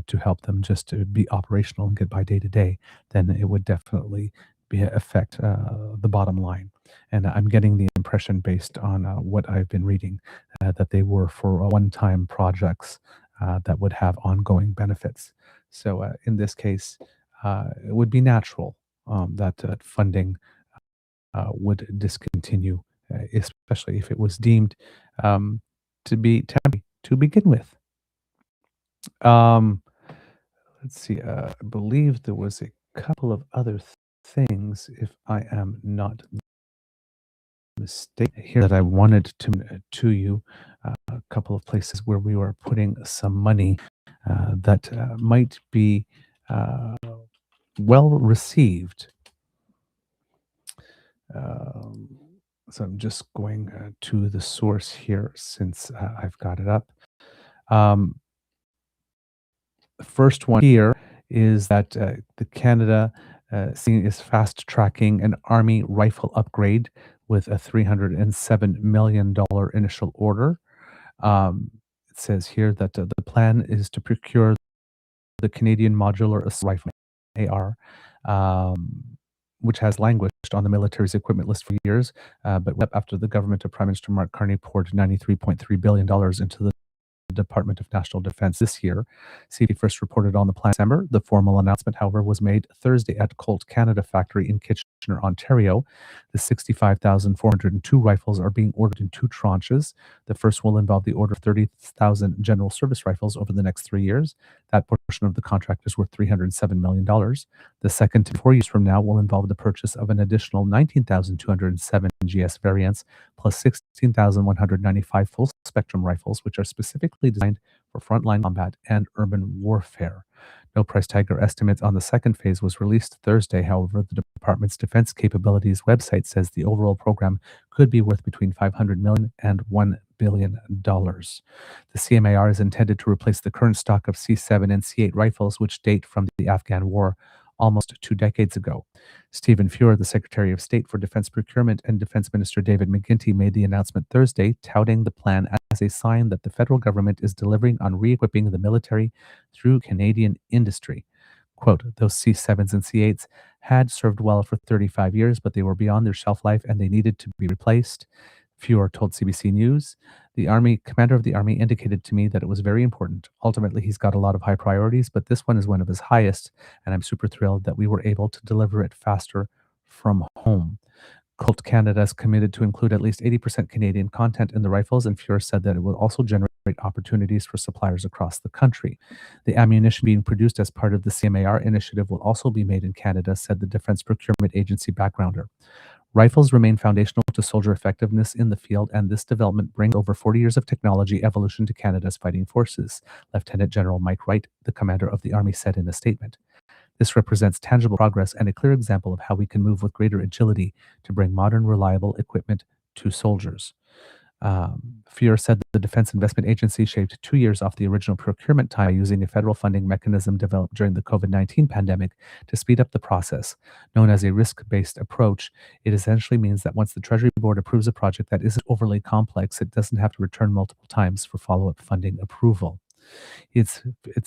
to help them just to be operational and get by day to day, then it would definitely affect the bottom line. And I'm getting the impression based on what I've been reading that they were for one-time projects that would have ongoing benefits. So in this case, it would be natural that funding would discontinue, especially if it was deemed to be temporary to begin with. Let's see. I believe there was a couple of other things, if I am not mistaken, here that I wanted to you. A couple of places where we were putting some money that might be well received. So I'm just going to the source here since I've got it up. The first one here is that the Canada is fast tracking an Army rifle upgrade with a $307 million initial order. It says here that the plan is to procure the Canadian Modular Assault Rifle AR, which has languished on the military's equipment list for years, but after the government of Prime Minister Mark Carney poured $93.3 billion into the Department of National Defense this year. CB first reported on the plan in December. The formal announcement, however, was made Thursday at Colt Canada factory in Kitchener, Ontario. The 65,402 rifles are being ordered in 2 tranches. The first will involve the order of 30,000 general service rifles over the next 3 years. That portion of the contract is worth $307 million. The second, 4 years from now, will involve the purchase of an additional 19,207 GS variants plus 16,195 full-spectrum rifles, which are specifically designed for frontline combat and urban warfare. No price tag or estimates on the second phase was released Thursday. However, the Department's Defense Capabilities website says the overall program could be worth between $500 million and $1 billion. The CMAR is intended to replace the current stock of C7 and C8 rifles, which date from the Afghan War almost 2 decades ago. Stephen Fuhr, the Secretary of State for Defense Procurement, and Defense Minister David McGuinty made the announcement Thursday, touting the plan as a sign that the federal government is delivering on re-equipping the military through Canadian industry. Quote, those C7s and C8s had served well for 35 years, but they were beyond their shelf life and they needed to be replaced. Fuhr told CBC News, the Army commander of the Army indicated to me that it was very important. Ultimately, he's got a lot of high priorities, but this one is one of his highest, and I'm super thrilled that we were able to deliver it faster from home. Colt Canada is committed to include at least 80% Canadian content in the rifles, and Fuhr said that it will also generate opportunities for suppliers across the country. The ammunition being produced as part of the CMAR initiative will also be made in Canada, said the Defense Procurement Agency backgrounder. Rifles remain foundational to soldier effectiveness in the field, and this development brings over 40 years of technology evolution to Canada's fighting forces, Lieutenant General Mike Wright, the commander of the Army, said in a statement. This represents tangible progress and a clear example of how we can move with greater agility to bring modern, reliable equipment to soldiers. Fuhr said that the Defense Investment Agency shaved 2 years off the original procurement time by using a federal funding mechanism developed during the COVID-19 pandemic to speed up the process. Known as a risk-based approach, it essentially means that once the Treasury Board approves a project that isn't overly complex, it doesn't have to return multiple times for follow-up funding approval. It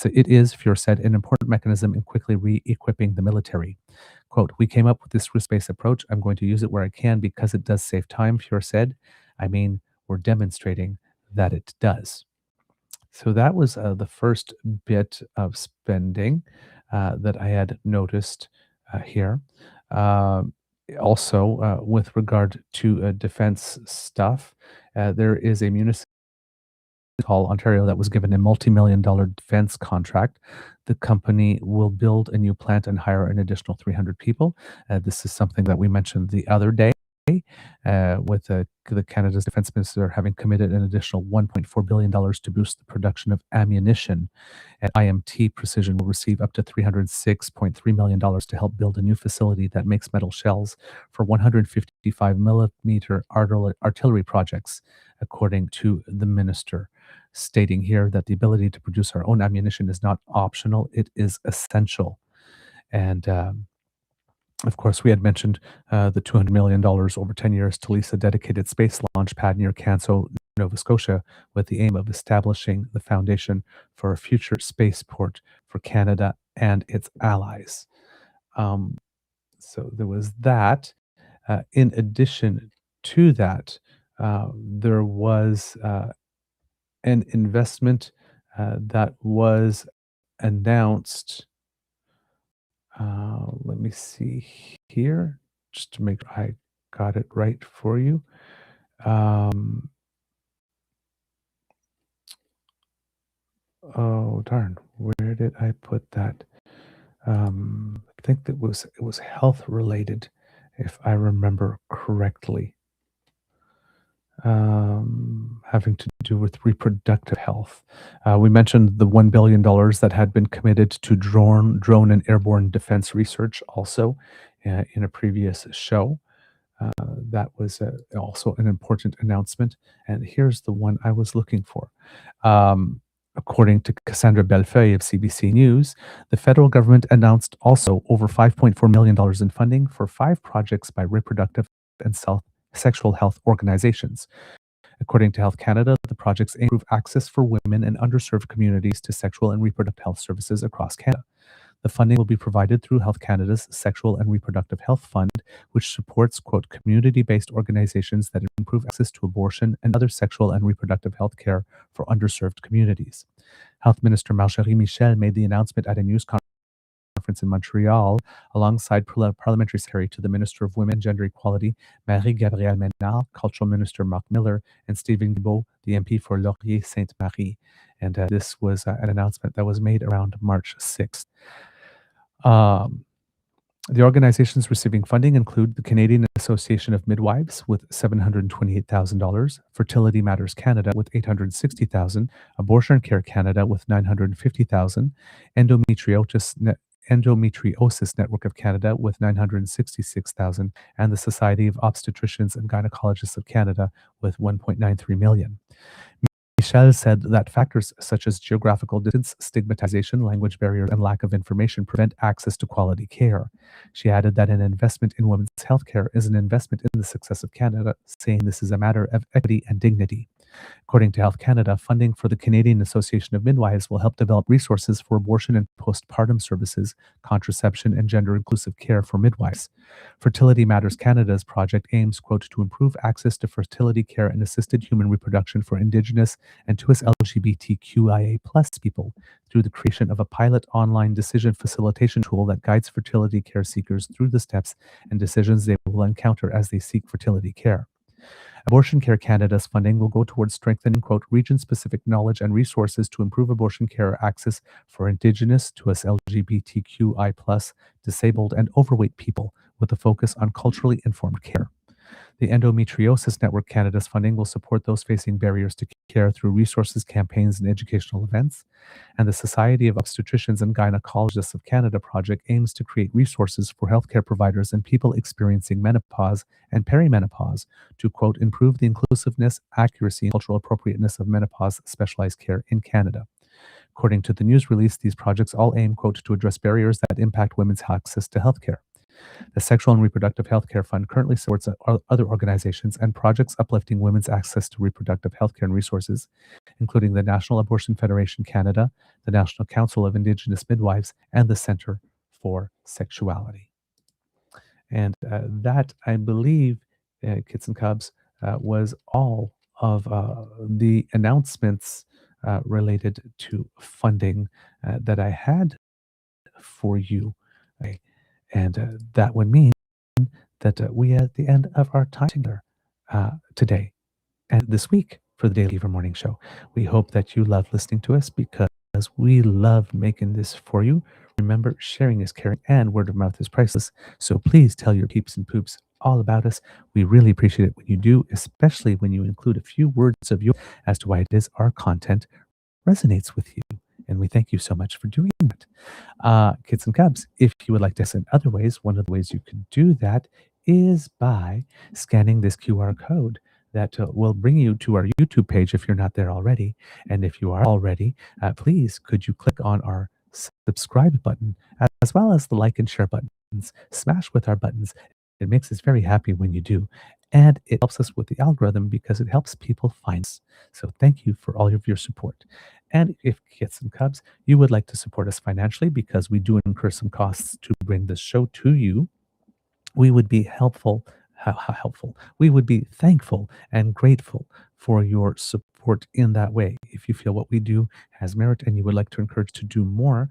is, Fuhr said, an important mechanism in quickly re-equipping the military. Quote, we came up with this risk-based approach. I'm going to use it where I can because it does save time, Fuhr said. I mean, we're demonstrating that it does. So that was the first bit of spending that I had noticed here. Also, with regard to defense stuff, there is a municipal Ontario that was given a multi-million-dollar defense contract. The company will build a new plant and hire an additional 300 people. This is something that we mentioned the other day with the Canada's defense minister having committed an additional $1.4 billion to boost the production of ammunition. And IMT Precision will receive up to $306.3 million to help build a new facility that makes metal shells for 155 millimeter artillery projects, according to the minister, stating here that the ability to produce our own ammunition is not optional, it is essential. And of course, we had mentioned the $200 million over 10 years to lease a dedicated space launch pad near Canso, Nova Scotia, with the aim of establishing the foundation for a future spaceport for Canada and its allies. So there was that. In addition to that, there was an investment that was announced. Let me see here, just to make sure I got it right for you. Oh darn, where did I put that? I think that it was health related, if I remember correctly. Having to do with reproductive health. We mentioned the $1 billion that had been committed to drone and airborne defense research also in a previous show. That was also an important announcement. And here's the one I was looking for. According to Cassandra Bellefeuille of CBC News, the federal government announced also over $5.4 million in funding for 5 projects by reproductive and sexual health organizations. According to Health Canada, the projects aim to improve access for women and underserved communities to sexual and reproductive health services across Canada. The funding will be provided through Health Canada's Sexual and Reproductive Health Fund, which supports, quote, community-based organizations that improve access to abortion and other sexual and reproductive health care for underserved communities. Health Minister Marjorie Michel made the announcement at a news conference in Montreal, alongside Parliamentary Secretary to the Minister of Women and Gender Equality, Marie-Gabrielle Ménard, Cultural Minister Marc Miller, and Stephen Guilbeault, the MP for Laurier-Sainte-Marie. And this was an announcement that was made around March 6th. The organizations receiving funding include the Canadian Association of Midwives with $728,000, Fertility Matters Canada with $860,000, Abortion Care Canada with $950,000, Endometriosis Network of Canada with $966,000, and the Society of Obstetricians and Gynecologists of Canada with $1.93 million. Michel said that factors such as geographical distance, stigmatization, language barriers, and lack of information prevent access to quality care. She added that an investment in women's healthcare is an investment in the success of Canada, saying this is a matter of equity and dignity. According to Health Canada, funding for the Canadian Association of Midwives will help develop resources for abortion and postpartum services, contraception, and gender-inclusive care for midwives. Fertility Matters Canada's project aims, quote, to improve access to fertility care and assisted human reproduction for Indigenous and to us LGBTQIA+ people through the creation of a pilot online decision facilitation tool that guides fertility care seekers through the steps and decisions they will encounter as they seek fertility care. Abortion Care Canada's funding will go towards strengthening, quote, region-specific knowledge and resources to improve abortion care access for Indigenous, to us LGBTQI+, disabled, and overweight people, with a focus on culturally informed care. The Endometriosis Network Canada's funding will support those facing barriers to care through resources, campaigns, and educational events. And the Society of Obstetricians and Gynecologists of Canada project aims to create resources for healthcare providers and people experiencing menopause and perimenopause to, quote, improve the inclusiveness, accuracy, and cultural appropriateness of menopause specialized care in Canada. According to the news release, these projects all aim, quote, to address barriers that impact women's access to healthcare. The Sexual and Reproductive Healthcare Fund currently supports other organizations and projects uplifting women's access to reproductive healthcare and resources, including the National Abortion Federation Canada, the National Council of Indigenous Midwives, and the Centre for Sexuality. And that, I believe, Kits and Cubs, was all of the announcements related to funding that I had for you. And that would mean that we are at the end of our time together today and this week for the Daily Beaver Morning Show. We hope that you love listening to us because we love making this for you. Remember, sharing is caring and word of mouth is priceless. So please tell your peeps and poops all about us. We really appreciate it when you do, especially when you include a few words of yours as to why it is our content resonates with you. And we thank you so much for doing that. Kids and Cubs, if you would like to send other ways, one of the ways you could do that is by scanning this QR code that will bring you to our YouTube page if you're not there already. And if you are already, please could you click on our subscribe button, as well as the like and share buttons. Smash with our buttons. It makes us very happy when you do. And it helps us with the algorithm because it helps people find us. So thank you for all of your support. And if Kits and Cubs, you would like to support us financially because we do incur some costs to bring this show to you, we would be helpful. How helpful. We would be thankful and grateful for your support in that way. If you feel what we do has merit and you would like to encourage to do more,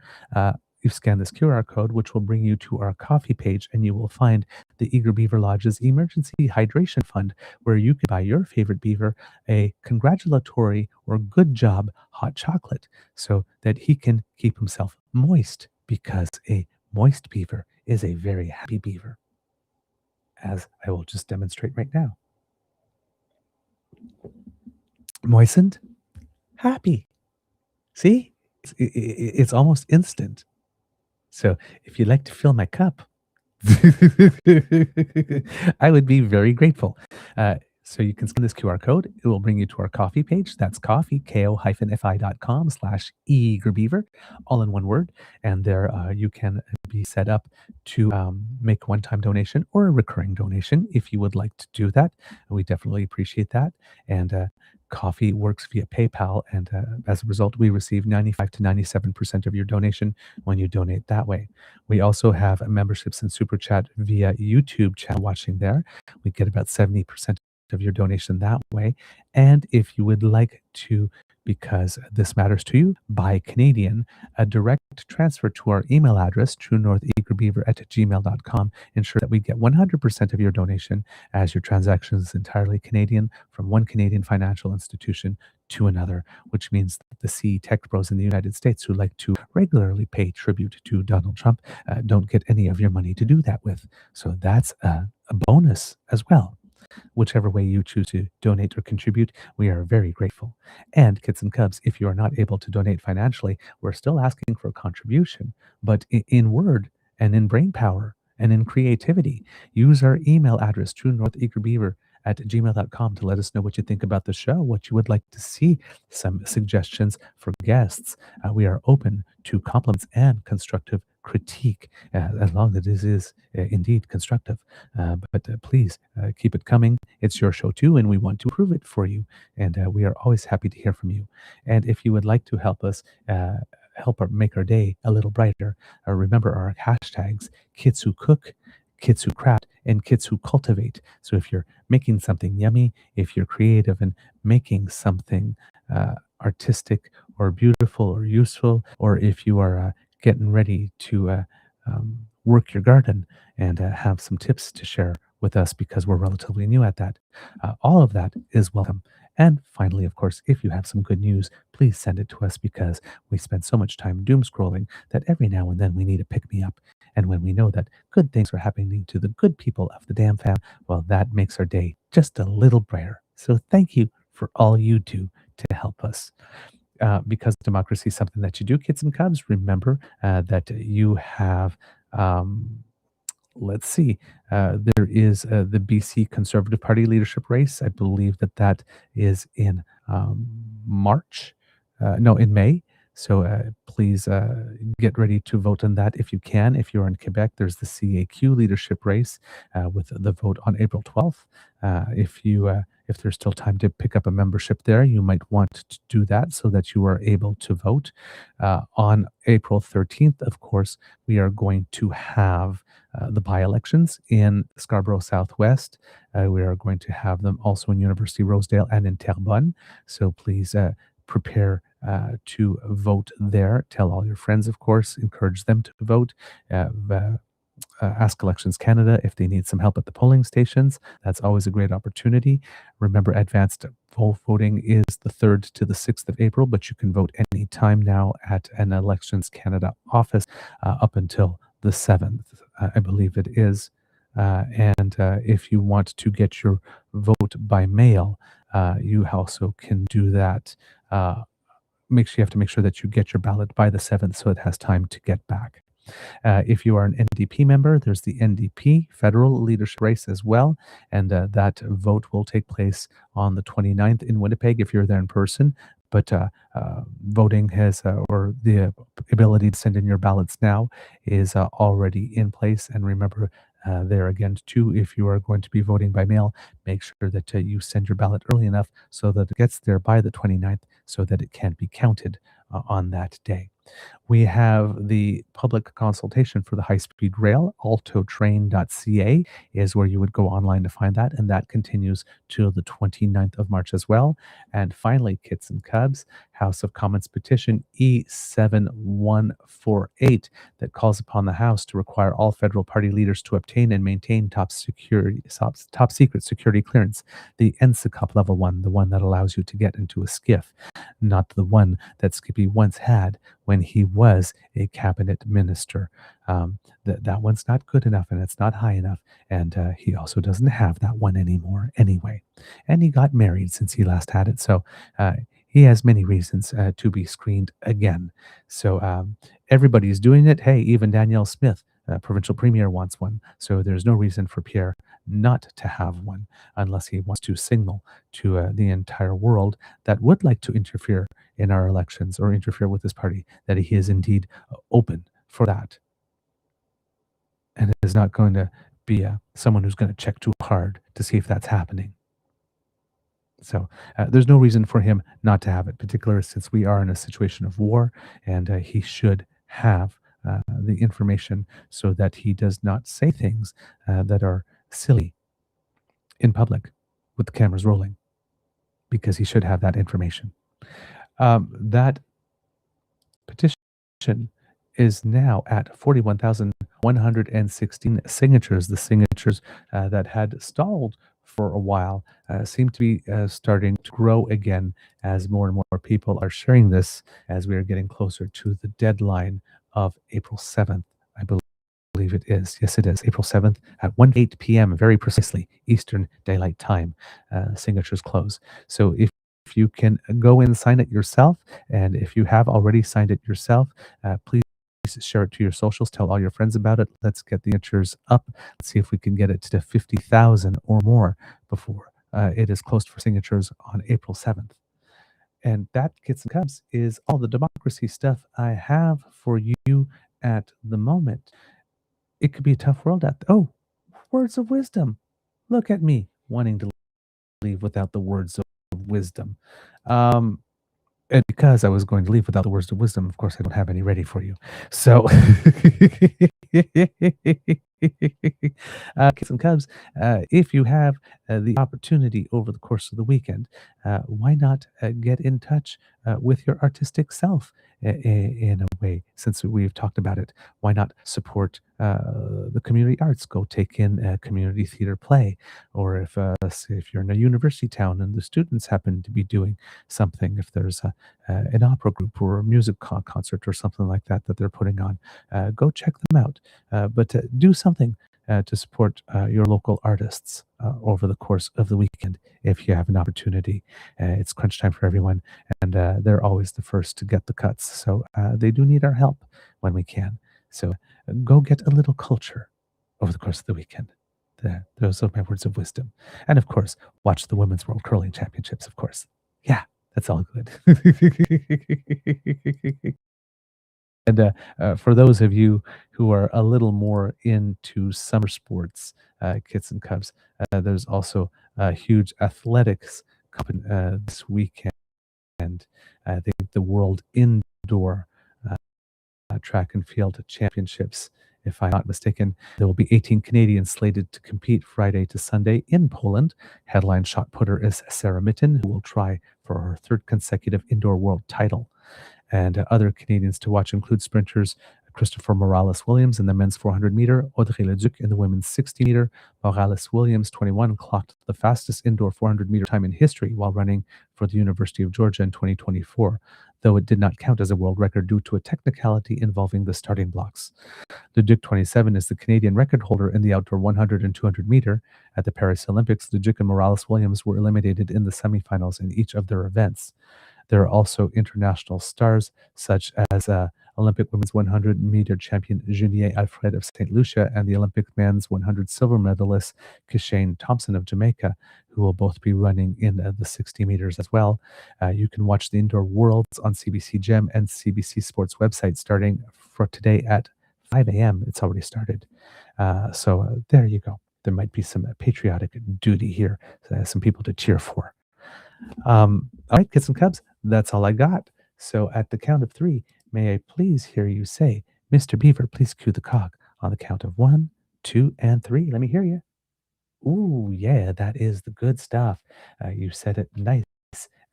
you scan this QR code, which will bring you to our coffee page, and you will find the Eager Beaver Lodge's Emergency Hydration Fund, where you can buy your favorite beaver a congratulatory or good job hot chocolate so that he can keep himself moist, because a moist beaver is a very happy beaver, as I will just demonstrate right now. Moistened, happy. See? It's almost instant. So if you'd like to fill my cup, I would be very grateful. So you can scan this QR code. It will bring you to our coffee page. That's coffee, ko-fi.com/eagerbeaver, all in one word. And there you can be set up to make a one-time donation or a recurring donation if you would like to do that. We definitely appreciate that. And coffee works via PayPal, and as a result, we receive 95 to 97% of your donation when you donate that way. We also have memberships and Super Chat via YouTube channel watching there. We get about 70% of your donation that way. And if you would like to, because this matters to you, buy Canadian, a direct transfer to our email address, truenortheagerbeaver@gmail.com, ensure that we get 100% of your donation, as your transaction is entirely Canadian, from one Canadian financial institution to another, which means that the CE Tech Bros in the United States, who like to regularly pay tribute to Donald Trump, don't get any of your money to do that with. So that's a bonus as well. Whichever way you choose to donate or contribute, we are very grateful. And Kits and Cubs, if you are not able to donate financially, we're still asking for a contribution, but in word and in brain power and in creativity. Use our email address, truenortheagerbeaver@gmail.com, to let us know what you think about the show, what you would like to see, some suggestions for guests. We are open to compliments and constructive critique, as long as it is indeed constructive. But please keep it coming. It's your show too, and we want to improve it for you. And we are always happy to hear from you. And if you would like to help us make our day a little brighter, remember our hashtags: Kids Who Cook, Kids Who Craft, and Kids Who Cultivate. So if you're making something yummy, if you're creative and making something artistic or beautiful or useful, or if you are getting ready to work your garden and have some tips to share with us, because we're relatively new at that, all of that is welcome. And finally, of course, if you have some good news, please send it to us, because we spend so much time doom scrolling that every now and then we need a pick-me-up. And when we know that good things are happening to the good people of the damn fam, well, that makes our day just a little brighter. So thank you for all you do to help us. Because democracy is something that you do, Kids and Cubs, remember that you have, let's see, there is the BC Conservative Party leadership race. I believe that is in March. No, in May. So please get ready to vote on that if you can. If you're in Quebec, there's the CAQ leadership race with the vote on April 12th. If there's still time to pick up a membership there, you might want to do that so that you are able to vote. On April 13th, of course, we are going to have the by-elections in Scarborough Southwest. We are going to have them also in University Rosedale and in Terrebonne. So please prepare to vote there. Tell all your friends, of course, encourage them to vote. Ask Elections Canada if they need some help at the polling stations. That's always a great opportunity. Remember, advanced voting is the 3rd to the 6th of April, but you can vote any time now at an Elections Canada office up until the 7th, I believe it is. And if you want to get your vote by mail, you also can do that. You have to make sure that you get your ballot by the 7th so it has time to get back. If you are an NDP member, there's the NDP federal leadership race as well, and that vote will take place on the 29th in Winnipeg if you're there in person. But voting has, or the ability to send in your ballots now is already in place. And remember, there again, too, if you are going to be voting by mail, make sure that you send your ballot early enough so that it gets there by the 29th so that it can be counted on that day. We have the public consultation for the high-speed rail. altotrain.ca is where you would go online to find that, and that continues till the 29th of March as well. And finally, Kits and Cubs, House of Commons petition E7148 that calls upon the House to require all federal party leaders to obtain and maintain top secret security clearance, the NSICOP level 1, the one that allows you to get into a skiff, not the one that Skippy once had when he was a cabinet minister. That one's not good enough, and it's not high enough, and he also doesn't have that one anymore anyway. And he got married since he last had it, so he has many reasons to be screened again. So everybody's doing it. Hey, even Danielle Smith, provincial premier, wants one, so there's no reason for Pierre not to have one unless he wants to signal to the entire world that would like to interfere in our elections or interfere with this party that he is indeed open for that and is not going to be someone who's going to check too hard to see if that's happening. So there's no reason for him not to have it, particularly since we are in a situation of war, and he should have the information so that he does not say things that are silly in public with the cameras rolling, because he should have that information. That petition is now at 41,116 signatures. The signatures that had stalled for a while seem to be starting to grow again as more and more people are sharing this as we are getting closer to the deadline of April 7th, I believe it is. Yes, it is. April 7th at 1:08 p.m., very precisely, Eastern Daylight Time. Signatures close. So if you can go and sign it yourself, and if you have already signed it yourself, please share it to your socials, tell all your friends about it. Let's get the signatures up. Let's see if we can get it to 50,000 or more before it is closed for signatures on April 7th. And that, Kits and Cubs, is all the democracy stuff I have for you at the moment. It could be a tough world out there. Oh, words of wisdom. Look at me wanting to leave without the words of wisdom. And because I was going to leave without the words of wisdom, of course, I don't have any ready for you. So, Kids and Cubs, if you have the opportunity over the course of the weekend, why not get in touch with your artistic self in a way, since we've talked about it? Why not support the community arts? Go take in a community theater play, or if you're in a university town and the students happen to be doing something, if there's an opera group or a music concert or something like that that they're putting on, go check them out. But do something to support your local artists over the course of the weekend if you have an opportunity. It's crunch time for everyone, and they're always the first to get the cuts. So they do need our help when we can. So go get a little culture over the course of the weekend. Those are my words of wisdom. And of course, watch the Women's World Curling Championships, of course. Yeah, that's all good. And for those of you who are a little more into summer sports, Kits and Cubs, there's also a huge athletics this weekend. I think the World Indoor Track and Field Championships, if I'm not mistaken. There will be 18 Canadians slated to compete Friday to Sunday in Poland. Headline shot putter is Sarah Mitten, who will try for her third consecutive indoor world title. And other Canadians to watch include sprinters Christopher Morales-Williams in the men's 400-meter, Audrey Leduc in the women's 60-meter. Morales-Williams, 21, clocked the fastest indoor 400-meter time in history while running for the University of Georgia in 2024, though it did not count as a world record due to a technicality involving the starting blocks. Leduc, 27, is the Canadian record holder in the outdoor 100 and 200-meter. At the Paris Olympics, Leduc and Morales-Williams were eliminated in the semifinals in each of their events. There are also international stars such as Olympic women's 100-meter champion Julien Alfred of St. Lucia and the Olympic men's 100 silver medalist Kishane Thompson of Jamaica, who will both be running in the 60 meters as well. You can watch the Indoor Worlds on CBC Gem and CBC Sports website starting for today at 5 a.m. It's already started. So there you go. There might be some patriotic duty here, some people to cheer for. All right, kids and cubs, that's all I got. So at the count of 3, may I please hear you say, Mr. Beaver, please cue the cock on the count of 1, 2, and 3. Let me hear you. Ooh, yeah, that is the good stuff. You said it nice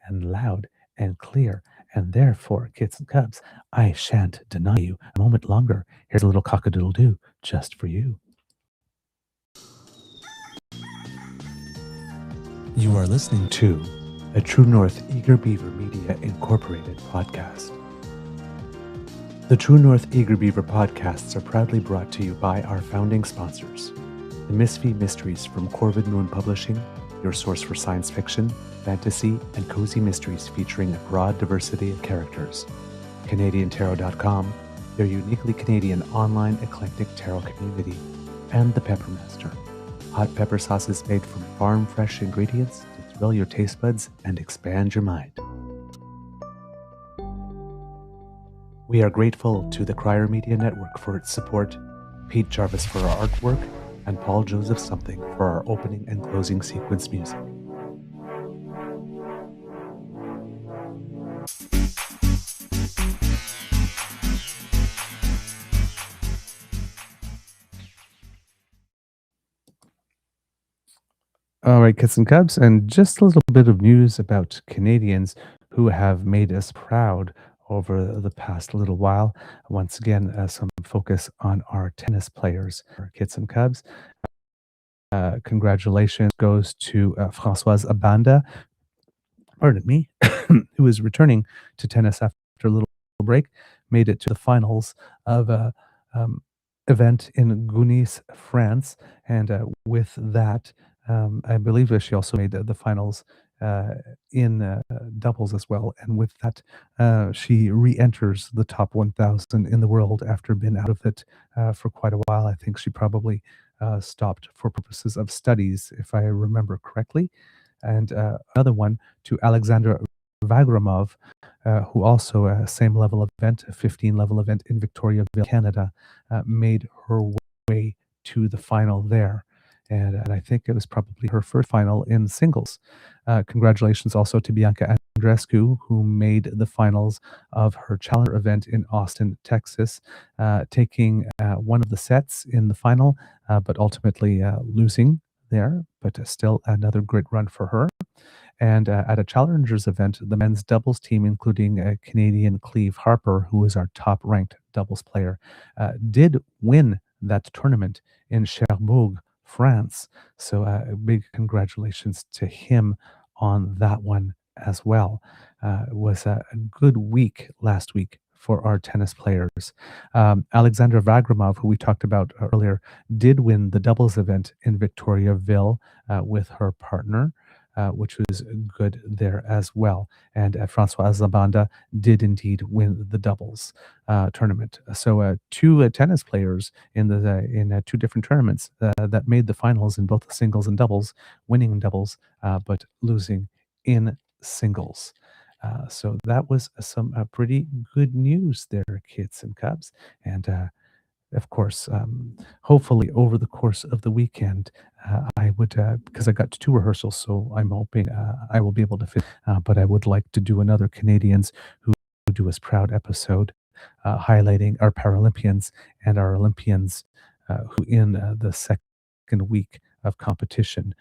and loud and clear. And therefore, kids and cubs, I shan't deny you a moment longer. Here's a little cock-a-doodle-doo just for you. You are listening to a True North Eager Beaver Media Incorporated podcast. The True North Eager Beaver podcasts are proudly brought to you by our founding sponsors, the Misfit Mysteries from Corvid Moon Publishing, your source for science fiction, fantasy, and cozy mysteries featuring a broad diversity of characters. CanadianTarot.com, their uniquely Canadian online eclectic tarot community, and the Peppermaster, hot pepper sauces made from farm-fresh ingredients to thrill your taste buds and expand your mind. We are grateful to the Crier Media Network for its support, Pete Jarvis for our artwork, and Paul Joseph Something for our opening and closing sequence music. All right, kids and cubs, and just a little bit of news about Canadians who have made us proud over the past little while. Once again, some focus on our tennis players, our kids and cubs. Congratulations goes to Françoise Abanda, pardon me, who is returning to tennis after a little break, made it to the finals of a event in Gounis, France, and with that, I believe that she also made the finals in doubles as well. And with that, she re-enters the top 1,000 in the world after being out of it for quite a while. I think she probably stopped for purposes of studies, if I remember correctly. And another one to Alexandra Vagramov, who also same level event, a 15 level event in Victoriaville, Canada, made her way to the final there. And I think it was probably her first final in singles. Congratulations also to Bianca Andreescu, who made the finals of her Challenger event in Austin, Texas, taking one of the sets in the final, but ultimately losing there. But still another great run for her. And at a Challengers event, the men's doubles team, including Canadian Cleve Harper, who is our top-ranked doubles player, did win that tournament in Cherbourg, France. So big congratulations to him on that one as well. It was a good week last week for our tennis players. Alexandra Vagramov, who we talked about earlier, did win the doubles event in Victoriaville with her partner, which was good there as well. And Françoise Labanda did indeed win the doubles tournament. So two tennis players in two different tournaments that made the finals in both the singles and doubles, winning in doubles, but losing in singles. So that was some pretty good news there, kids and cubs. And of course, hopefully over the course of the weekend, I would, because I got 2 rehearsals, so I'm hoping I will be able to fit, but I would like to do another Canadians Who Do Us Proud episode, highlighting our Paralympians and our Olympians who in the second week of competition,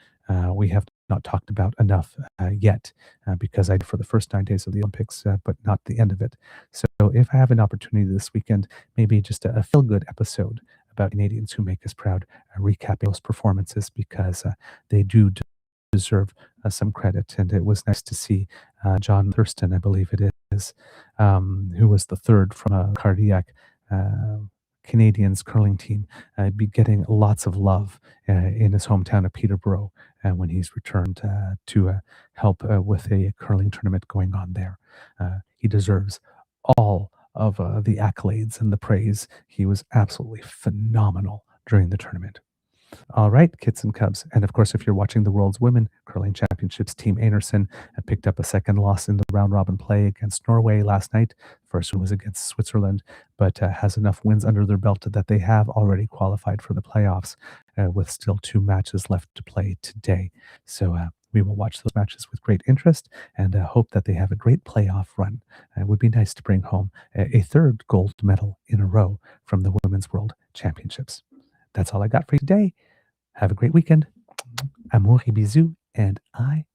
we have not talked about enough yet, because I did for the first 9 days of the Olympics, but not the end of it. So if I have an opportunity this weekend, maybe just a feel-good episode about Canadians who make us proud, recapping those performances, because they do deserve some credit. And it was nice to see John Thurston, I believe it is, who was the third from a cardiac Canadians curling team, be getting lots of love in his hometown of Peterborough when he's returned to help with a curling tournament going on there. He deserves all of the accolades and the praise. He was absolutely phenomenal during the tournament. All right, kids and cubs. And of course, if you're watching the World's Women Curling Championships, Team Anderson picked up a second loss in the round robin play against Norway last night. First one was against Switzerland, but has enough wins under their belt that they have already qualified for the playoffs with still 2 matches left to play today. So we will watch those matches with great interest and hope that they have a great playoff run. It would be nice to bring home a third gold medal in a row from the Women's World Championships. That's all I got for you today. Have a great weekend. Amour et bisous, and I